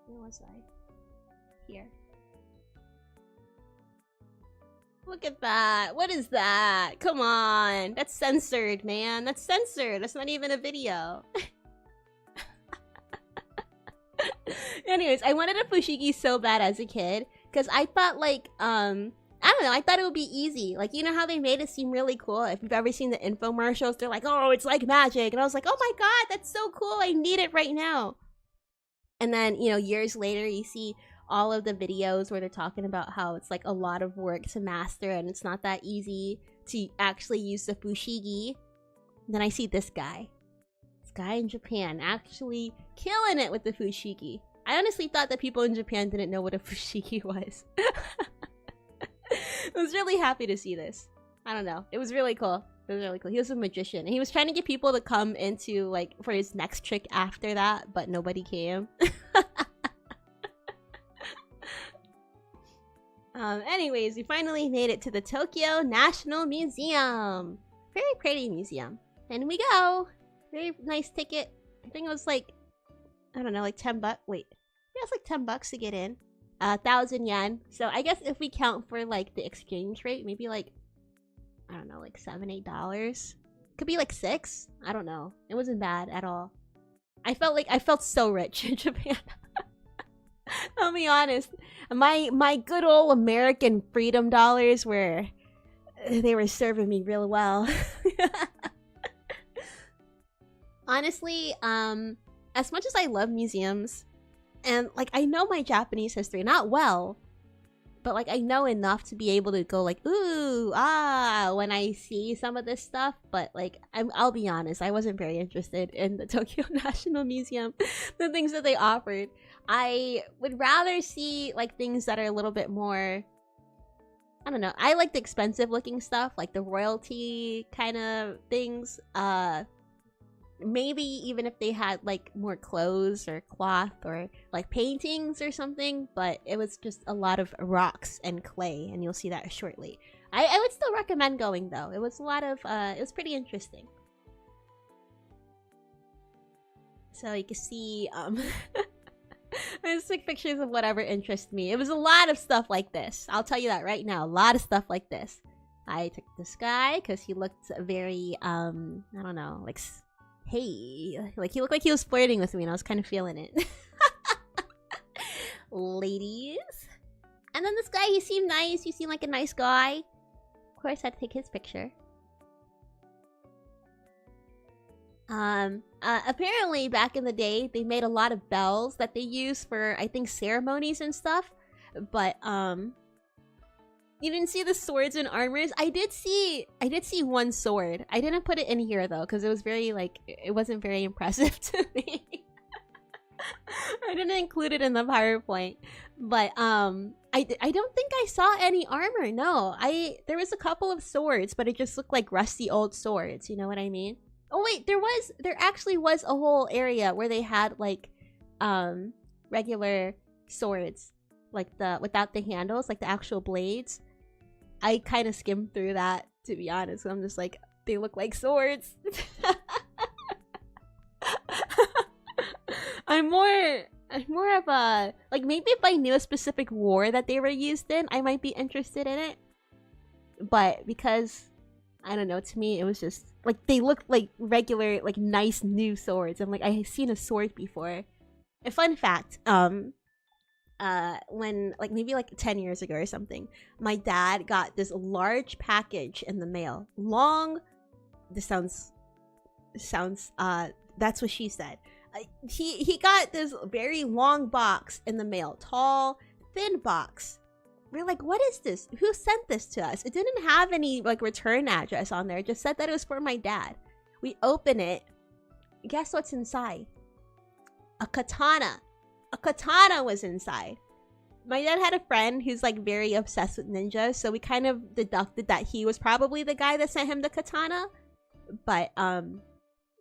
Where was I? Here. Look at that. What is that? Come on. That's censored, man. That's censored. That's not even a video. Anyways, I wanted a fushigi so bad as a kid because I thought like, I don't know, I thought it would be easy. Like, you know how they made it seem really cool? If you've ever seen the infomercials, they're like, oh, it's like magic. And I was like, oh my god, that's so cool. I need it right now. And then, you know, years later, you see all of the videos where they're talking about how it's like a lot of work to master and it's not that easy to actually use the fushigi. And then I see this guy. This guy in Japan actually killing it with the fushigi. I honestly thought that people in Japan didn't know what a fushigi was. I was really happy to see this. I don't know. It was really cool. It was really cool. He was a magician. And he was trying to get people to come into, like, for his next trick after that, but nobody came. Anyways, we finally made it to the Tokyo National Museum. Very pretty museum. And we go. Very nice ticket. I think it was like, I don't know, like 10 bucks. Wait. Yeah, it's like 10 bucks to get in. 1,000 yen. So I guess if we count for like the exchange rate, maybe like, I don't know, like $7-8. Could be like 6. I don't know. It wasn't bad at all. I felt so rich in Japan. I'll be honest. My good old American freedom dollars were serving me real well. Honestly, as much as I love museums, and like I know my Japanese history, not well, but like I know enough to be able to go like ooh ah when I see some of this stuff. But like I'll be honest, I wasn't very interested in the Tokyo National Museum, the things that they offered. I would rather see like things that are a little bit more, I don't know. I like the expensive looking stuff, like the royalty kind of things. Maybe even if they had like more clothes or cloth or like paintings or something, but it was just a lot of rocks and clay, and you'll see that shortly. I would still recommend going though. It was a lot of it was pretty interesting. So you can see I just took pictures of whatever interests me. It was a lot of stuff like this. I'll tell you that right now. A lot of stuff like this. I took this guy because he looked very I don't know, like hey, like he looked like he was flirting with me, and I was kind of feeling it. Ladies. And then this guy, he seemed nice. He seemed like a nice guy. Of course, I had to take his picture. Apparently back in the day, they made a lot of bells that they use for, I think, ceremonies and stuff. But, you didn't see the swords and armors. I did see one sword. I didn't put it in here though, because it was very like it wasn't very impressive to me. I didn't include it in the PowerPoint. But I don't think I saw any armor. No, there was a couple of swords, but it just looked like rusty old swords. You know what I mean? Oh wait, there actually was a whole area where they had like regular swords, like without the handles, like the actual blades. I kind of skimmed through that, to be honest. I'm just like, they look like swords. I'm more of a, like, maybe if I knew a specific war that they were used in, I might be interested in it. But because, I don't know, to me it was just like they looked like regular, like nice new swords. I'm like, I've seen a sword before. A fun fact, when like maybe like 10 years ago or something, my dad got this large package in the mail. Long, this sounds that's what she said. He got this very long box in the mail, tall, thin box. We're like, what is this? Who sent this to us? It didn't have any like return address on there. It just said that it was for my dad. We open it. Guess what's inside? A katana. A katana was inside. My dad had a friend who's like very obsessed with ninjas, so we kind of deducted that he was probably the guy that sent him the katana. But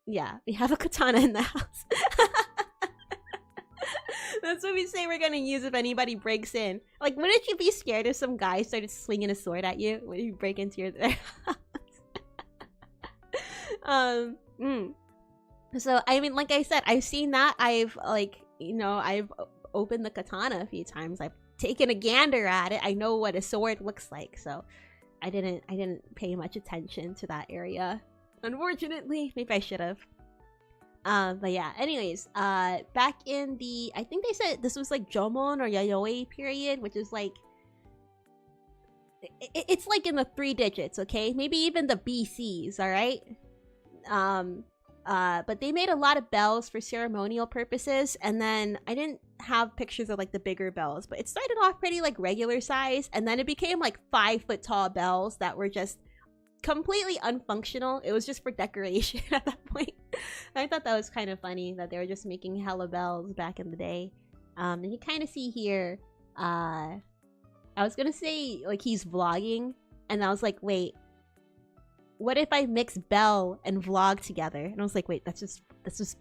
yeah, we have a katana in the house. That's what we say we're gonna use if anybody breaks in. Like, wouldn't you be scared if some guy started swinging a sword at you when you break into your house? So, I mean, like I said, I've seen that. I've, like, you know, I've opened the katana a few times. I've taken a gander at it. I know what a sword looks like, so I didn't pay much attention to that area. Unfortunately, maybe I should have. But yeah, anyways, back in the, I think they said this was like Jomon or Yayoi period, which is like, it's like in the 3 digits, okay? Maybe even the BCs, alright? But they made a lot of bells for ceremonial purposes, and then I didn't have pictures of like the bigger bells, but it started off pretty like regular size, and then it became like 5-foot tall bells that were just completely unfunctional. It was just for decoration at that point. I thought that was kind of funny that they were just making hella bells back in the day. And you kind of see here, I was gonna say like he's vlogging, and I was like, wait, what if I mix bell and vlog together? And I was like, wait, that's just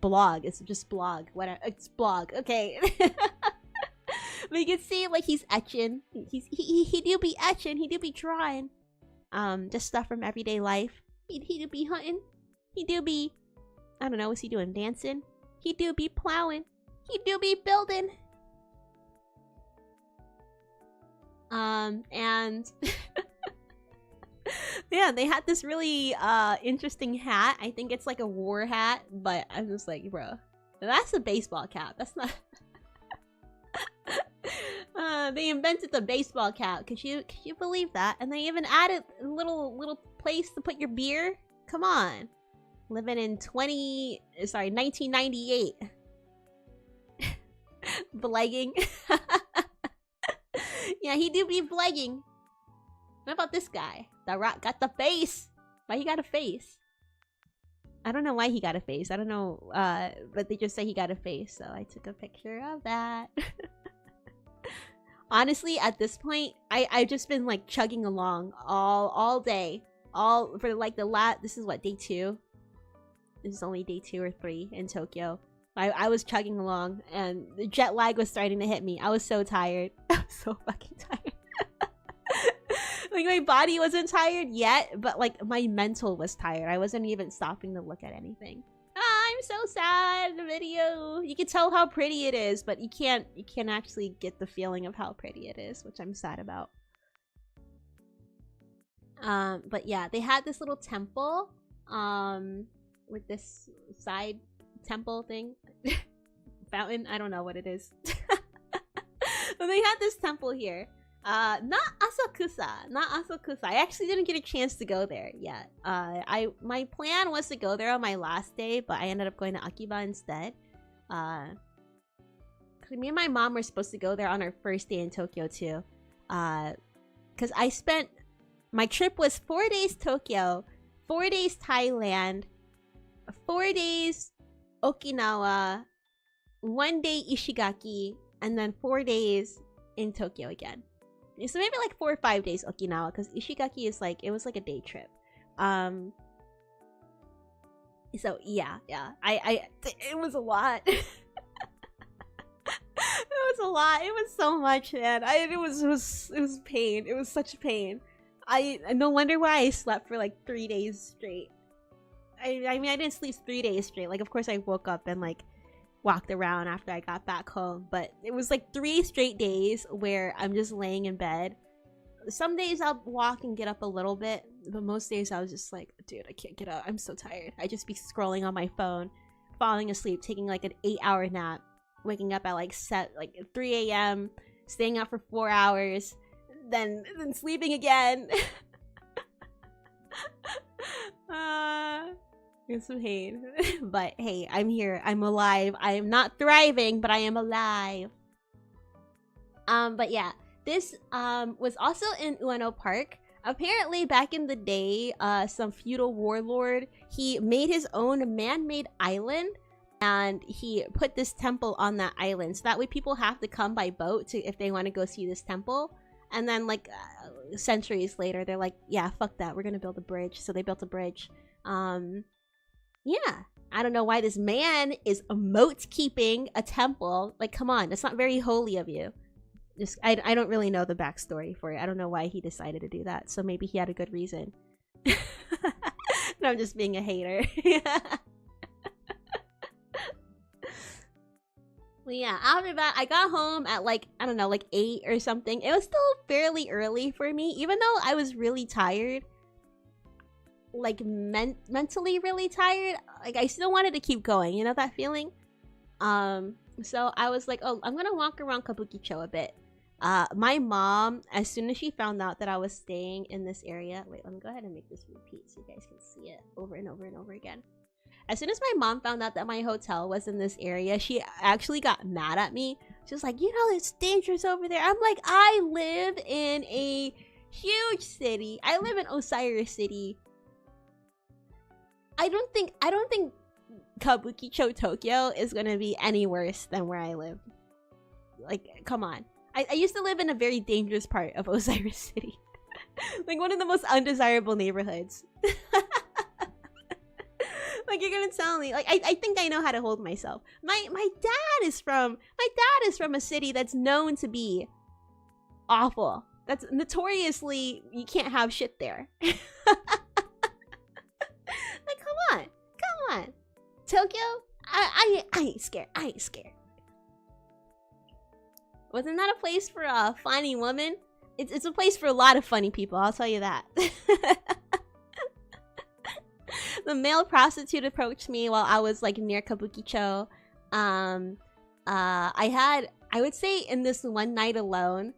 blog. It's just blog. What? It's blog. Okay. But you can see like he's etching. He do be etching. He do be drawing. Just stuff from everyday life. He do be hunting. He do be, I don't know, what's he doing? Dancing? He do be plowing. He do be building. And yeah, they had this really interesting hat. I think it's like a war hat, but I'm just like, bro, that's a baseball cap. That's not. They invented the baseball cap. Could you believe that? And they even added a little place to put your beer. Come on, living in 1998. Blegging. Yeah, he do be blegging. What about this guy? The rock got the face. Why he got a face? I don't know why he got a face. I don't know, but they just say he got a face, so I took a picture of that. Honestly, at this point, I've just been like chugging along all day, all for like this is what, day 2? This is only day 2 or 3 in Tokyo. I was chugging along, and the jet lag was starting to hit me. I was so tired. I was so fucking tired. Like, my body wasn't tired yet, but like my mental was tired. I wasn't even stopping to look at anything. I'm so sad. The video, you can tell how pretty it is, but you can't actually get the feeling of how pretty it is, which I'm sad about. But yeah, they had this little temple with this side temple thing. Fountain, I don't know what it is. But they had this temple here. Not Asakusa. I actually didn't get a chance to go there yet. My plan was to go there on my last day, but I ended up going to Akiba instead. Cause me and my mom were supposed to go there on our first day in Tokyo too. Cause my trip was 4 days Tokyo, 4 days Thailand, 4 days Okinawa, 1 day Ishigaki, and then 4 days in Tokyo again. So maybe like 4 or 5 days Okinawa, because Ishigaki is like, it was like a day trip. So yeah, it was a lot. It was a lot. It was so much, man. It was pain. It was such pain. No wonder why I slept for like 3 days straight. I mean, I didn't sleep 3 days straight. Like, of course I woke up and like walked around after I got back home. But it was like 3 straight days where I'm just laying in bed. Some days I'll walk and get up a little bit, but most days I was just like, dude, I can't get up. I'm so tired. I just be scrolling on my phone, falling asleep, taking like an 8-hour nap, waking up at like 3 a.m., staying up for 4 hours, then sleeping again. It's some pain. But hey, I'm here. I'm alive. I am not thriving, but I am alive. But yeah, this was also in Ueno Park. Apparently, back in the day, some feudal warlord, he made his own man-made island, and he put this temple on that island. So that way people have to come by boat to if they want to go see this temple. And then like centuries later, they're like, yeah, fuck that. We're going to build a bridge. So they built a bridge. Yeah. I don't know why this man is moat keeping a temple. Like, come on. That's not very holy of you. Just I don't really know the backstory for it. I don't know why he decided to do that. So maybe he had a good reason. No, I'm just being a hater. Well, yeah, after that, I got home at like, I don't know, like 8 or something. It was still fairly early for me, even though I was really tired. Like, mentally really tired. Like, I still wanted to keep going, you know that feeling? So I was like, oh, I'm gonna walk around Kabukicho a bit. My mom, as soon as she found out that I was staying in this area... Wait, let me go ahead and make this repeat so you guys can see it over and over and over again. As soon as my mom found out that my hotel was in this area, she actually got mad at me. She was like, you know, it's dangerous over there. I'm like, I live in a huge city. I live in Osiris City. I don't think Kabukicho, Tokyo is gonna be any worse than where I live. Like, come on. I used to live in a very dangerous part of Osiris City. Like, one of the most undesirable neighborhoods. Like, you're gonna tell me, like, I think I know how to hold myself. My dad is from a city that's known to be awful. That's notoriously, you can't have shit there. Like, come on. Tokyo? I ain't scared. Wasn't that a place for a funny woman? It's a place for a lot of funny people, I'll tell you that. The male prostitute approached me while I was like near Kabukicho. I would say in this one night alone,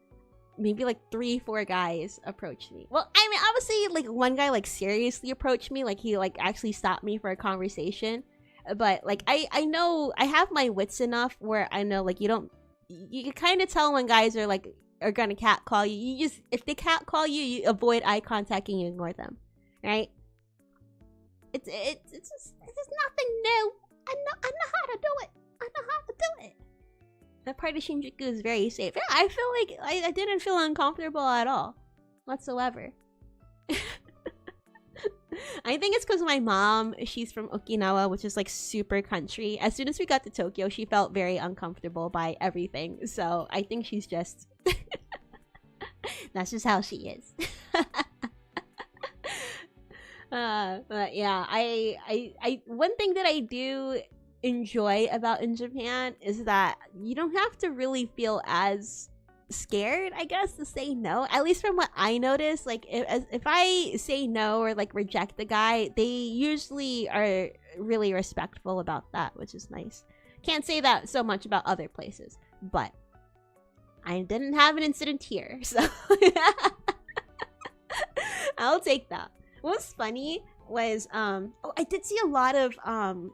maybe like 3-4 guys approached me. Well, I mean, I would say like one guy like seriously approached me, like he like actually stopped me for a conversation. But like I know I have my wits enough where I know like you can kind of tell when guys are like are gonna catcall you. You just, if they catcall you, you avoid eye contact and you ignore them, right? It's just nothing new. I know how to do it. That part of Shinjuku is very safe. Yeah, I feel like I didn't feel uncomfortable at all, whatsoever. I think it's because my mom, she's from Okinawa, which is like super country. As soon as we got to Tokyo, she felt very uncomfortable by everything. So I think she's just... That's just how she is. But yeah, I one thing that I do enjoy about in Japan is that you don't have to really feel as scared, I guess, to say no. At least from what I noticed, like if I say no or like reject the guy, they usually are really respectful about that, which is nice. Can't say that so much about other places, but I didn't have an incident here, so I'll take that. What's funny was oh, I did see a lot of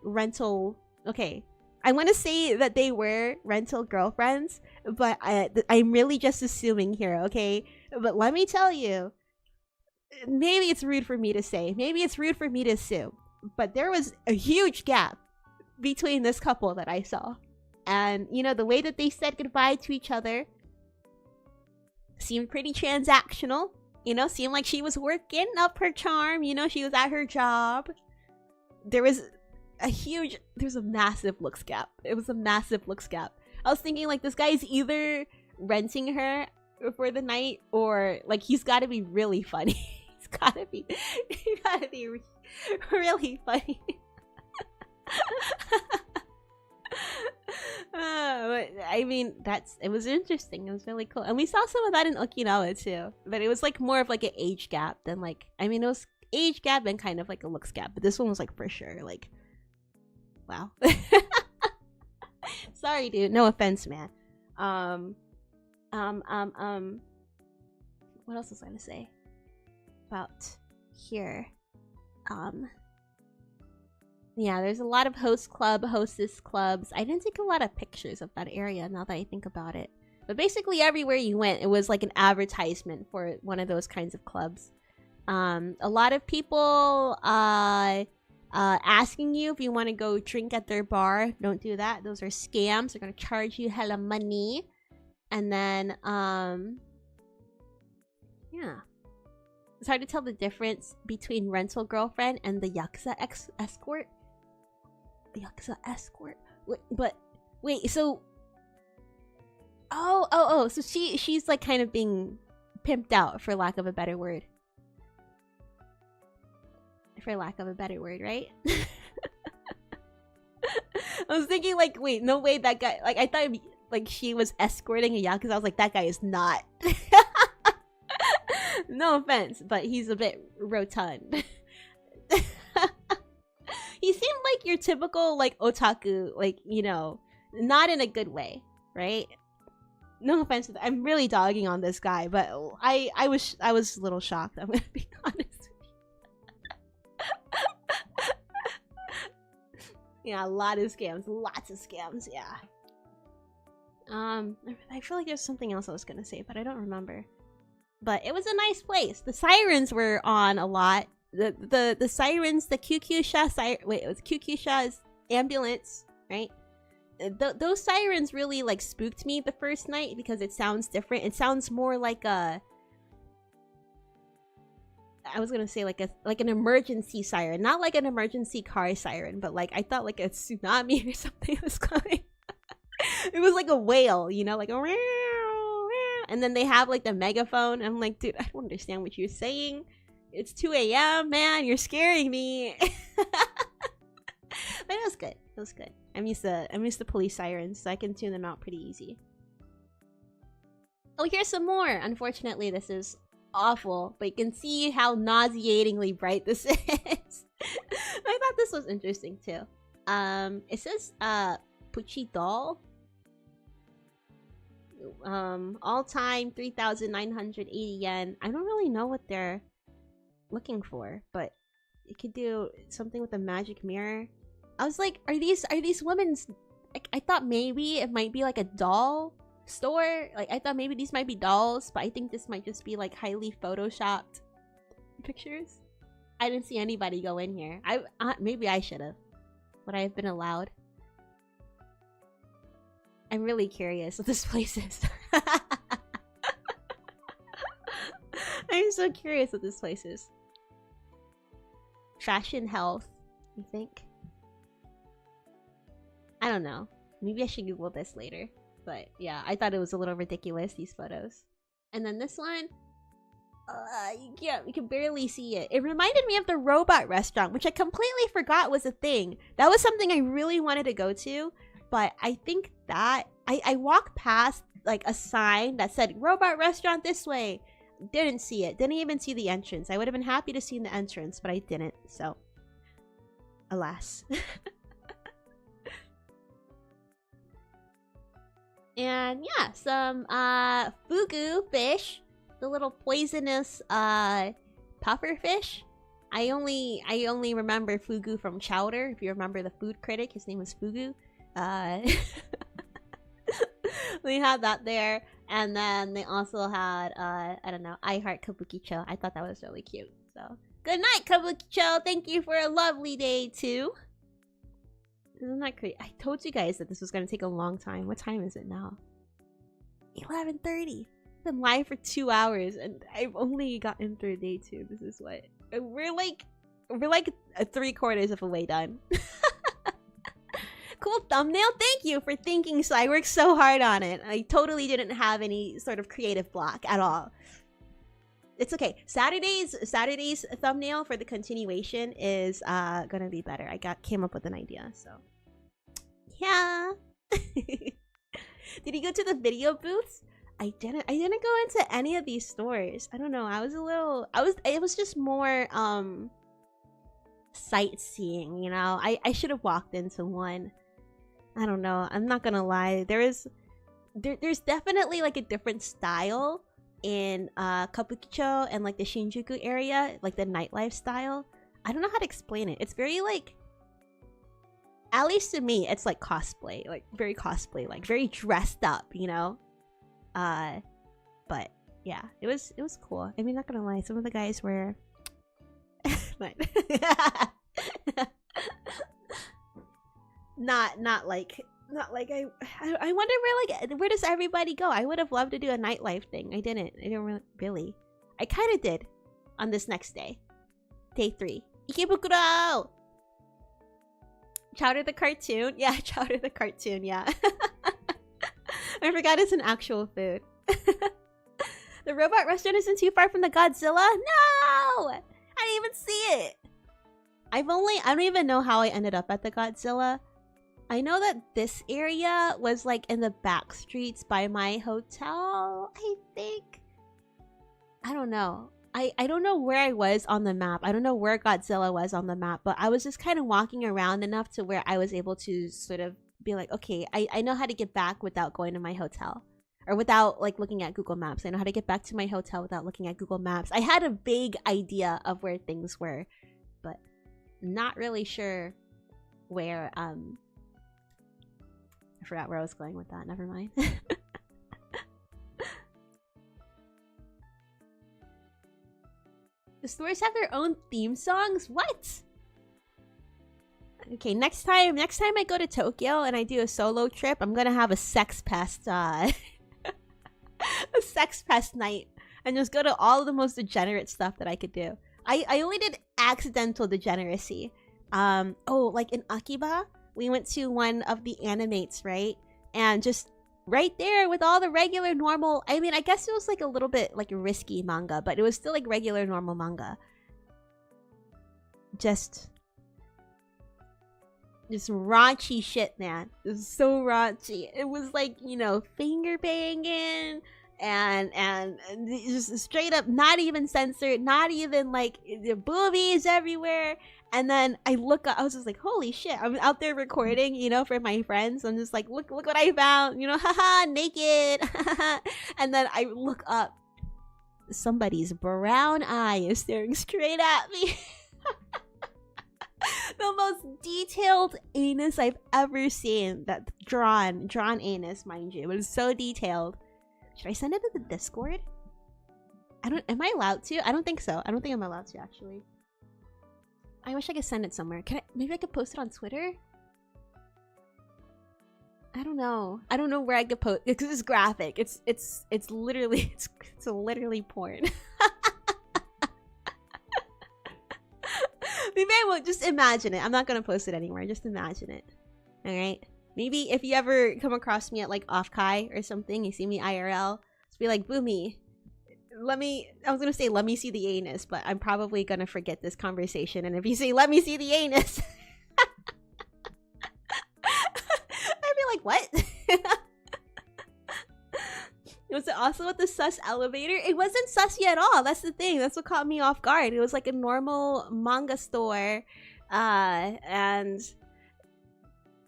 rental, okay, I want to say that they were rental girlfriends, but I'm really just assuming here, okay? But let me tell you, maybe it's rude for me to say, maybe it's rude for me to assume, but there was a huge gap between this couple that I saw. And, you know, the way that they said goodbye to each other seemed pretty transactional. You know, seemed like she was working up her charm. You know, she was at her job. There was a massive looks gap. It was a massive looks gap. I was thinking, like, this guy's either renting her for the night or, like, he's got to be really funny. He's got to be really funny. But, I mean, it was interesting. It was really cool. And we saw some of that in Okinawa too. But it was like more of like an age gap than like, I mean, it was age gap and kind of like a looks gap. But this one was like for sure like, wow. Sorry, dude. No offense, man. What else was I gonna say about here? Yeah, there's a lot of hostess clubs. I didn't take a lot of pictures of that area now that I think about it. But basically everywhere you went, it was like an advertisement for one of those kinds of clubs. A lot of people asking you if you want to go drink at their bar. Don't do that. Those are scams. They're gonna charge you hella money. And then yeah. It's hard to tell the difference between rental girlfriend and the Yakuza escort. The Yakuza escort? Wait, so... Oh, so she's like kind of being pimped out, for lack of a better word. For lack of a better word, right? I was thinking like, wait, no way that guy... Like, I thought like she was escorting a Yakuza. I was like, that guy is not. No offense, but he's a bit rotund. He seemed like your typical like otaku, like, you know, not in a good way, right? No offense, I'm really dogging on this guy, but I was a little shocked. I'm gonna be honest with you. Yeah, a lot of scams, lots of scams. Yeah. I feel like there's something else I was gonna say, but I don't remember. But it was a nice place. The sirens were on a lot. The sirens, the Kyukyusha siren. Wait, it was Kyukyusha's ambulance, right? Those sirens really like spooked me the first night because it sounds different. It sounds more like a... I was gonna say like an emergency siren, not like an emergency car siren, but like I thought like a tsunami or something was coming. It was like a whale, you know, like a... And then they have like the megaphone. I'm like, dude, I don't understand what you're saying. It's 2 a.m., man. You're scaring me. But it was good. It was good. I'm used to police sirens, so I can tune them out pretty easy. Oh, here's some more. Unfortunately, this is awful, but you can see how nauseatingly bright this is. I thought this was interesting too. It says Puchi doll. All-time 3,980 yen. I don't really know what they're looking for, but it could do something with a magic mirror. I was like, are these women's... I thought maybe it might be like a doll store. Like, I thought maybe these might be dolls, but I think this might just be like highly photoshopped pictures. I didn't see anybody go in here. Maybe I should have. Would I have been allowed? I'm really curious what this place is. I'm so curious what this place is. Fashion health, you think? I don't know. Maybe I should Google this later. But yeah, I thought it was a little ridiculous, these photos. And then this one, you can barely see it. It reminded me of the robot restaurant, which I completely forgot was a thing. That was something I really wanted to go to, but I think that I walked past like a sign that said robot restaurant this way. Didn't see it. Didn't even see the entrance. I would have been happy to see the entrance, but I didn't. So, alas. And yeah, some fugu fish, the little poisonous puffer fish. I only remember fugu from Chowder. If you remember the food critic, his name was Fugu. We had that there, and then they also had I don't know, I Heart Kabukicho. I thought that was really cute. So good night, Kabukicho. Thank you for a lovely day too. Isn't that great? I told you guys that this was gonna take a long time. What time is it now? 11:30. I've been live for 2 hours and I've only gotten through day 2. This is what we're like 3/4 of the way done. Cool thumbnail. Thank you for thinking so. I worked so hard on it. I totally didn't have any sort of creative block at all. It's okay. Saturday's thumbnail for the continuation is gonna be better. I came up with an idea, so yeah. Did you go to the video booths? I didn't go into any of these stores. I don't know. It was just more sightseeing, you know. I should have walked into one. I don't know. I'm not gonna lie. There's definitely like a different style in Kabukicho and like the Shinjuku area, like the nightlife style. I don't know how to explain it. It's very like, at least to me, it's like cosplay, like very cosplay, like very dressed up, you know. But yeah, it was cool. I mean, not gonna lie, some of the guys were not like I wonder where does everybody go? I would have loved to do a nightlife thing. I didn't really. I kind of did on this next day. Day 3. Ikebukuro! Chowder the cartoon? Yeah, Chowder the cartoon, yeah. I forgot it's an actual food. The robot restaurant isn't too far from the Godzilla? No! I didn't even see it! I don't even know how I ended up at the Godzilla. I know that this area was like in the back streets by my hotel, I think. I don't know. I don't know where I was on the map. I don't know where Godzilla was on the map, but I was just kind of walking around enough to where I was able to sort of be like, okay, I know how to get back without going to my hotel. Or without like looking at Google Maps. I know how to get back to my hotel without looking at Google Maps. I had a vague idea of where things were, but not really sure where I forgot where I was going with that. Never mind. The stores have their own theme songs? What? Okay, next time I go to Tokyo and I do a solo trip, I'm gonna have a sex pest a sex pest night and just go to all of the most degenerate stuff that I could do. I only did accidental degeneracy. Oh, like in Akiba, we went to one of the animates, right? And just right there with all the regular normal, I mean, I guess it was like a little bit like risky manga, but it was still like regular normal manga. Just raunchy shit, man. It was so raunchy. It was like, you know, finger banging and just straight up, not even censored, not even like the boobies everywhere. And then I look up, I was just like, holy shit, I'm out there recording, you know, for my friends. I'm just like, look what I found, you know, haha, naked. And then I look up, somebody's brown eye is staring straight at me. The most detailed anus I've ever seen. That drawn anus, mind you. It was so detailed. Should I send it to the Discord? Am I allowed to? I don't think so. I don't think I'm allowed to, actually. I wish I could send it somewhere. Maybe I could post it on Twitter? I don't know. I don't know where I could post it because it's graphic. It's literally it's literally porn. Maybe I won't. Just imagine it. I'm not gonna post it anywhere. Just imagine it. All right. Maybe if you ever come across me at like Off-Kai or something, you see me IRL, just be like, Boomi, I was gonna say let me see the anus, but I'm probably gonna forget this conversation. And if you say let me see the anus, I'd be like, what? Was it also at the sus elevator? It wasn't sussy at all. That's the thing. That's what caught me off guard. It was like a normal manga store. And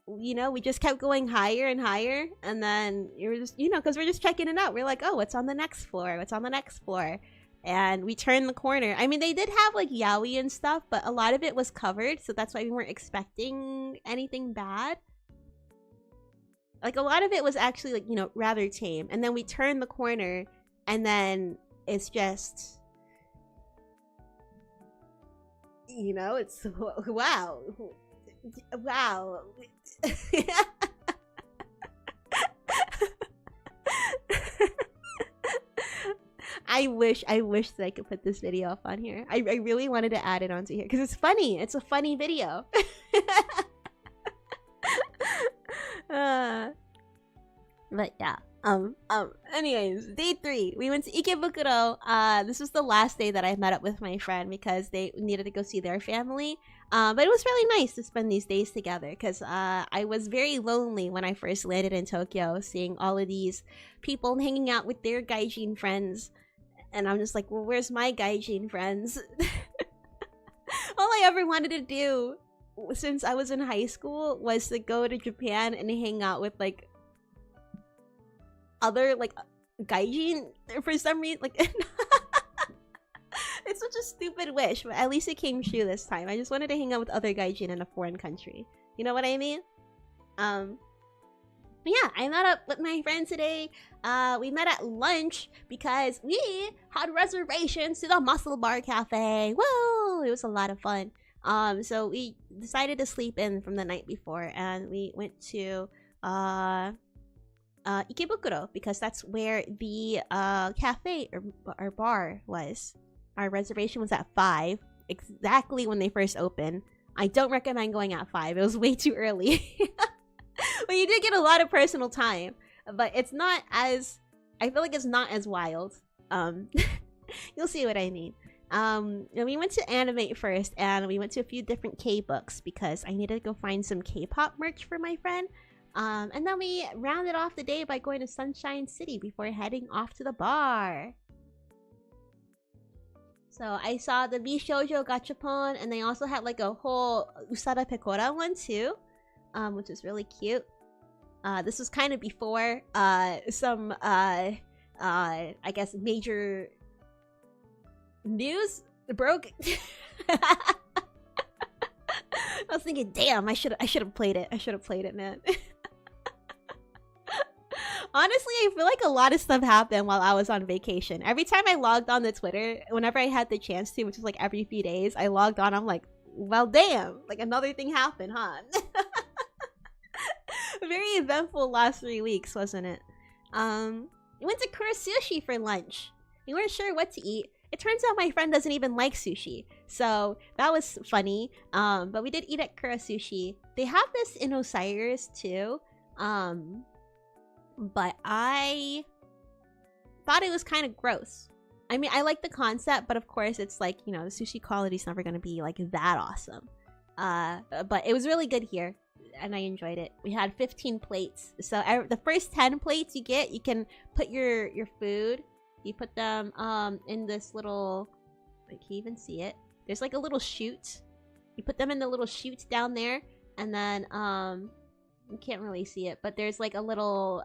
you know, we just kept going higher and higher. And then you were just, you know, because we're just checking it out. We're like, oh, what's on the next floor? What's on the next floor? And we turned the corner. I mean, they did have like yaoi and stuff, but a lot of it was covered. So that's why we weren't expecting anything bad. Like, a lot of it was actually, like, you know, rather tame. And then we turn the corner, and then it's just... You know, it's... Wow. Wow. I wish that I could put this video up on here. I really wanted to add it onto here, because it's funny. It's a funny video. But yeah, Anyways, day 3. We went to Ikebukuro. This was the last day that I met up with my friend because they needed to go see their family. But it was really nice to spend these days together because I was very lonely when I first landed in Tokyo, seeing all of these people hanging out with their gaijin friends. And I'm just like, well, where's my gaijin friends? All I ever wanted to do since I was in high school was to go to Japan and hang out with, like, other, like, gaijin for some reason. Like, it's such a stupid wish, but at least it came true this time. I just wanted to hang out with other gaijin in a foreign country. You know what I mean? But yeah, I met up with my friend today. We met at lunch because we had reservations to the Muscle Bar Cafe. Whoa! It was a lot of fun. So we decided to sleep in from the night before, and we went to Ikebukuro because that's where the cafe or bar was. Our reservation was at 5, exactly when they first opened. I don't recommend going at 5. It was way too early. But you did get a lot of personal time. But it's not as... I feel like it's not as wild. You'll see what I mean. And we went to Animate first, and we went to a few different K-books because I needed to go find some K-pop merch for my friend. And then we rounded off the day by going to Sunshine City before heading off to the bar. So I saw the Bishoujo Gachapon, and they also had like a whole Usada Pecora one too, which was really cute. This was kind of before some I guess major news broke. I was thinking, damn, I should have played it. I should have played it, man. Honestly, I feel like a lot of stuff happened while I was on vacation. Every time I logged on to Twitter, whenever I had the chance to, which was like every few days, I logged on. I'm like, well, damn, like another thing happened, huh? Very eventful last 3 weeks, wasn't it? We went to Kura Sushi for lunch. We weren't sure what to eat. It turns out my friend doesn't even like sushi, so that was funny. But we did eat at Kura Sushi. They have this in Osiris too. But I thought it was kind of gross. I mean, I like the concept, but of course it's like, you know, the sushi quality is never going to be like that awesome. But it was really good here, and I enjoyed it. We had 15 plates. So the first 10 plates you get, you can put your food. You put them in this little... Wait, can you even see it? There's like a little chute. You put them in the little chute down there, and then you can't really see it, but there's like a little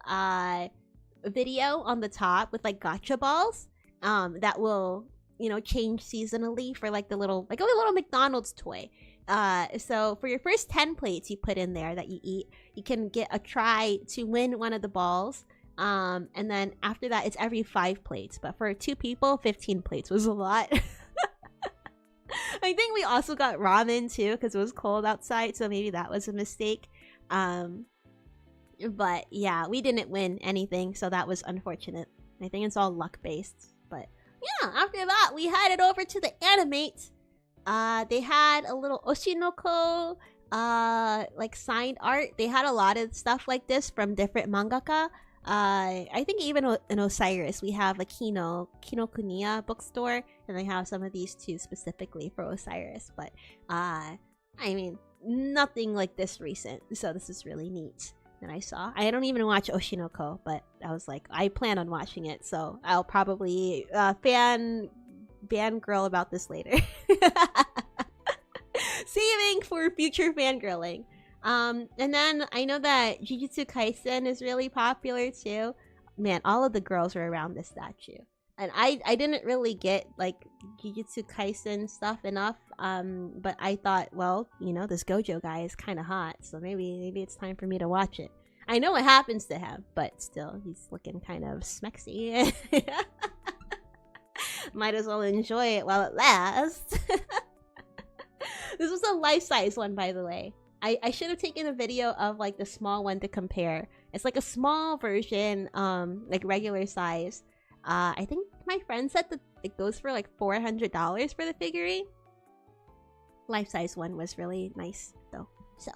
video on the top with like gacha balls that will, you know, change seasonally for like the little, like a little McDonald's toy. So for your first 10 plates you put in there that you eat, you can get a try to win one of the balls. And then after that it's every 5 plates, but for 2 people 15 plates was a lot. I think we also got ramen too because it was cold outside, so maybe that was a mistake. But yeah, we didn't win anything, so that was unfortunate. I think it's all luck based. But yeah, after that we headed over to the Animate. They had a little Oshinoko like signed art. They had a lot of stuff like this from different mangaka. I think even in Osiris we have a Kinokuniya bookstore, and they have some of these too specifically for Osiris. But I mean, nothing like this recent, so this is really neat that I saw. I don't even watch Oshinoko, but I was like, I plan on watching it, so I'll probably fangirl about this later. Saving for future fangirling. And then I know that Jujutsu Kaisen is really popular too. Man, all of the girls were around this statue. And I didn't really get like Jujutsu Kaisen stuff enough. But I thought, well, you know, this Gojo guy is kind of hot, so maybe it's time for me to watch it. I know what happens to him, but still, he's looking kind of smexy. Might as well enjoy it while it lasts. This was a life-size one, by the way. I should have taken a video of like the small one to compare. It's like a small version, like regular size. I think my friend said that it goes for like $400 for the figurine. Life-size one was really nice though. So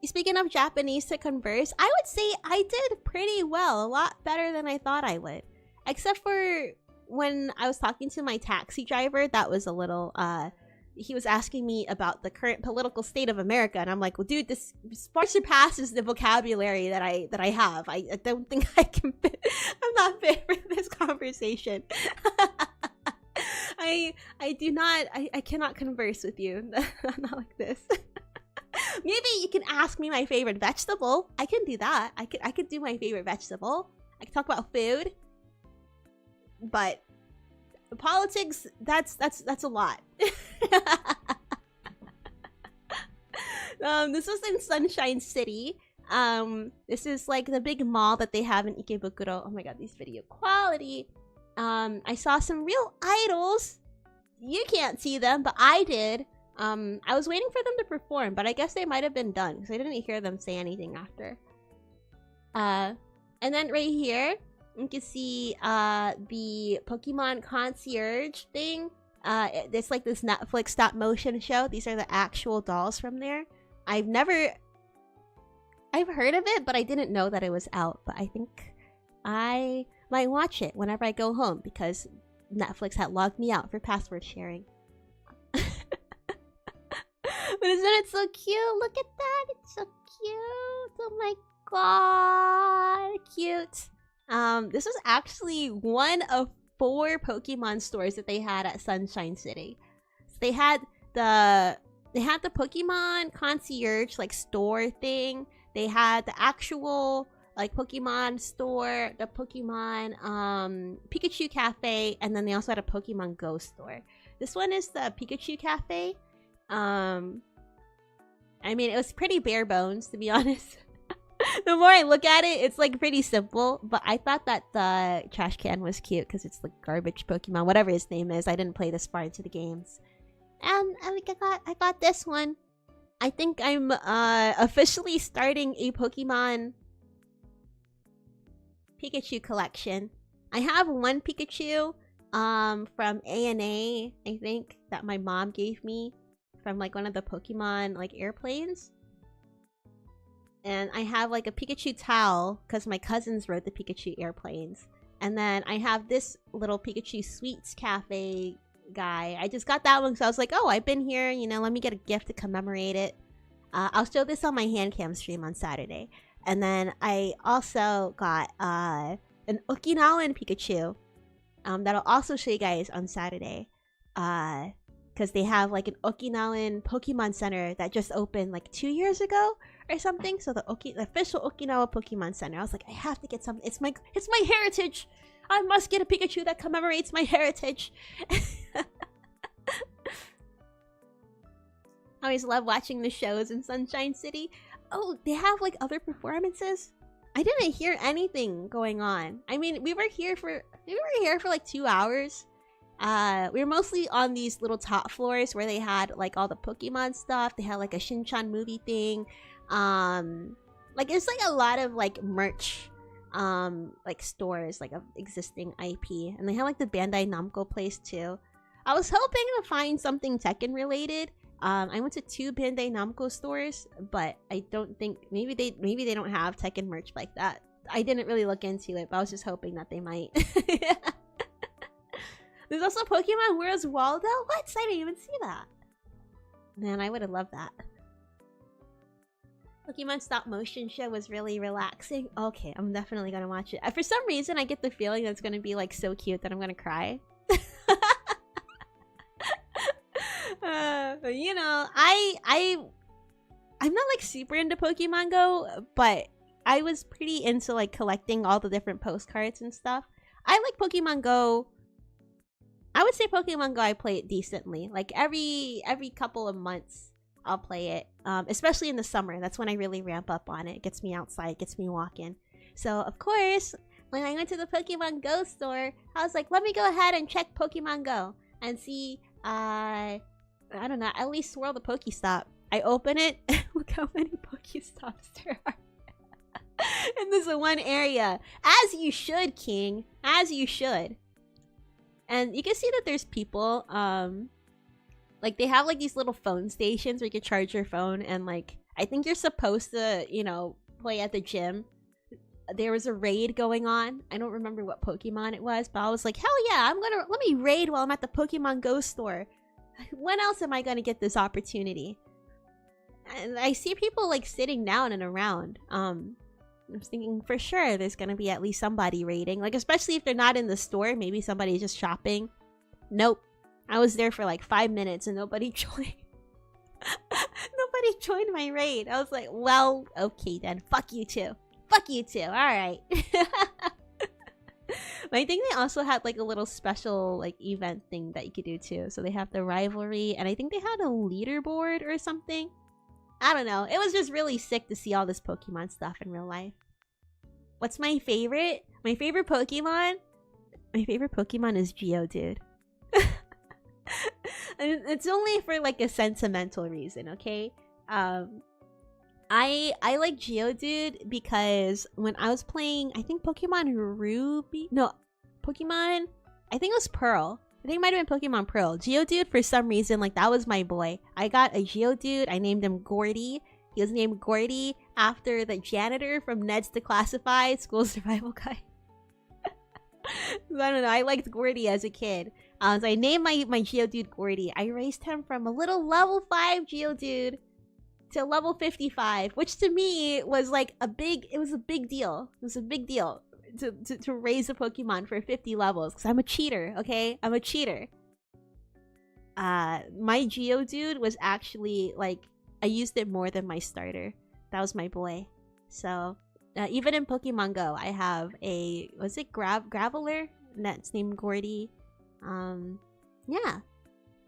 speaking of Japanese to converse, I would say I did pretty well. A lot better than I thought I would. Except for when I was talking to my taxi driver, that was a little, he was asking me about the current political state of America, and I'm like, well, dude, this far surpasses the vocabulary that I have. I don't think I can fit. I'm not fit for this conversation. I cannot converse with you. Not like this. Maybe you can ask me my favorite vegetable. I can do that. I could do my favorite vegetable. I can talk about food. But politics, that's a lot. This was in Sunshine City. This is like the big mall that they have in Ikebukuro. Oh my god, these video quality. I saw some real idols. You can't see them, but I did. I was waiting for them to perform, but I guess they might have been done because I didn't hear them say anything after. And then right here, you can see the Pokemon Concierge thing. It's like this Netflix stop motion show. These are the actual dolls from there. I've heard of it, but I didn't know that it was out. But I think I might watch it whenever I go home because Netflix had logged me out for password sharing. But isn't it so cute? Look at that. It's so cute. Oh my god. Cute. This was actually one of 4 Pokemon stores that they had at Sunshine City. So they had the Pokemon Concierge like store thing. They had the actual like Pokemon store, the Pokemon Pikachu Cafe, and then they also had a Pokemon Go store. This one is the Pikachu Cafe. I mean, it was pretty bare bones, to be honest. The more I look at it, it's like pretty simple. But I thought that the trash can was cute because it's the garbage Pokemon, whatever his name is. I didn't play this far into the games, and I got this one. I think I'm officially starting a Pokemon Pikachu collection. I have one Pikachu from ANA, I think, that my mom gave me from like one of the Pokemon like airplanes. And I have like a Pikachu towel because my cousins rode the Pikachu airplanes. And then I have this little Pikachu Sweets Cafe guy. I just got that one because I was like, oh, I've been here, you know, let me get a gift to commemorate it. I'll show this on my handcam stream on Saturday. And then I also got an Okinawan Pikachu that I'll also show you guys on Saturday. Because they have like an Okinawan Pokemon Center that just opened like 2 years ago or something. So the official Okinawa Pokemon Center. I was like, I have to get something. It's my heritage. I must get a Pikachu that commemorates my heritage. I always love watching the shows in Sunshine City. Oh, they have like other performances? I didn't hear anything going on. I mean, we were here for like 2 hours. We were mostly on these little top floors where they had like all the Pokemon stuff. They had like a Shin-chan movie thing. Like it's like a lot of like merch, like stores like of existing IP, and they had like the Bandai Namco place too. I was hoping to find something Tekken related. I went to 2 Bandai Namco stores, but I don't think maybe they don't have Tekken merch like that. I didn't really look into it, but I was just hoping that they might. There's also Pokemon Where's Waldo? What? I didn't even see that. Man, I would have loved that. Pokemon stop motion show was really relaxing. Okay, I'm definitely gonna watch it. For some reason, I get the feeling that it's gonna be like so cute that I'm gonna cry. But you know, I'm not like super into Pokemon Go, but I was pretty into like collecting all the different postcards and stuff. I like Pokemon Go. I would say Pokemon Go I play it decently. Like every couple of months I'll play it. Especially in the summer. That's when I really ramp up on it. It gets me outside, gets me walking. So of course, when I went to the Pokemon Go store, I was like, let me go ahead and check Pokemon Go and see I don't know, at least swirl the Pokestop. I open it, look how many Pokestops there are. And there's a one area. As you should, King. As you should. And you can see that there's people, like they have like these little phone stations where you can charge your phone, and like I think you're supposed to, you know, play at the gym. There was a raid going on. I don't remember what Pokemon it was, but I was like, hell yeah, let me raid while I'm at the Pokemon Go store. When else am I gonna get this opportunity? And I see people like sitting down and around. I was thinking for sure there's gonna be at least somebody raiding. Like, especially if they're not in the store, maybe somebody's just shopping. Nope. I was there for like 5 minutes and nobody joined. Nobody joined my raid. I was like, well, okay then. Fuck you too. Fuck you too. Alright. But I think they also had like a little special like event thing that you could do too. So they have the rivalry, and I think they had a leaderboard or something. I don't know. It was just really sick to see all this Pokemon stuff in real life. What's my favorite? My favorite Pokemon? My favorite Pokemon is Geodude. It's only for like a sentimental reason, okay? I like Geodude because when I was playing, I think Pokemon Ruby... No, Pokemon... I think it was Pearl. I think it might have been Pokemon Pearl. Geodude, for some reason, like, that was my boy. I got a Geodude. I named him Gordy. He was named Gordy after the janitor from Ned's Declassified School Survival Guide. I don't know. I liked Gordy as a kid. So I named my Geodude Gordy. I raised him from a little level 5 Geodude to level 55, which to me was like a big deal. It was a big deal to raise a Pokemon for 50 levels, because I'm a cheater, okay? I'm a cheater. My Geodude was actually like, I used it more than my starter. That was my boy. So even in Pokemon Go, I have a, was it Graveler? That's named Gordy. Yeah.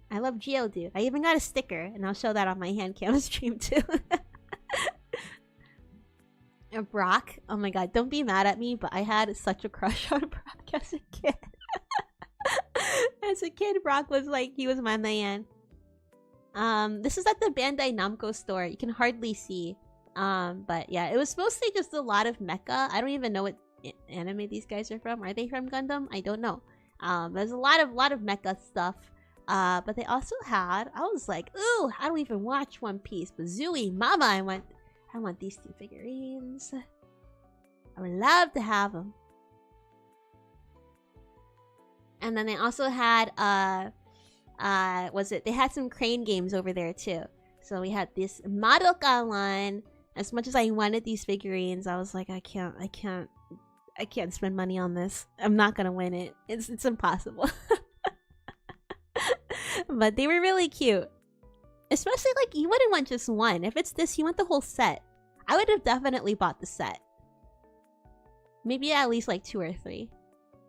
I love Geodude. I even got a sticker, and I'll show that on my hand cam stream too. Brock. Oh my god, don't be mad at me, but I had such a crush on Brock as a kid. As a kid, Brock was like, he was my man. This is at the Bandai Namco store. You can hardly see. But yeah, it was mostly just a lot of mecha. I don't even know what anime these guys are from. Are they from Gundam? I don't know. There's a lot of mecha stuff. But they also had, I was like, ooh, I don't even watch One Piece, but Boomi Mamana, I want these 2 figurines. I would love to have them. And then they also had, they had some crane games over there too. So we had this Madoka one. As much as I wanted these figurines, I was like, I can't spend money on this. I'm not gonna win it. It's impossible. But they were really cute. Especially, like, you wouldn't want just one. If it's this, you want the whole set. I would have definitely bought the set. Maybe at least, like, 2 or 3.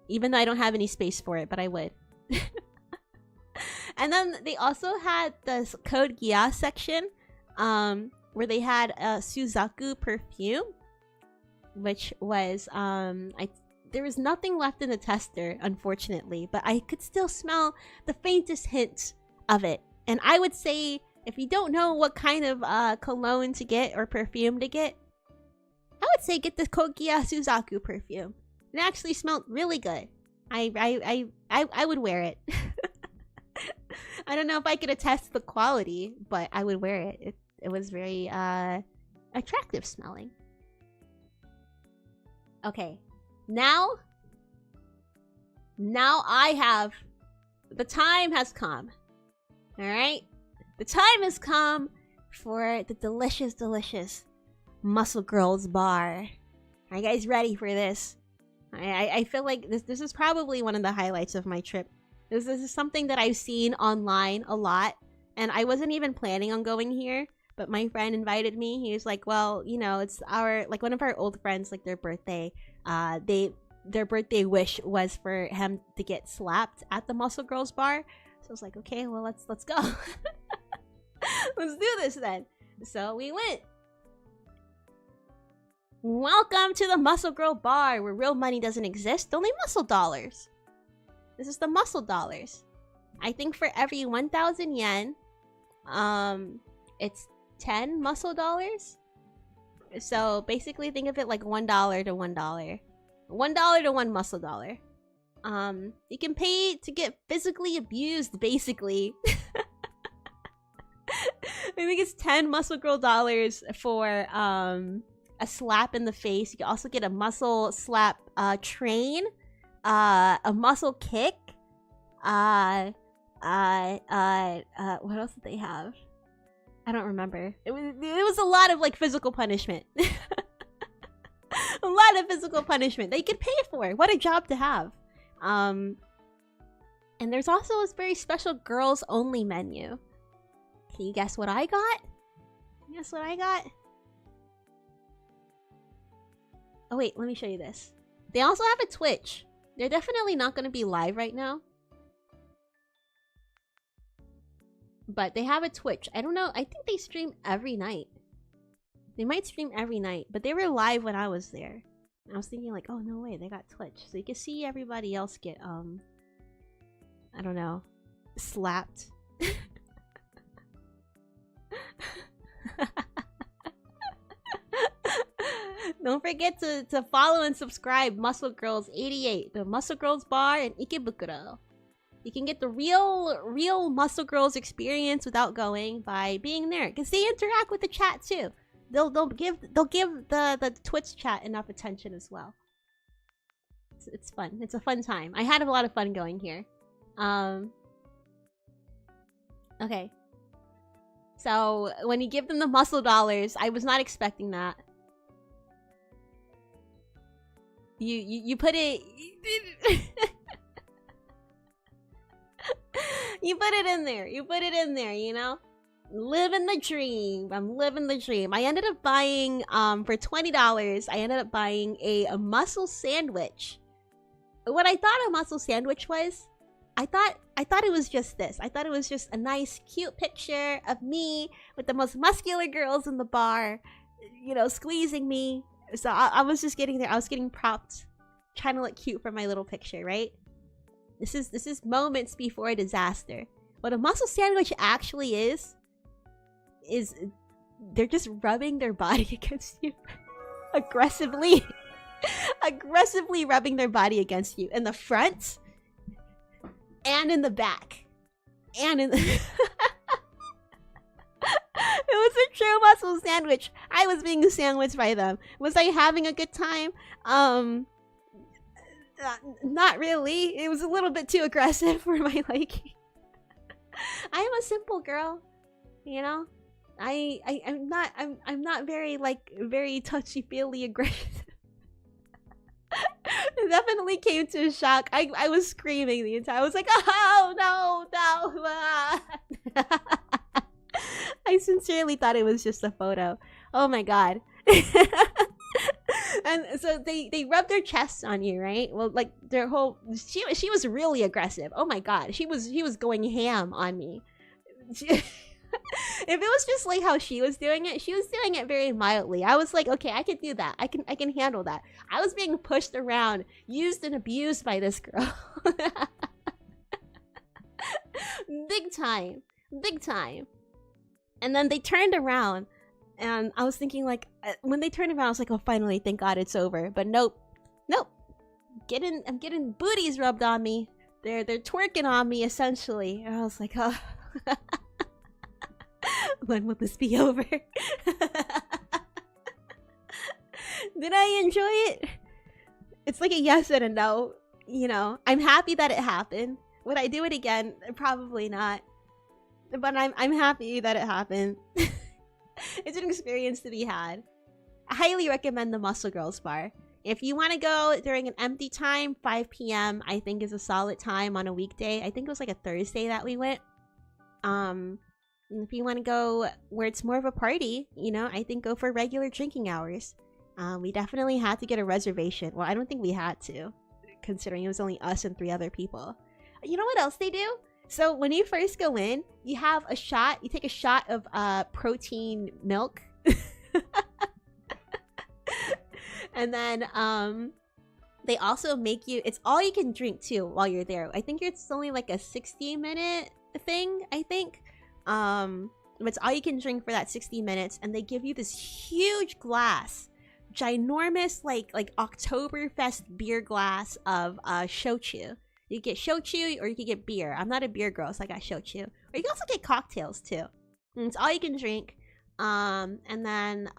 Even though I don't have any space for it, but I would. And then they also had the Code Geass section, where they had a Suzaku perfume. Which was, there was nothing left in the tester, unfortunately, but I could still smell the faintest hint of it. And I would say, if you don't know what kind of cologne to get or perfume to get, I would say get the Kokiya Suzaku perfume. It actually smelled really good. I would wear it. I don't know if I could attest to the quality, but I would wear it. It was very attractive smelling. Okay. Now I have... The time has come. Alright? The time has come for the delicious, delicious Muscle Girls Bar. Are you guys ready for this? I feel like this is probably one of the highlights of my trip. This is something that I've seen online a lot. And I wasn't even planning on going here. But my friend invited me. He was like, well, you know, it's our... Like, one of our old friends, like, their birthday. Their birthday wish was for him to get slapped at the Muscle Girls Bar. So I was like, okay, well, let's go. Let's do this then. So we went. Welcome to the Muscle Girl Bar, where real money doesn't exist, only muscle dollars. This is the muscle dollars. I think for every 1,000 yen, it's 10 muscle dollars. So basically think of it like $1 to $1. $1 to 1 muscle dollar. You can pay to get physically abused, basically. think it's 10 muscle girl dollars for a slap in the face. You can also get a muscle slap train, a muscle kick, what else did they have? I don't remember. It was a lot of like physical punishment. A lot of physical punishment that you could pay for. What a job to have. And there's also this very special girls only menu. Can you guess what I got? Guess what I got? Oh wait, let me show you this. They also have a Twitch. They're definitely not going to be live right now. But they have a Twitch. I don't know. I think they stream every night. They might stream every night. But they were live when I was there. I was thinking like, oh no way, they got Twitch. So you can see everybody else get, I don't know, slapped. Don't forget to follow and subscribe Muscle Girls 88, the Muscle Girls bar in Ikebukuro. You can get the real Muscle Girls experience without going by being there, because they interact with the chat too. They'll give the Twitch chat enough attention as well. It's fun. It's a fun time. I had a lot of fun going here. Okay. So when you give them the muscle dollars, I was not expecting that. You put it you put it in there. You put it in there, you know? Living the dream. I'm living the dream. I ended up buying for $20, I ended up buying a muscle sandwich. What I thought a muscle sandwich was, I thought it was just this. I thought it was just a nice cute picture of me with the most muscular girls in the bar, you know, squeezing me. So I was just getting there. I was getting propped, trying to look cute for my little picture, right? This is moments before a disaster. What a muscle sandwich actually is they're just rubbing their body against you aggressively. Aggressively rubbing their body against you in the front and in the back and in the it was a true muscle sandwich. I was being sandwiched by them. Was I having a good time? Not really. It was a little bit too aggressive for my liking. I am a simple girl, you know. I'm not very touchy-feely aggressive. It definitely came to a shock. I was screaming the entire. I was like, oh no. I sincerely thought it was just a photo. Oh my god. And so they rubbed their chests on you, right? Well, like their whole she was really aggressive. Oh my god, she was going ham on me. If it was just like how she was doing it very mildly. I was like, okay, I can do that. I can handle that. I was being pushed around, used and abused by this girl. Big time. Big time. And then they turned around, and I was thinking like, when they turned around, I was like, oh, finally, thank God it's over. But nope. I'm getting booties rubbed on me. They're twerking on me, essentially. And I was like, oh. When will this be over? Did I enjoy it? It's like a yes and a no. You know, I'm happy that it happened. Would I do it again? Probably not. But I'm happy that it happened. It's an experience to be had. I highly recommend the Muscle Girls bar. If you want to go during an empty time, 5 p.m. I think is a solid time on a weekday. I think it was like a Thursday that we went. If you want to go where it's more of a party, you know, I think go for regular drinking hours. We definitely had to get a reservation. Well, I don't think we had to, considering it was only us and 3 other people. You know what else they do? So when you first go in, you have a shot. You take a shot of protein milk. And then they also make you, it's all you can drink too while you're there. I think it's only like a 60-minute thing, I think. But it's all you can drink for that 60 minutes, and they give you this huge glass, ginormous like Oktoberfest beer glass of shochu. You get shochu or you can get beer. I'm not a beer girl, so I got shochu. Or you can also get cocktails too. And it's all you can drink. And then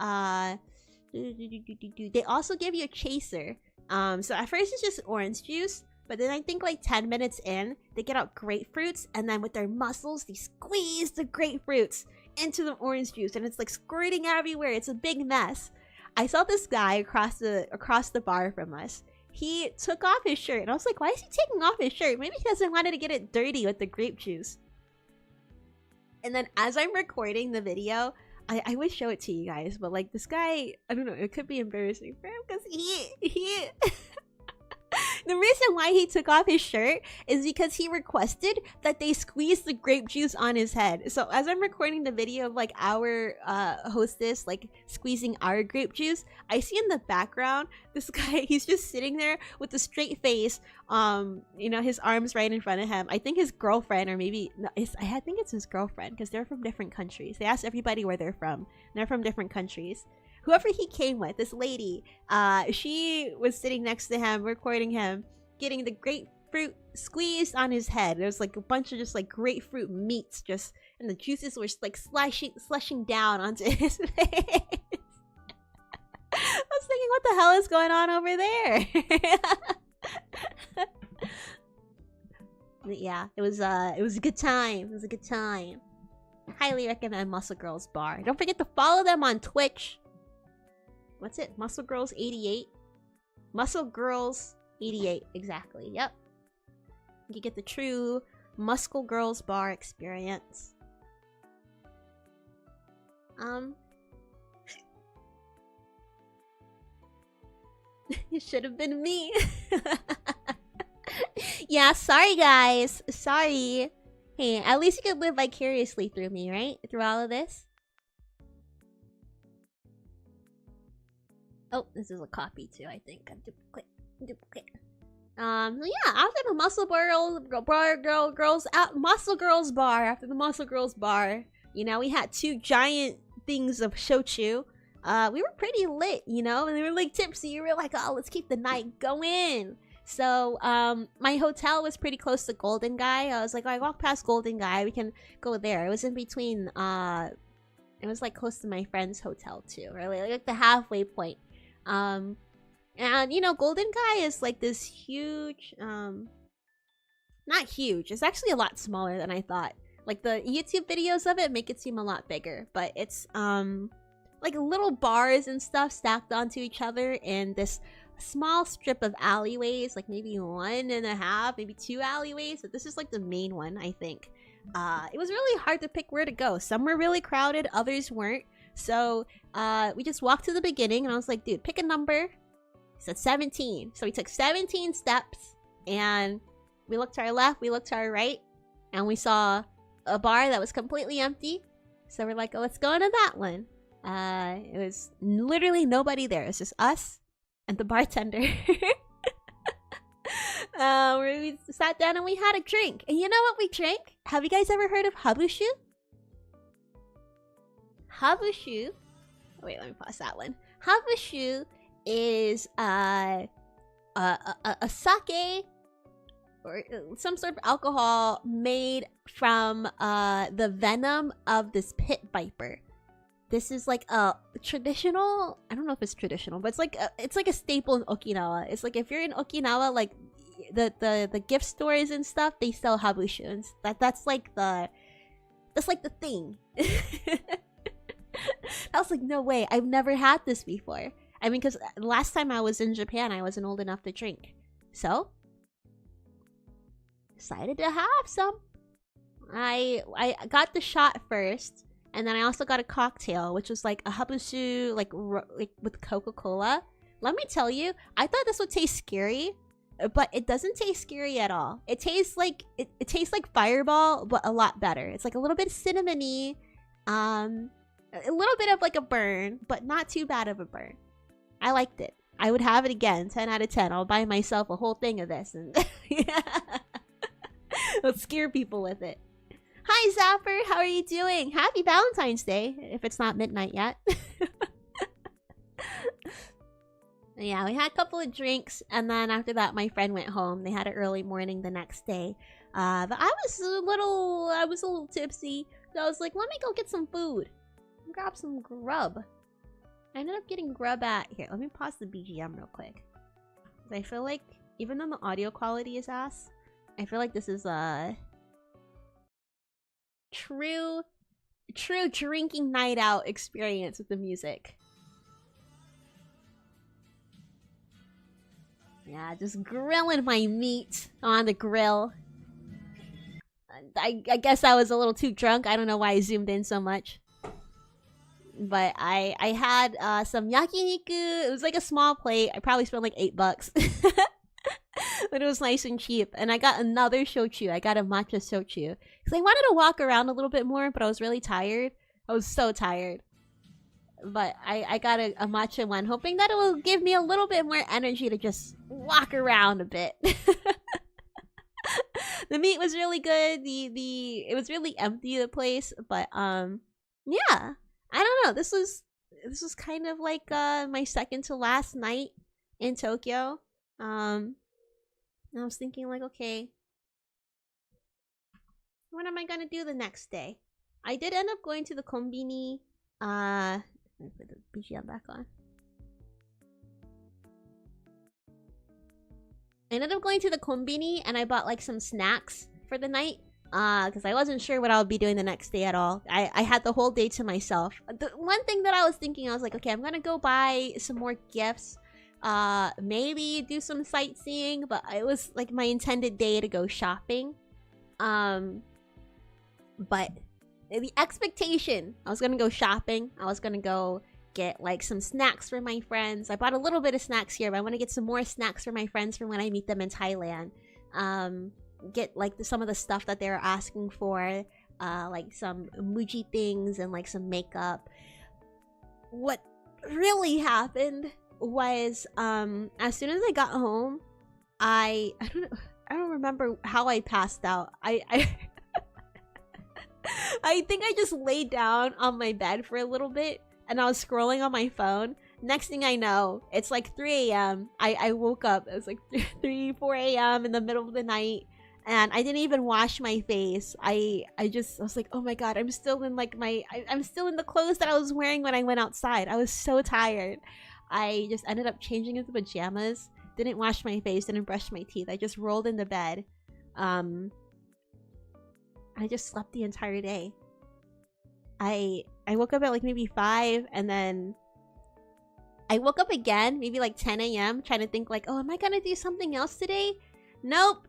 they also give you a chaser. So at first it's just orange juice, but then I think like 10 minutes in, they get out grapefruits, and then with their muscles, they squeeze the grapefruits into the orange juice, and it's like squirting everywhere. It's a big mess. I saw this guy across the bar from us. He took off his shirt, and I was like, why is he taking off his shirt? Maybe he doesn't want to get it dirty with the grape juice. And then as I'm recording the video, I would show it to you guys, but like this guy, I don't know, it could be embarrassing for him because he the reason why he took off his shirt is because he requested that they squeeze the grape juice on his head. So as I'm recording the video of like our hostess like squeezing our grape juice, I see in the background this guy, he's just sitting there with a straight face, you know, his arms right in front of him. I think his girlfriend, or maybe no, I think it's his girlfriend, because they're from different countries. They asked everybody where they're from. They're from different countries. Whoever he came with, this lady, she was sitting next to him, recording him, getting the grapefruit squeezed on his head. There was like a bunch of just like grapefruit meats, just, and the juices were like slushing down onto his face. I was thinking, what the hell is going on over there? But yeah, it was a good time. It was a good time. Highly recommend Muscle Girls Bar. Don't forget to follow them on Twitch. What's it? Muscle Girls 88? Muscle Girls 88, exactly. Yep. You get the true Muscle Girls Bar experience. It should have been me. Yeah, sorry guys. Sorry. Hey, at least you could live vicariously through me, right? Through all of this. Oh, this is a copy too, I think. Duplicate. So yeah, after the Muscle Girls Bar, after the Muscle Girls Bar, you know, we had 2 giant things of shochu. We were pretty lit, you know, and we were like tipsy. We were like, oh, let's keep the night going. So, my hotel was pretty close to Golden Guy. I was like, oh, I walked past Golden Guy, we can go there. It was in between, it was like close to my friend's hotel too, really, like the halfway point. And you know, Golden Guy is like this huge, not huge, it's actually a lot smaller than I thought. Like the YouTube videos of it make it seem a lot bigger, but it's, like little bars and stuff stacked onto each other in this small strip of alleyways, like maybe 1.5, maybe 2 alleyways, but this is like the main one, I think. It was really hard to pick where to go. Some were really crowded, others weren't. So we just walked to the beginning, and I was like, dude, pick a number. He said 17. So we took 17 steps, and we looked to our left, we looked to our right, and we saw a bar that was completely empty. So we're like, oh, let's go into that one. It was literally nobody there. It's just us and the bartender. We sat down and we had a drink. And you know what we drank? Have you guys ever heard of habushu? Habushu. Wait, let me pause that one. Habushu is a sake or some sort of alcohol made from the venom of this pit viper. This is like a traditional, I don't know if it's traditional, but it's like a staple in Okinawa. It's like if you're in Okinawa, like the gift stores and stuff, they sell habushu. That's like the thing. I was like, no way, I've never had this before. I mean, because last time I was in Japan, I wasn't old enough to drink. So, decided to have some. I got the shot first. And then I also got a cocktail, which was like a habushu, like with Coca-Cola. Let me tell you, I thought this would taste scary, but it doesn't taste scary at all. It tastes like it tastes like Fireball, but a lot better. It's like a little bit cinnamony, a little bit of like a burn, but not too bad of a burn. I liked it. I would have it again. 10 out of 10. I'll buy myself a whole thing of this and let's scare people with it. Hi Zapper, how are you doing? Happy Valentine's Day, if it's not midnight yet. Yeah, we had a couple of drinks, and then after that my friend went home. They had an early morning the next day. But I was a little tipsy. So I was like, let me go get some food. Grab some grub. I ended up getting grub at... Here, let me pause the BGM real quick. I feel like, even though the audio quality is ass, I feel like this is a... true drinking night out experience with the music. Yeah, just grilling my meat on the grill. I guess I was a little too drunk. I don't know why I zoomed in so much. But I had some yakiniku. It was like a small plate. I probably spent like $8. But it was nice and cheap. And I got another shochu. I got a matcha shochu. Because I wanted to walk around a little bit more, but I was really tired. I was so tired. But I got a matcha one, hoping that it will give me a little bit more energy to just walk around a bit. The meat was really good. It was really empty, the place. But yeah. I don't know. This was kind of like my second to last night in Tokyo. I was thinking like, okay, what am I gonna do the next day? I did end up going to the Konbini. Let me put the BGM back on. I ended up going to the Konbini and I bought like some snacks for the night. Because I wasn't sure what I would be doing the next day at all. I had the whole day to myself. The one thing that I was thinking, I was like, okay, I'm gonna go buy some more gifts. Maybe do some sightseeing. But it was like my intended day to go shopping. But the expectation, I was gonna go shopping. I was gonna go get like some snacks for my friends. I bought a little bit of snacks here, but I want to get some more snacks for my friends for when I meet them in Thailand. Get like some of the stuff that they were asking for, like some Muji things and like some makeup. What really happened was as soon as I got home, I don't remember how I passed out. I I think I just laid down on my bed for a little bit and I was scrolling on my phone. Next thing I know, it's like 3 a.m. I woke up. It was like 4 a.m. in the middle of the night. And I didn't even wash my face. I was like, oh my god, I'm still in like I'm still in the clothes that I was wearing when I went outside. I was so tired. I just ended up changing into pajamas. Didn't wash my face, didn't brush my teeth. I just rolled into bed. I just slept the entire day. I woke up at like maybe 5 and then I woke up again, maybe like 10 a.m. trying to think like, oh, am I gonna do something else today? Nope.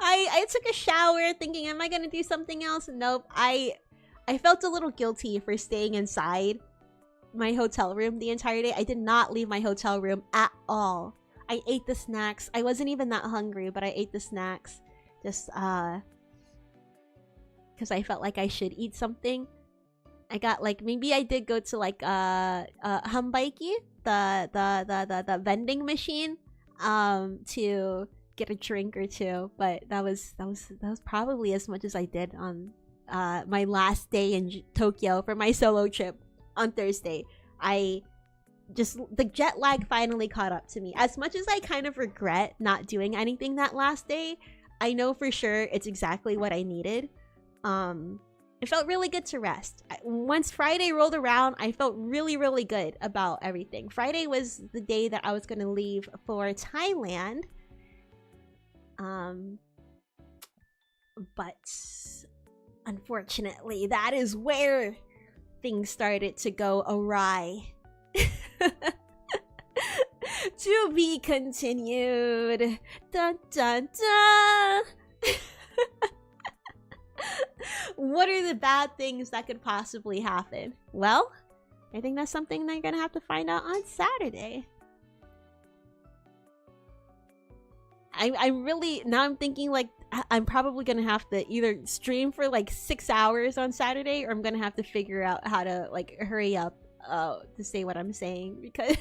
I took a shower thinking, am I gonna do something else? Nope. I felt a little guilty for staying inside my hotel room the entire day. I did not leave my hotel room at all. I ate the snacks. I wasn't even that hungry, but I ate the snacks. Just because I felt like I should eat something. I got like, maybe I did go to like hambaiki, the vending machine, to get a drink or two, but that was probably as much as I did on my last day in Tokyo for my solo trip on Thursday. The jet lag finally caught up to me. As much as I kind of regret not doing anything that last day, I know for sure it's exactly what I needed. It felt really good to rest. Once Friday rolled around, I felt really, really good about everything. Friday was the day that I was going to leave for Thailand. But unfortunately, that is where things started to go awry. To be continued. Dun dun dun. What are the bad things that could possibly happen? Well, I think that's something that you're gonna have to find out on Saturday. I'm really, now I'm thinking like I'm probably gonna have to either stream for like 6 hours on Saturday, or I'm gonna have to figure out how to like hurry up to say what I'm saying, because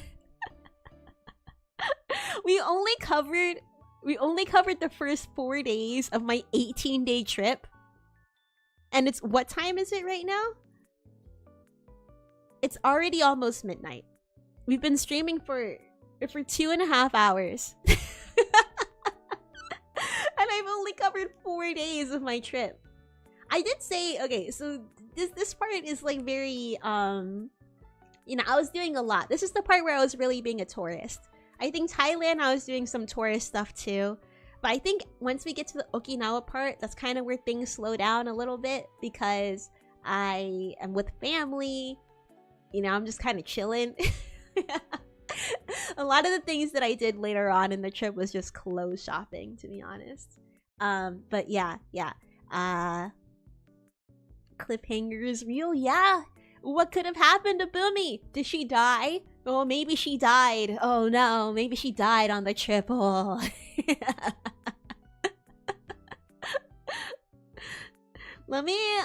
we only covered the first 4 days of my 18-day trip. And it's, what time is it right now? It's already almost midnight. We've been streaming for 2.5 hours. And I've only covered covered 4 days of my trip. I did say, okay, so this part is like very, you know, I was doing a lot. This is the part where I was really being a tourist. I think Thailand, I was doing some tourist stuff too. But I think once we get to the Okinawa part, that's kind of where things slow down a little bit because I am with family. You know, I'm just kind of chilling. A lot of the things that I did later on in the trip was just clothes shopping, to be honest. But yeah. Cliffhangers real? Yeah. What could have happened to Boomi? Did she die? Oh, maybe she died. Oh no, maybe she died on the trip. Oh. Let me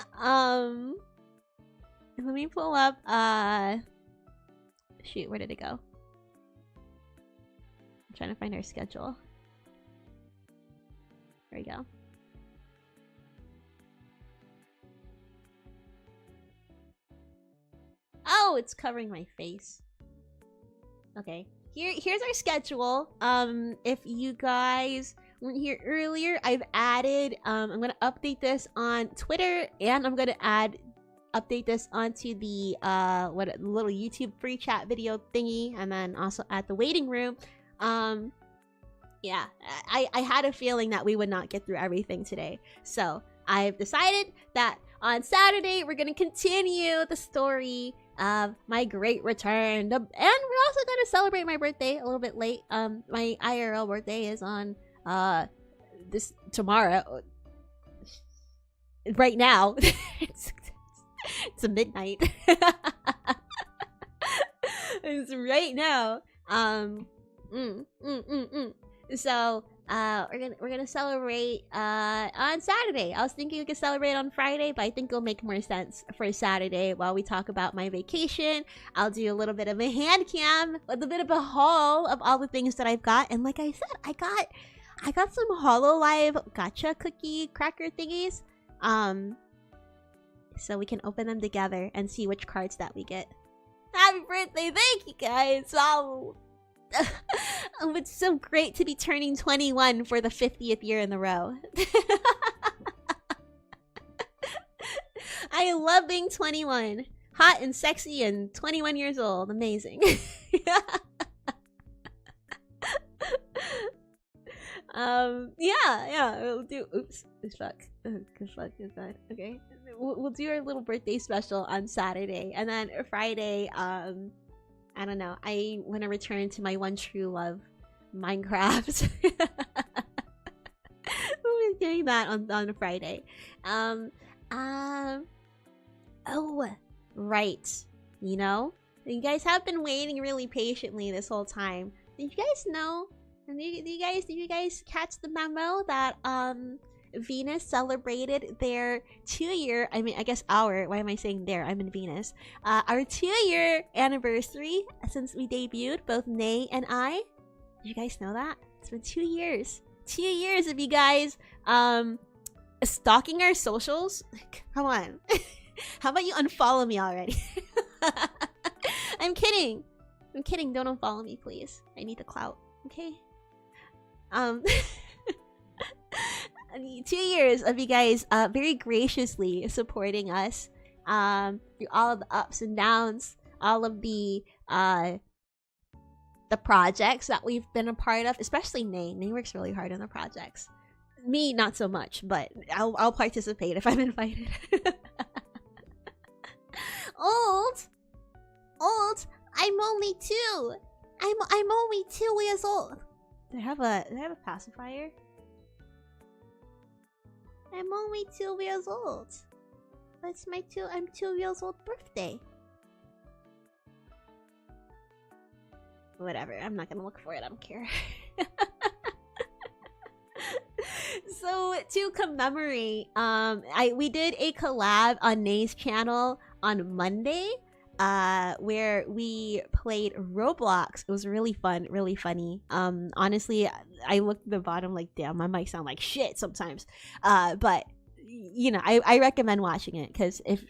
pull up shoot, where did it go? I'm trying to find our schedule. There we go. Oh, it's covering my face. Okay. Here's our schedule. If you guys weren't here earlier, I've added I'm gonna update this on Twitter and I'm gonna update this onto the little YouTube free chat video thingy, and then also at the waiting room. Yeah, I had a feeling that we would not get through everything today, so I've decided that on Saturday we're gonna continue the story of my great return, and we're also gonna celebrate my birthday a little bit late. My IRL birthday is on tomorrow. Right now. It's a midnight. It's right now. So we're gonna celebrate on Saturday. I was thinking we could celebrate on Friday, but I think it'll make more sense for Saturday while we talk about my vacation. I'll do a little bit of a hand cam with a bit of a haul of all the things that I've got. And like I said, I got some HoloLive gacha cookie cracker thingies. So we can open them together and see which cards that we get. Happy birthday! Thank you guys! Oh, it's so great to be turning 21 for the 50th year in a row. I love being 21. Hot and sexy and 21 years old. Amazing. Yeah, we'll do. Oops, fuck. Good fuck is that? Okay, we'll do our little birthday special on Saturday, and then Friday. I don't know. I want to return to my one true love, Minecraft. We'll be doing that on Friday. Oh, right. You know, you guys have been waiting really patiently this whole time. Did you guys know? Did you guys catch the memo that Venus celebrated their 2-year, I mean, I guess why am I saying their? I'm in Venus. Our 2-year anniversary since we debuted, both Nay and I. Did you guys know that? It's been 2 years. 2 years of you guys stalking our socials. Come on. How about you unfollow me already? I'm kidding. Don't unfollow me, please. I need the clout. Okay. 2 years of you guys very graciously supporting us through all of the ups and downs, all of the projects that we've been a part of, especially Nay. Nay works really hard on the projects. Me, not so much, but I'll participate if I'm invited. Old, I'm only 2. I'm only 2 years old. Do I have a pacifier? I'm only 2 years old. That's I'm 2 years old birthday. Whatever, I'm not gonna look for it, I don't care. So to commemorate, we did a collab on Nay's channel on Monday, where we played Roblox. It was really fun, really funny. Honestly, I looked at the bottom like, damn, I might sound like shit sometimes. But you know, I recommend watching it because if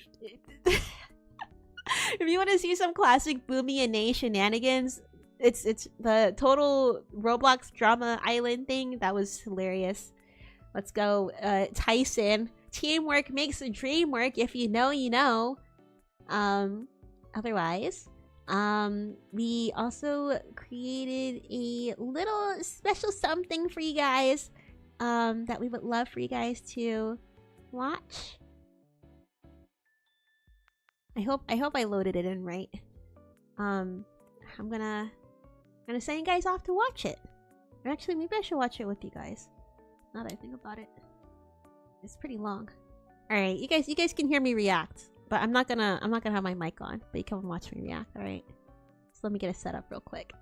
if you want to see some classic Boomi and Nay shenanigans, it's the total Roblox drama island thing. That was hilarious. Let's go, Tyson. Teamwork makes the dream work. If you know, you know. Otherwise, we also created a little special something for you guys, that we would love for you guys to watch. I hope I loaded it in right. I'm gonna send you guys off to watch it. Or actually, maybe I should watch it with you guys. Now that I think about it, it's pretty long. All right, you guys can hear me react, but I'm not gonna have my mic on. But you come and watch me react. All right. So let me get it set up real quick.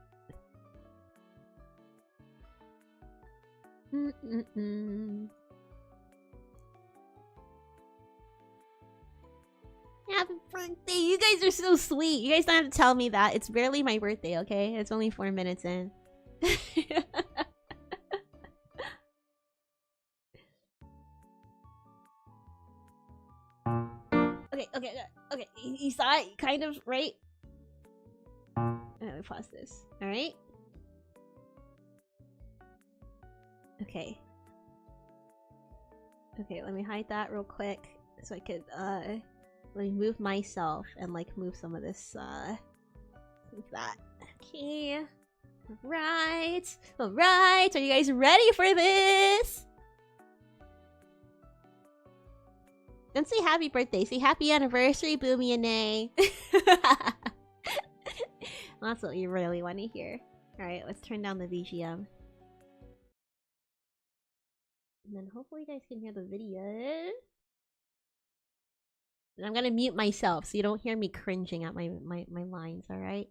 Happy birthday! You guys are so sweet. You guys don't have to tell me that. It's barely my birthday, okay? It's only 4 minutes in. Okay. You saw it, kind of, right? Let me pause this. All right. Okay. Okay, let me hide that real quick so I could let me move myself and like move some of this like that. Okay. Alright. Alright. Are you guys ready for this? Don't say happy birthday. Say happy anniversary, Boomi and A. That's what you really want to hear. Alright, let's turn down the VGM. And then hopefully you guys can hear the video. And I'm gonna mute myself so you don't hear me cringing at my lines, alright?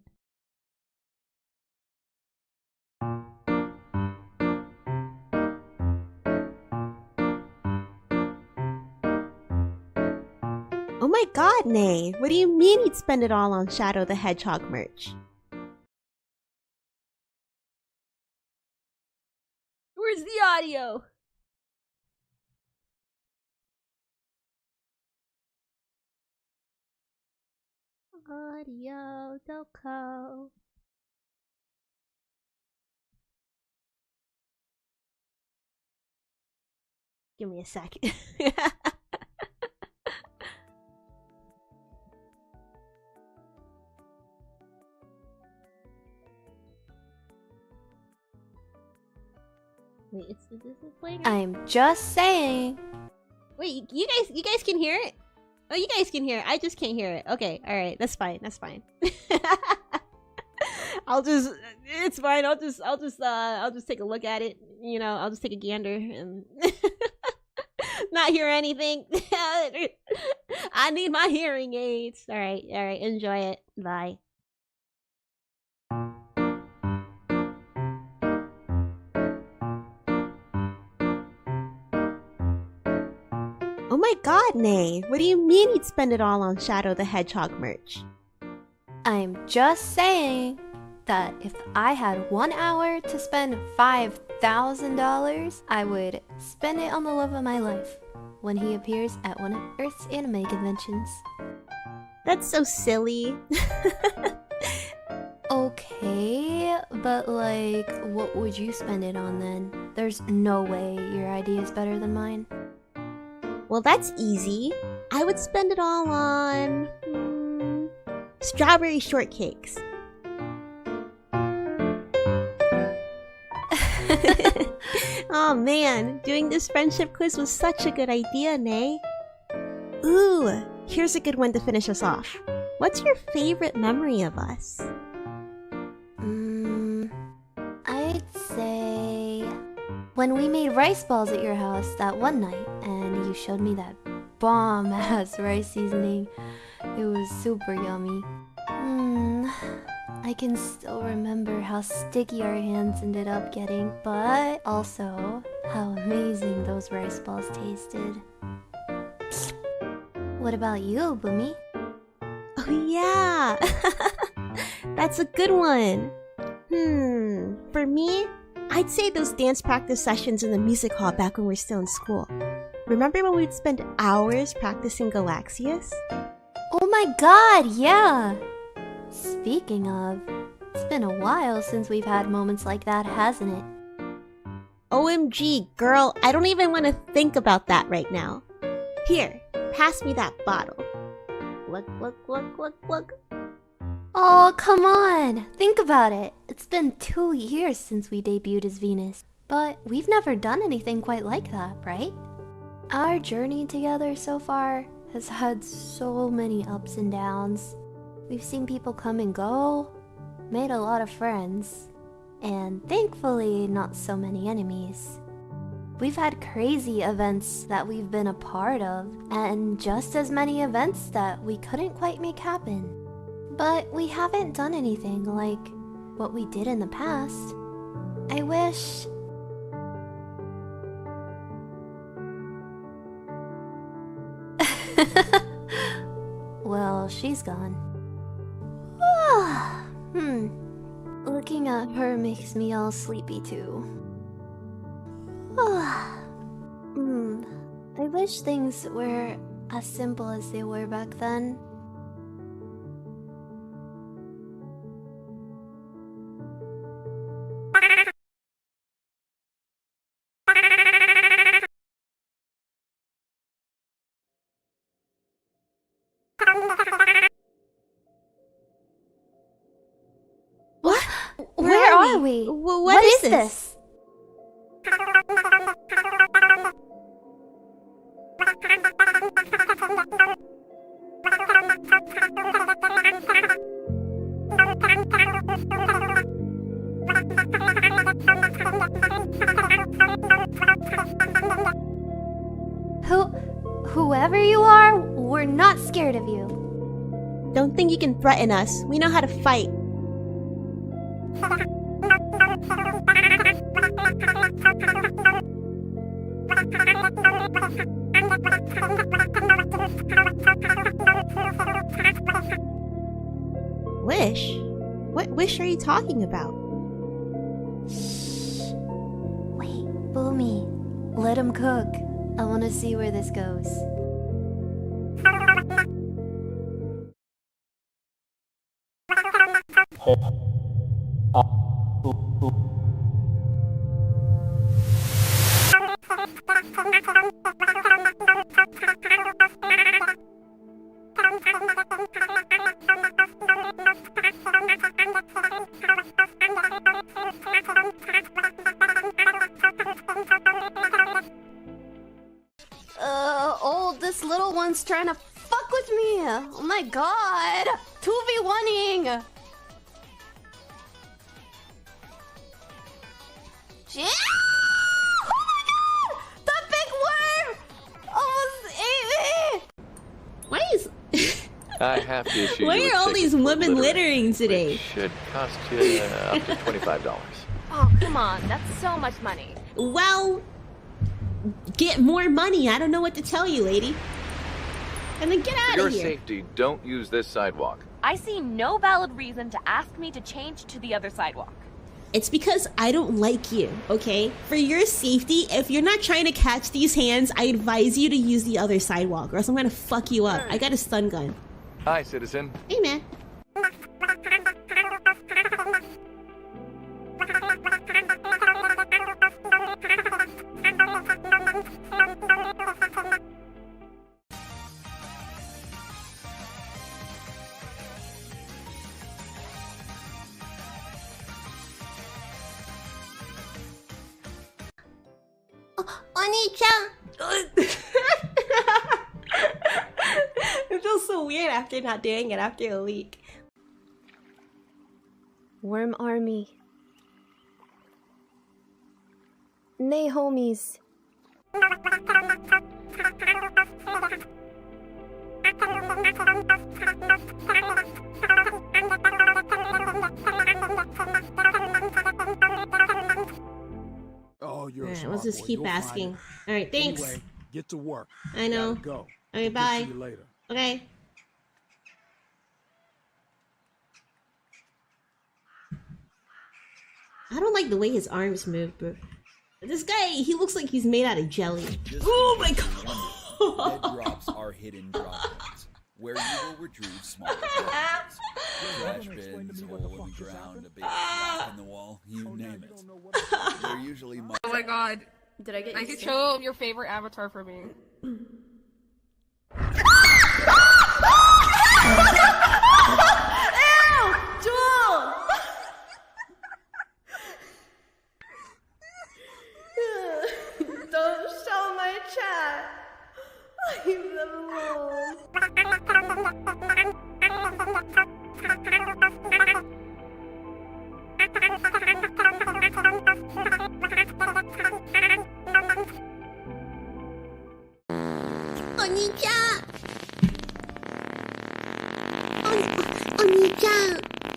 Oh my god, Nay! What do you mean you'd spend it all on Shadow the Hedgehog merch? Where's the audio? Audio, Doko. Give me a second. Wait, is this playing?
I'm just saying.
Wait, you guys can hear it? Oh, you guys can hear it. I just can't hear it. Okay, all right, that's fine. That's fine. It's fine. I'll just take a look at it. You know, I'll just take a gander and not hear anything. I need my hearing aids. All right, enjoy it. Bye. Oh my god, Nay! What do you mean you'd spend it all on Shadow the Hedgehog merch?
I'm just saying that if I had 1 hour to spend $5,000, I would spend it on the love of my life when he appears at one of Earth's anime conventions.
That's so silly.
Okay, but like, what would you spend it on then? There's no way your idea is better than mine.
Well, that's easy. I would spend it all on strawberry shortcakes. Oh man, doing this friendship quiz was such a good idea, Nay. Ooh, here's a good one to finish us off. What's your favorite memory of us?
I'd say when we made rice balls at your house that one night and you showed me that bomb-ass rice seasoning. It was super yummy. I can still remember how sticky our hands ended up getting, but also how amazing those rice balls tasted. What about you, Boomi?
Oh yeah! That's a good one! For me, I'd say those dance practice sessions in the music hall back when we were still in school. Remember when we'd spend hours practicing Galaxius?
Oh my god, yeah! Speaking of, it's been a while since we've had moments like that, hasn't it?
OMG, girl, I don't even want to think about that right now. Here, pass me that bottle. Look, look, look, look, look.
Oh, come on! Think about it. It's been 2 years since we debuted as Venus. But we've never done anything quite like that, right? Our journey together so far has had so many ups and downs. We've seen people come and go, made a lot of friends, and thankfully not so many enemies. We've had crazy events that we've been a part of, and just as many events that we couldn't quite make happen. But we haven't done anything like what we did in the past. I wish... Well, she's gone. Looking at her makes me all sleepy too. I wish things were as simple as they were back then.
What?
Where are we?
What is this?
Whoever you are, we're not scared of you.
Don't think you can threaten us. We know how to fight. Wish? What wish are you talking about?
Shh. Wait, Boomi. Let him cook. I want to see where this goes. This little one's trying to fuck with me. Oh my god. 2v1ing. Yeah! Oh my god! That big worm almost ate me!
Why is...
I have to issue
Why
you
are
a
all
ticket
these
for
women littering today?
which should cost you up to $25.
Oh, come on. That's so much money.
Well... Get more money. I don't know what to tell you, lady. And then get out
For your
of here.
safety, don't use this sidewalk.
I see no valid reason to ask me to change to the other sidewalk.
It's because I don't like you, okay? For your safety, if you're not trying to catch these hands, I advise you to use the other sidewalk or else I'm gonna fuck you up. I got a stun gun.
Hi, citizen.
Hey, man. Oni-chan! It feels so weird after not doing it after a week.
Worm army. Nay, homies.
Oh, you're a
Alright,
smart
let's just
boy.
keep
You'll find
asking.
it.
Alright, thanks.
Anyway, get to work.
I know.
Gotta go.
Alright,
Get
bye.
to you later.
Okay. I don't like the way his arms move, but this guy, he looks like he's made out of jelly. Oh my god!
Dead drops are hidden drop points. where you will retrieve smaller packages. Trash bins, hole in the ground, a big crack in the wall, you name it. They're usually much.
Oh my god.
Did I get
I could show your favorite avatar for me.
Don't show my chat. Leave them alone.
Oni-chan! Oni-chan!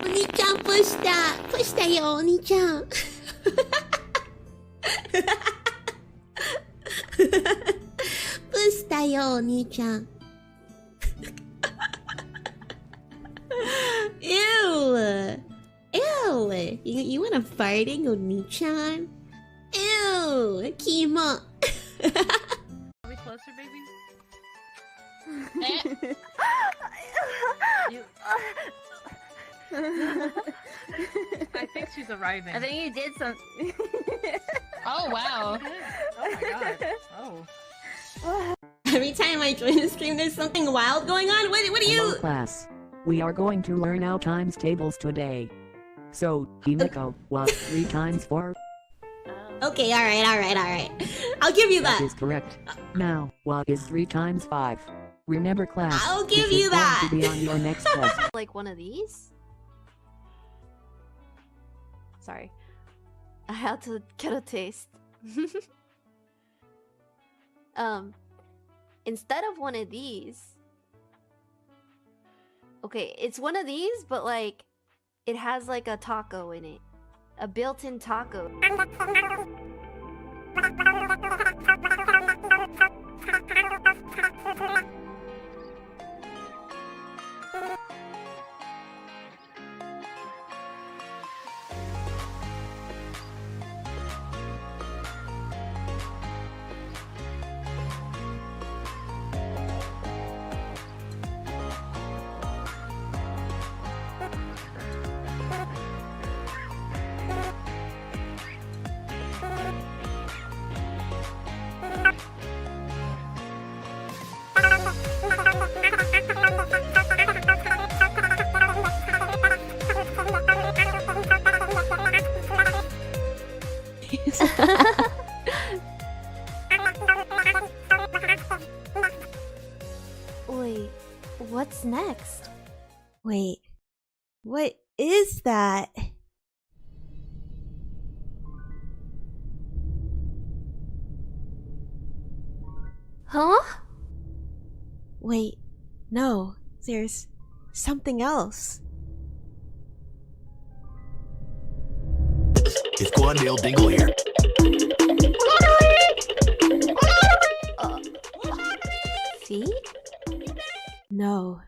Oni-chan, push that! Push that, yo, Oni-chan! Push that, yo, Oni-chan! Ew! Ew! You wanna farting, Oni-chan? Ew! Kimo!
Are we closer, baby? I think she's arriving.
I think you did something.
Oh wow. Oh my god. Oh.
Every time I join the stream, there's something wild going on. What do you?
Hello class. We are going to learn our times tables today. So, Himiko was 3 times 4.
Okay, alright. I'll give you that.
That is correct. Now, what is 3 times 5? Remember class.
I'll give
this
you
is
that.
going to be on your next test.
Like one of these? Sorry. I had to get a taste. Instead of one of these. Okay, it's one of these, but like it has like a taco in it. A built-in taco. Wait, what's next?
Wait, what is that?
Huh?
Wait, no, there's something else.
It's Glendale Dingle here.
See?
No,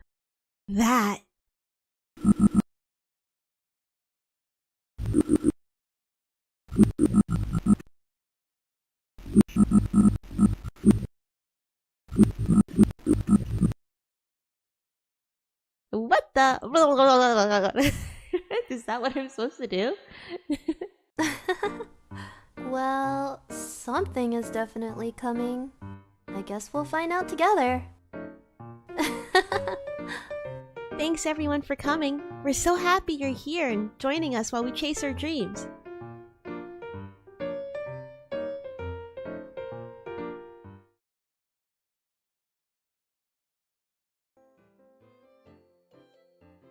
that. What the? Is that what I'm supposed to do?
Well, something is definitely coming. I guess we'll find out together.
Thanks everyone for coming. We're so happy you're here and joining us while we chase our dreams.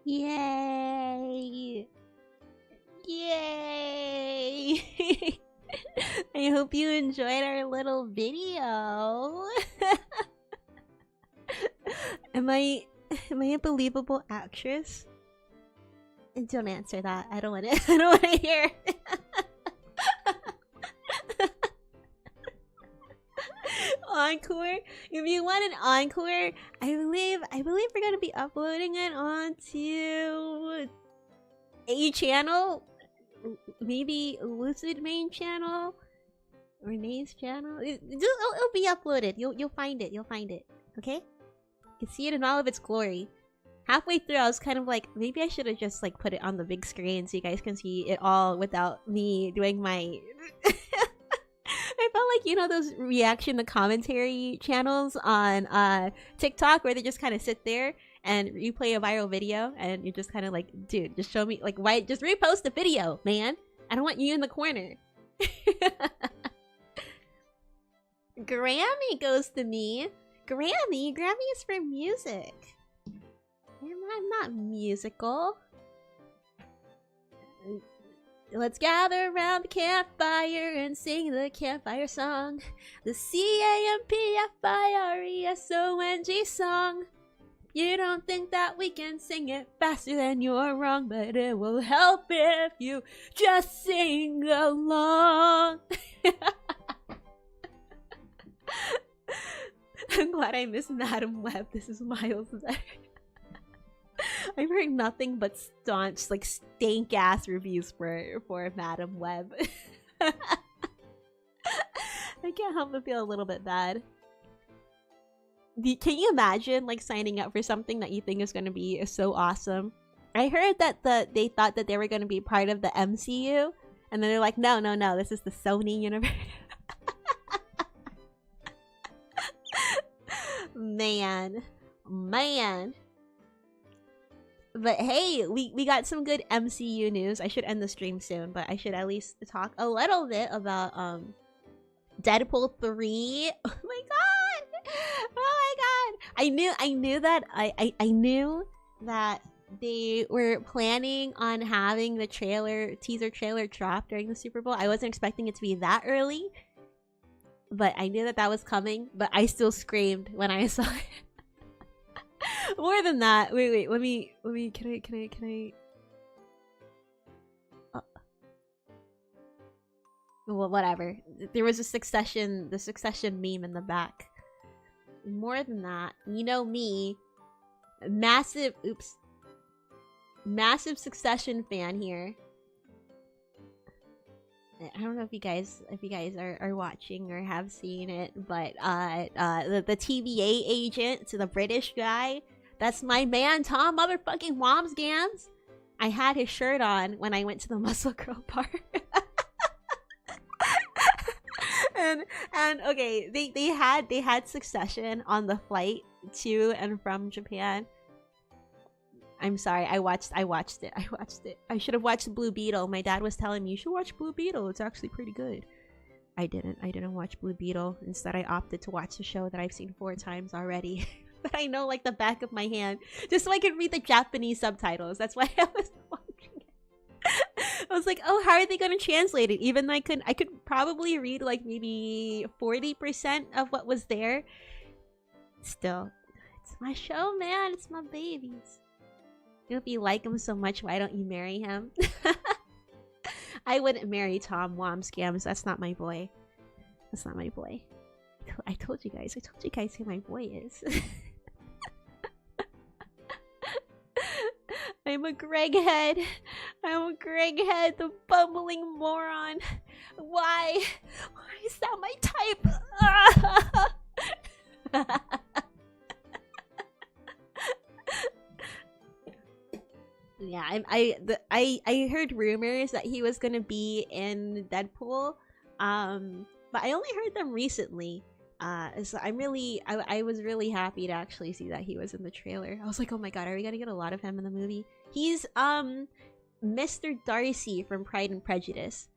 Yay! Yay! I hope you enjoyed our little video. Am I a believable actress? Don't answer that. I don't want to. I don't want to hear. Encore. If you want an encore, I believe we're gonna be uploading it onto a channel, maybe Lucid main channel or Nae's channel. It'll be uploaded. You'll find it. You'll find it. Okay. You can see it in all of its glory. Halfway through, I was kind of like, maybe I should have just like put it on the big screen so you guys can see it all without me doing my... I felt like, you know, those reaction to commentary channels on TikTok where they just kind of sit there and replay a viral video and you're just kind of like, dude, just show me, like, why, just repost the video, man. I don't want you in the corner. Grammy goes to me. Grammy is for music. I'm not musical. Let's gather around the campfire and sing the campfire song. The CAMPFIRESONG song. You don't think that we can sing it faster than you're wrong, but it will help if you just sing along. I'm glad I missed Madam Web. This is miles better. I've heard nothing but staunch, like, stank-ass reviews for Madam Web. I can't help but feel a little bit bad. Can you imagine, like, signing up for something that you think is going to be so awesome? I heard that they thought that they were going to be part of the MCU, and then they're like, no, this is the Sony universe. Man. But hey, we got some good MCU news. I should end the stream soon, but I should at least talk a little bit about Deadpool 3. Oh my god! Oh my god! I knew that they were planning on having the teaser trailer drop during the Super Bowl. I wasn't expecting it to be that early, but I knew that was coming. But I still screamed when I saw it. More than that, wait, let me, can I? Oh. Well, whatever. There was the Succession meme in the back. More than that, you know me, massive Succession fan here. I don't know if you guys are watching or have seen it, but the TVA agent, to the British guy, that's my man Tom motherfucking Wamsgams. I had his shirt on when I went to the Muscle Girl park. and okay, they had Succession on the flight to and from Japan. I'm sorry, I watched it. I should have watched Blue Beetle. My dad was telling me, you should watch Blue Beetle. It's actually pretty good. I didn't watch Blue Beetle. Instead, I opted to watch the show that I've seen 4 times already. But I know, like, the back of my hand. Just so I could read the Japanese subtitles. That's why I was watching it. I was like, oh, how are they going to translate it? Even though I could probably read, like, maybe 40% of what was there. Still, it's my show, man. It's my babies. If you like him so much, why don't you marry him? I wouldn't marry Tom Wamsgams. That's not my boy. That's not my boy. I told you guys who my boy is. I'm a Greghead. The bumbling moron. Why is that my type? Yeah, I heard rumors that he was gonna be in Deadpool, but I only heard them recently. So I was really happy to actually see that he was in the trailer. I was like, oh my god, are we gonna get a lot of him in the movie? He's Mr. Darcy from Pride and Prejudice.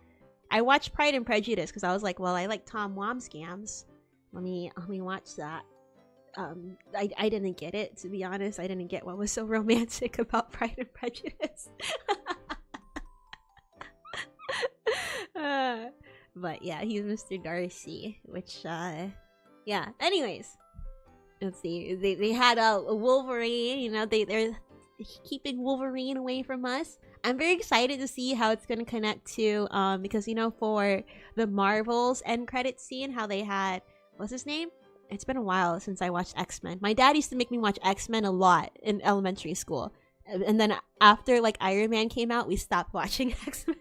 I watched Pride and Prejudice because I was like, well, I like Tom Wamsgams. Let me watch that. I didn't get it, to be honest. I didn't get what was so romantic about Pride and Prejudice. But yeah, he's Mr. Darcy, which yeah. Anyways, let's see. They had a Wolverine. You know, they're keeping Wolverine away from us. I'm very excited to see how it's gonna connect to because, you know, for the Marvels end credit scene, how they had, what's his name? It's been a while since I watched X-Men. My dad used to make me watch X-Men a lot in elementary school. And then after, like, Iron Man came out, we stopped watching X-Men.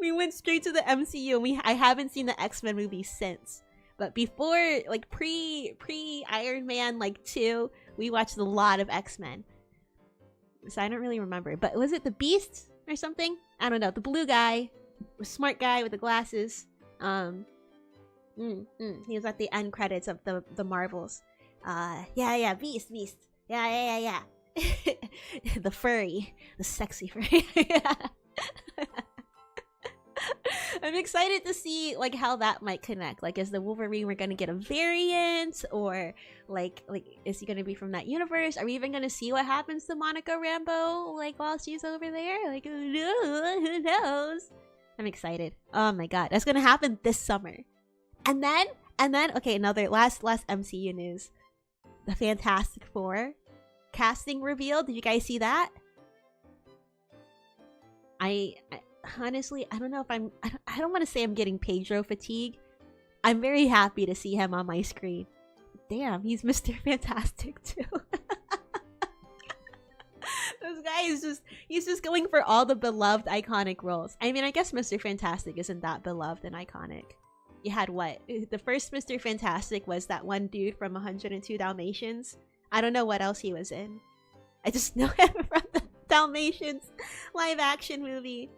We went straight to the MCU, and I haven't seen the X-Men movie since. But before, like pre Iron Man like 2, we watched a lot of X-Men. So I don't really remember. But was it the Beast or something? I don't know. The blue guy, the smart guy with the glasses. He was at the end credits of the Marvels. Yeah, Beast. Yeah. The furry, the sexy furry. I'm excited to see like how that might connect. Like, is the Wolverine we're gonna get a variant, or like is he gonna be from that universe? Are we even gonna see what happens to Monica Rambeau like while she's over there? Like, who knows? I'm excited. Oh my god, that's gonna happen this summer. And then okay, another last MCU news. The Fantastic Four casting reveal. Did you guys see that? I honestly, I don't know if I don't want to say I'm getting Pedro fatigue. I'm very happy to see him on my screen. Damn, he's Mr. Fantastic too. This guy is he's just going for all the beloved iconic roles. I mean, I guess Mr. Fantastic isn't that beloved and iconic. You had what? The first Mr. Fantastic was that one dude from 102 Dalmatians. I don't know what else he was in. I just know him from the Dalmatians live action movie.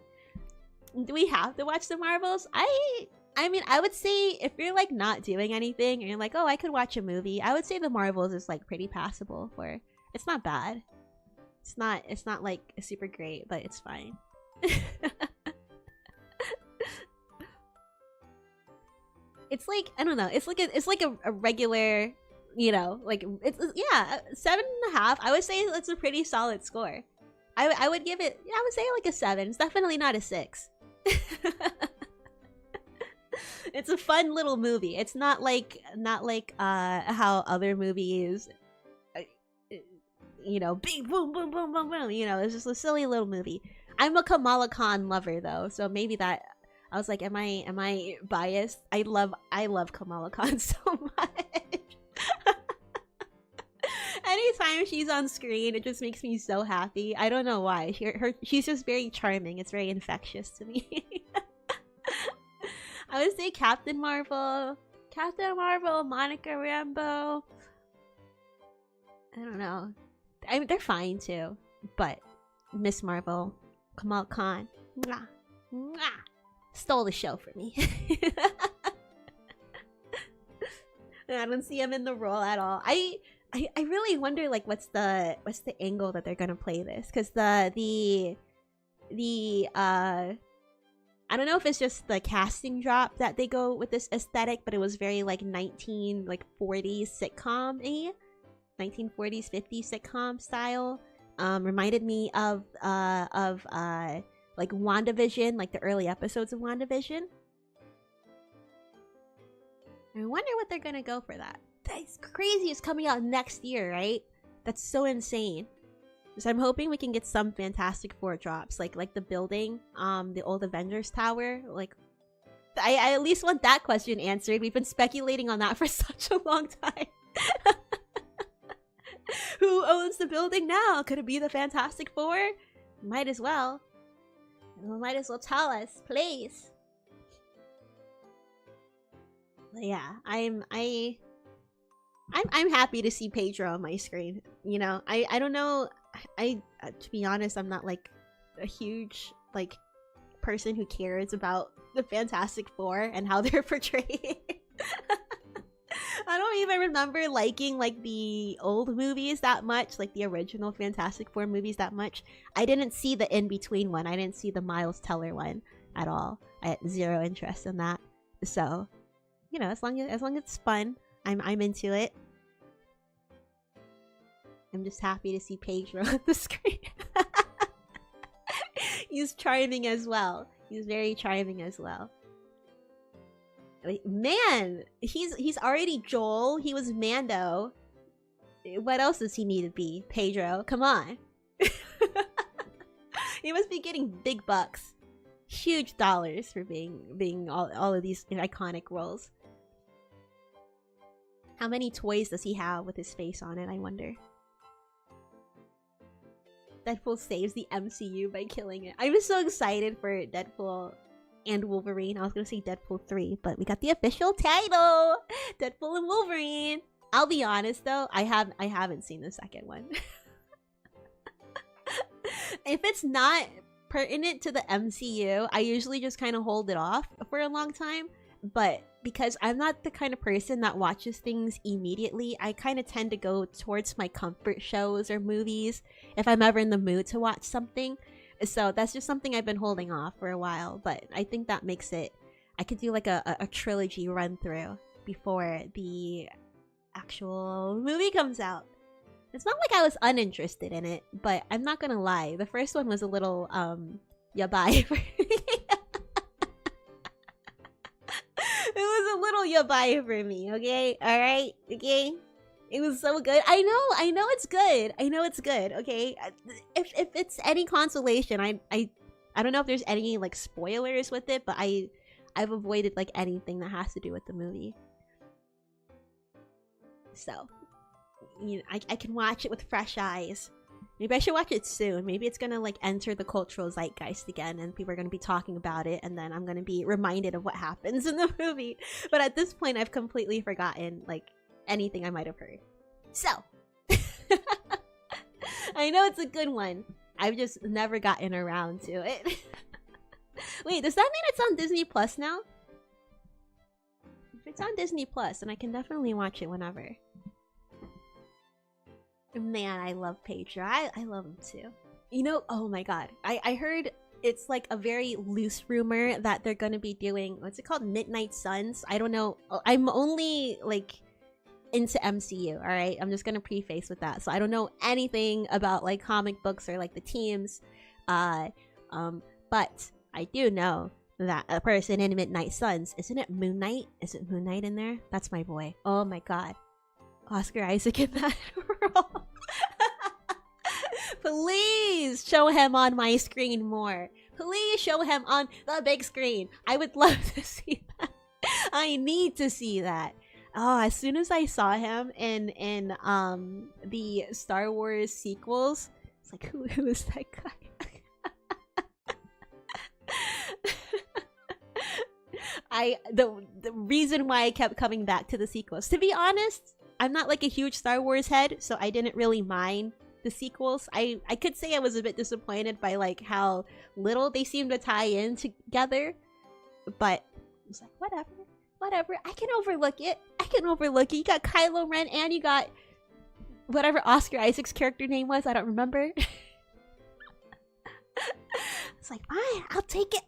Do we have to watch the Marvels? I mean, I would say if you're like not doing anything and you're like, oh, I could watch a movie, I would say the Marvels is like pretty passable for. It's not bad. It's not like super great, but it's fine. It's like, I don't know, it's like a regular, you know, like it's, yeah, 7.5. I would say that's a pretty solid score. I would give it, yeah, I would say like a 7. It's definitely not a 6. It's a fun little movie. It's not like how other movies, you know, big boom boom boom boom boom, you know, it's just a silly little movie. I'm a Kamala Khan lover though, so maybe that I was like, am I biased? I love Kamala Khan so much. Anytime she's on screen, it just makes me so happy. I don't know why. She's just very charming. It's very infectious to me. I would say Captain Marvel, Monica Rambeau. I don't know. I mean, they're fine too, but Miss Marvel, Kamala Khan, mwah, mwah, stole the show for me. I don't see him in the role at all. I really wonder like what's the angle that they're gonna play this, because the I don't know if it's just the casting drop that they go with this aesthetic, but it was very like 40s sitcom-y, 1940s 50s sitcom style. Reminded me of like WandaVision, like the early episodes of WandaVision. I wonder what they're gonna go for that. That's crazy. It's coming out next year, right? That's so insane. So I'm hoping we can get some Fantastic Four drops, like the building, the old Avengers Tower. Like, I at least want that question answered. We've been speculating on that for such a long time. Who owns the building now? Could it be the Fantastic Four? Might as well. Might as well tell us, please. But yeah, I'm happy to see Pedro on my screen. You know, I don't know. To be honest, I'm not like a huge like person who cares about the Fantastic Four and how they're portrayed. I don't even remember liking like the old movies that much, like the original Fantastic Four movies that much. I didn't see the in-between one. I didn't see the Miles Teller one at all. I had zero interest in that. So, you know, as long as it's fun, I'm into it. I'm just happy to see Pedro on the screen. He's charming as well. He's very charming as well. Like, man, he's already Joel. He was Mando. What else does he need to be? Pedro, come on. He must be getting big bucks, huge dollars for being all of these iconic roles. How many toys does he have with his face on it, I wonder? Deadpool saves the MCU by killing it. I'm so excited for Deadpool and Wolverine. I was gonna say Deadpool 3, but we got the official title, Deadpool and Wolverine. I'll be honest though, I haven't seen the second one. If it's not pertinent to the MCU, I usually just kind of hold it off for a long time. But because I'm not the kind of person that watches things immediately, I kind of tend to go towards my comfort shows or movies if I'm ever in the mood to watch something. So that's just something I've been holding off for a while. But I think that makes it... I could do like a trilogy run through before the actual movie comes out. It's not like I was uninterested in it, but I'm not gonna lie. The first one was a little, yabai for me. It was a little yabai for me, okay? Alright? Okay? It was so good. I know it's good. I know it's good, okay? If it's any consolation, I don't know if there's any, like, spoilers with it, but I've avoided, like, anything that has to do with the movie. So, you know, I can watch it with fresh eyes. Maybe I should watch it soon. Maybe it's gonna like enter the cultural zeitgeist again and people are gonna be talking about it and then I'm gonna be reminded of what happens in the movie. But at this point I've completely forgotten like anything I might have heard. So I know it's a good one. I've just never gotten around to it. Wait, does that mean it's on Disney Plus now? If it's on Disney Plus, then I can definitely watch it whenever. Man, I love Pedro. I love him too. You know, oh my god. I heard it's like a very loose rumor that they're gonna be doing, what's it called? Midnight Suns? I don't know. I'm only like into MCU, alright? I'm just gonna preface with that. So I don't know anything about like comic books or like the teams. But I do know that a person in Midnight Suns, isn't it Moon Knight? Is it Moon Knight in there? That's my boy. Oh my god. Oscar Isaac in that role. Please show him on my screen more. Please show him on the big screen. I would love to see that. I need to see that. Oh, as soon as I saw him in the Star Wars sequels, it's like who is that guy? The reason why I kept coming back to the sequels, to be honest, I'm not like a huge Star Wars head, so I didn't really mind the sequels. I could say I was a bit disappointed by like how little they seemed to tie in together, but I was like, whatever, I can overlook it. You got Kylo Ren and you got whatever Oscar Isaac's character name was, I don't remember. It's like, fine, I'll take it,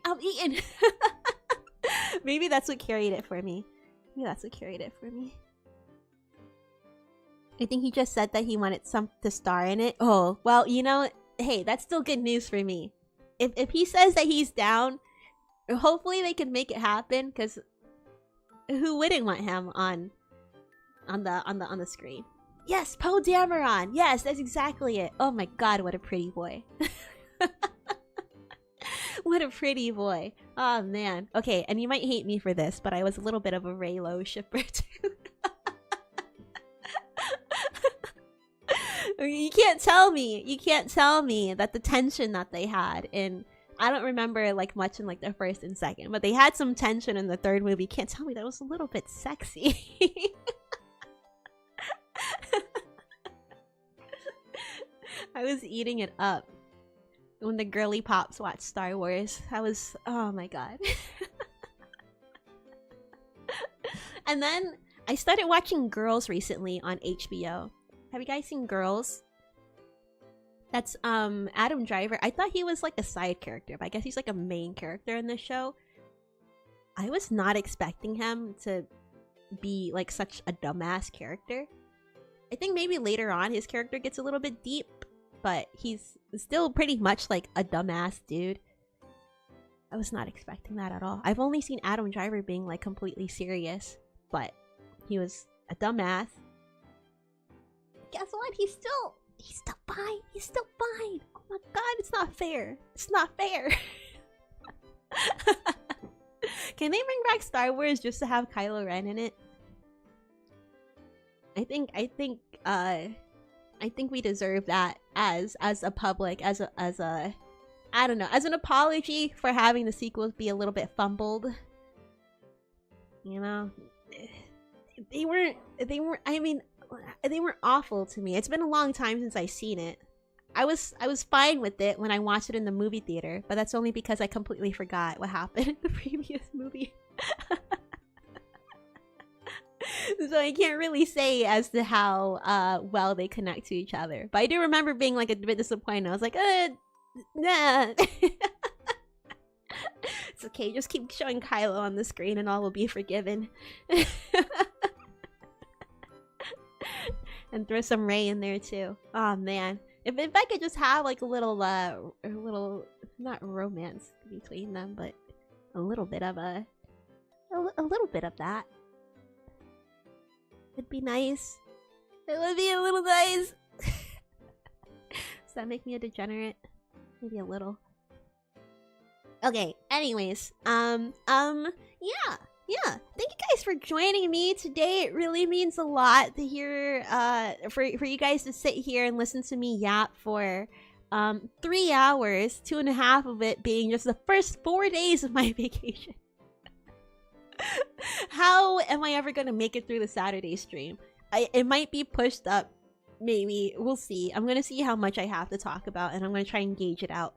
I'm eating. Maybe that's what carried it for me. I think he just said that he wanted to star in it. Oh, well, you know, hey, that's still good news for me. If he says that he's down, hopefully they can make it happen, because who wouldn't want him on the screen? Yes, Poe Dameron. Yes, that's exactly it. Oh my god, what a pretty boy. What a pretty boy. Oh man. Okay, and you might hate me for this, but I was a little bit of a Raylo shipper too. You can't tell me that the tension that they had in, I don't remember like much in like the first and second, but they had some tension in the third movie. You can't tell me that was a little bit sexy. I was eating it up when the girly pops watched Star Wars. I was, oh my god. And then I started watching Girls recently on HBO. Have you guys seen Girls? That's Adam Driver. I thought he was like a side character, but I guess he's like a main character in this show. I was not expecting him to be like such a dumbass character. I think maybe later on his character gets a little bit deep, but he's still pretty much like a dumbass dude. I was not expecting that at all. I've only seen Adam Driver being like completely serious, but he was a dumbass. Guess what? He's still fine. He's still fine. Oh my god, it's not fair. It's not fair. Can they bring back Star Wars just to have Kylo Ren in it? I think we deserve that as a public, as I don't know. As an apology for having the sequels be a little bit fumbled. You know, they weren't. I mean, they weren't awful to me. It's been a long time since I've seen it. I was fine with it when I watched it in the movie theater, but that's only because I completely forgot what happened in the previous movie. So I can't really say as to how well they connect to each other. But I do remember being like a bit disappointed. I was like, nah. It's okay, just keep showing Kylo on the screen and all will be forgiven. And throw some Rey in there too. Oh man. If I could just have like a little not romance between them, but a little bit of a little bit of that. It'd be nice. It would be a little nice. Does that make me a degenerate? Maybe a little. Okay, anyways, yeah. Thank you guys for joining me today. It really means a lot to hear, for you guys to sit here and listen to me yap for 3 hours, 2.5 of it being just the first 4 days of my vacation. How am I ever gonna make it through the Saturday stream? It might be pushed up. Maybe. We'll see. I'm gonna see how much I have to talk about, and I'm gonna try and gauge it out.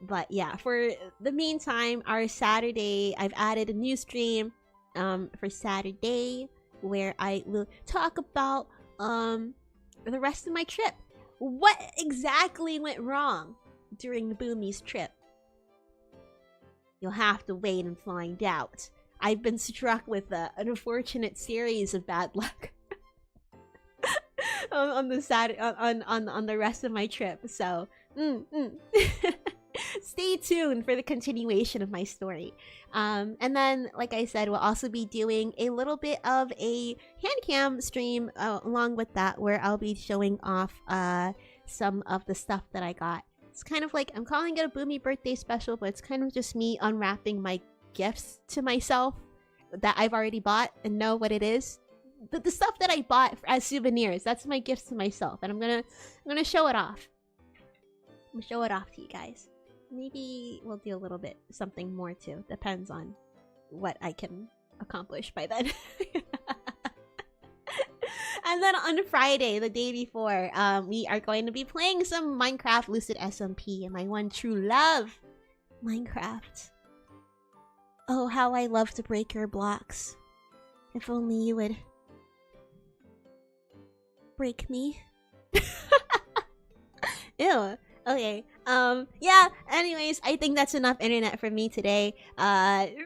But yeah, for the meantime, our Saturday, I've added a new stream for Saturday where I will talk about the rest of my trip. What exactly went wrong during the Boomi's trip? You'll have to wait and find out. I've been struck with an unfortunate series of bad luck on the rest of my trip. So, stay tuned for the continuation of my story. And then, like I said, we'll also be doing a little bit of a hand cam stream along with that, where I'll be showing off some of the stuff that I got. It's kind of like, I'm calling it a Boomi birthday special, but it's kind of just me unwrapping my gifts to myself that I've already bought and know what it is. The stuff that I bought as souvenirs, that's my gifts to myself, and I'm gonna show it off. I'm gonna show it off to you guys. Maybe we'll do a little bit something more too. Depends on what I can accomplish by then. And then on Friday, the day before, we are going to be playing some Minecraft Lucid SMP, and my one true love, Minecraft. Oh, how I love to break your blocks. If only you would break me. Ew. Okay. Yeah, anyways, I think that's enough internet for me today. I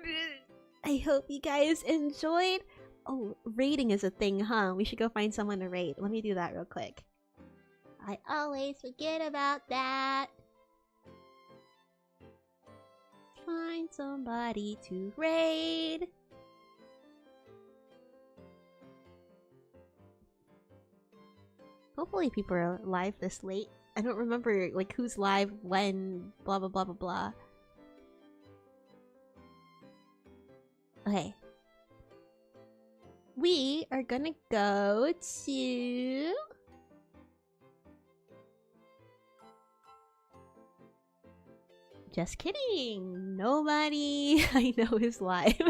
hope you guys enjoyed. Oh, raiding is a thing, huh? We should go find someone to raid. Let me do that real quick. I always forget about that. Find somebody to raid. Hopefully people are live this late. I don't remember, like, who's live when, blah blah blah blah blah. Okay. We are gonna go to... Just kidding! Nobody I know is live.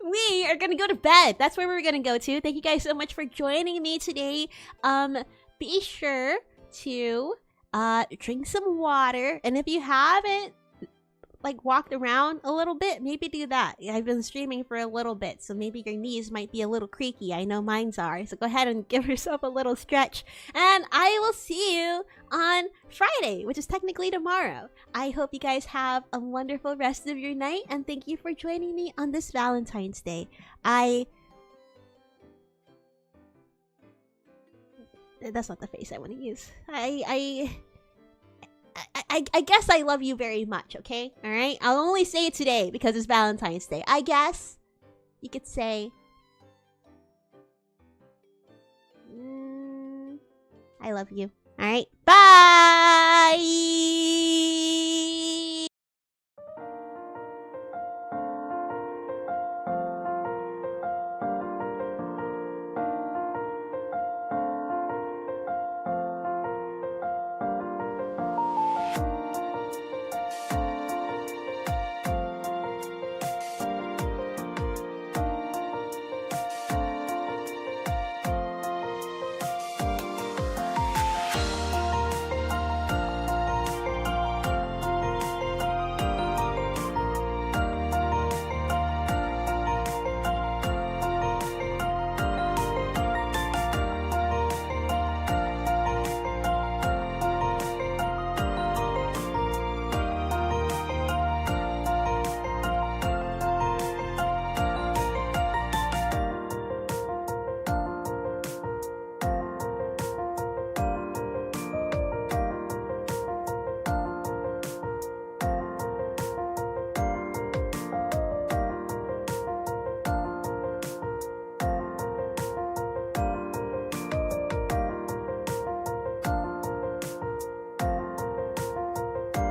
We are gonna go to bed. That's where we're gonna go to. Thank you guys so much for joining me today. Be sure to drink some water, and if you haven't like walked around a little bit, maybe do that. I've been streaming for a little bit, so maybe your knees might be a little creaky. I know mine's are, so go ahead and give yourself a little stretch, and I will see you on Friday, which is technically tomorrow. I hope you guys have a wonderful rest of your night, and thank you for joining me on this Valentine's Day. That's not the face I want to use. I guess I love you very much, okay? Alright? I'll only say it today because it's Valentine's Day. I guess you could say... I love you. Alright? Bye!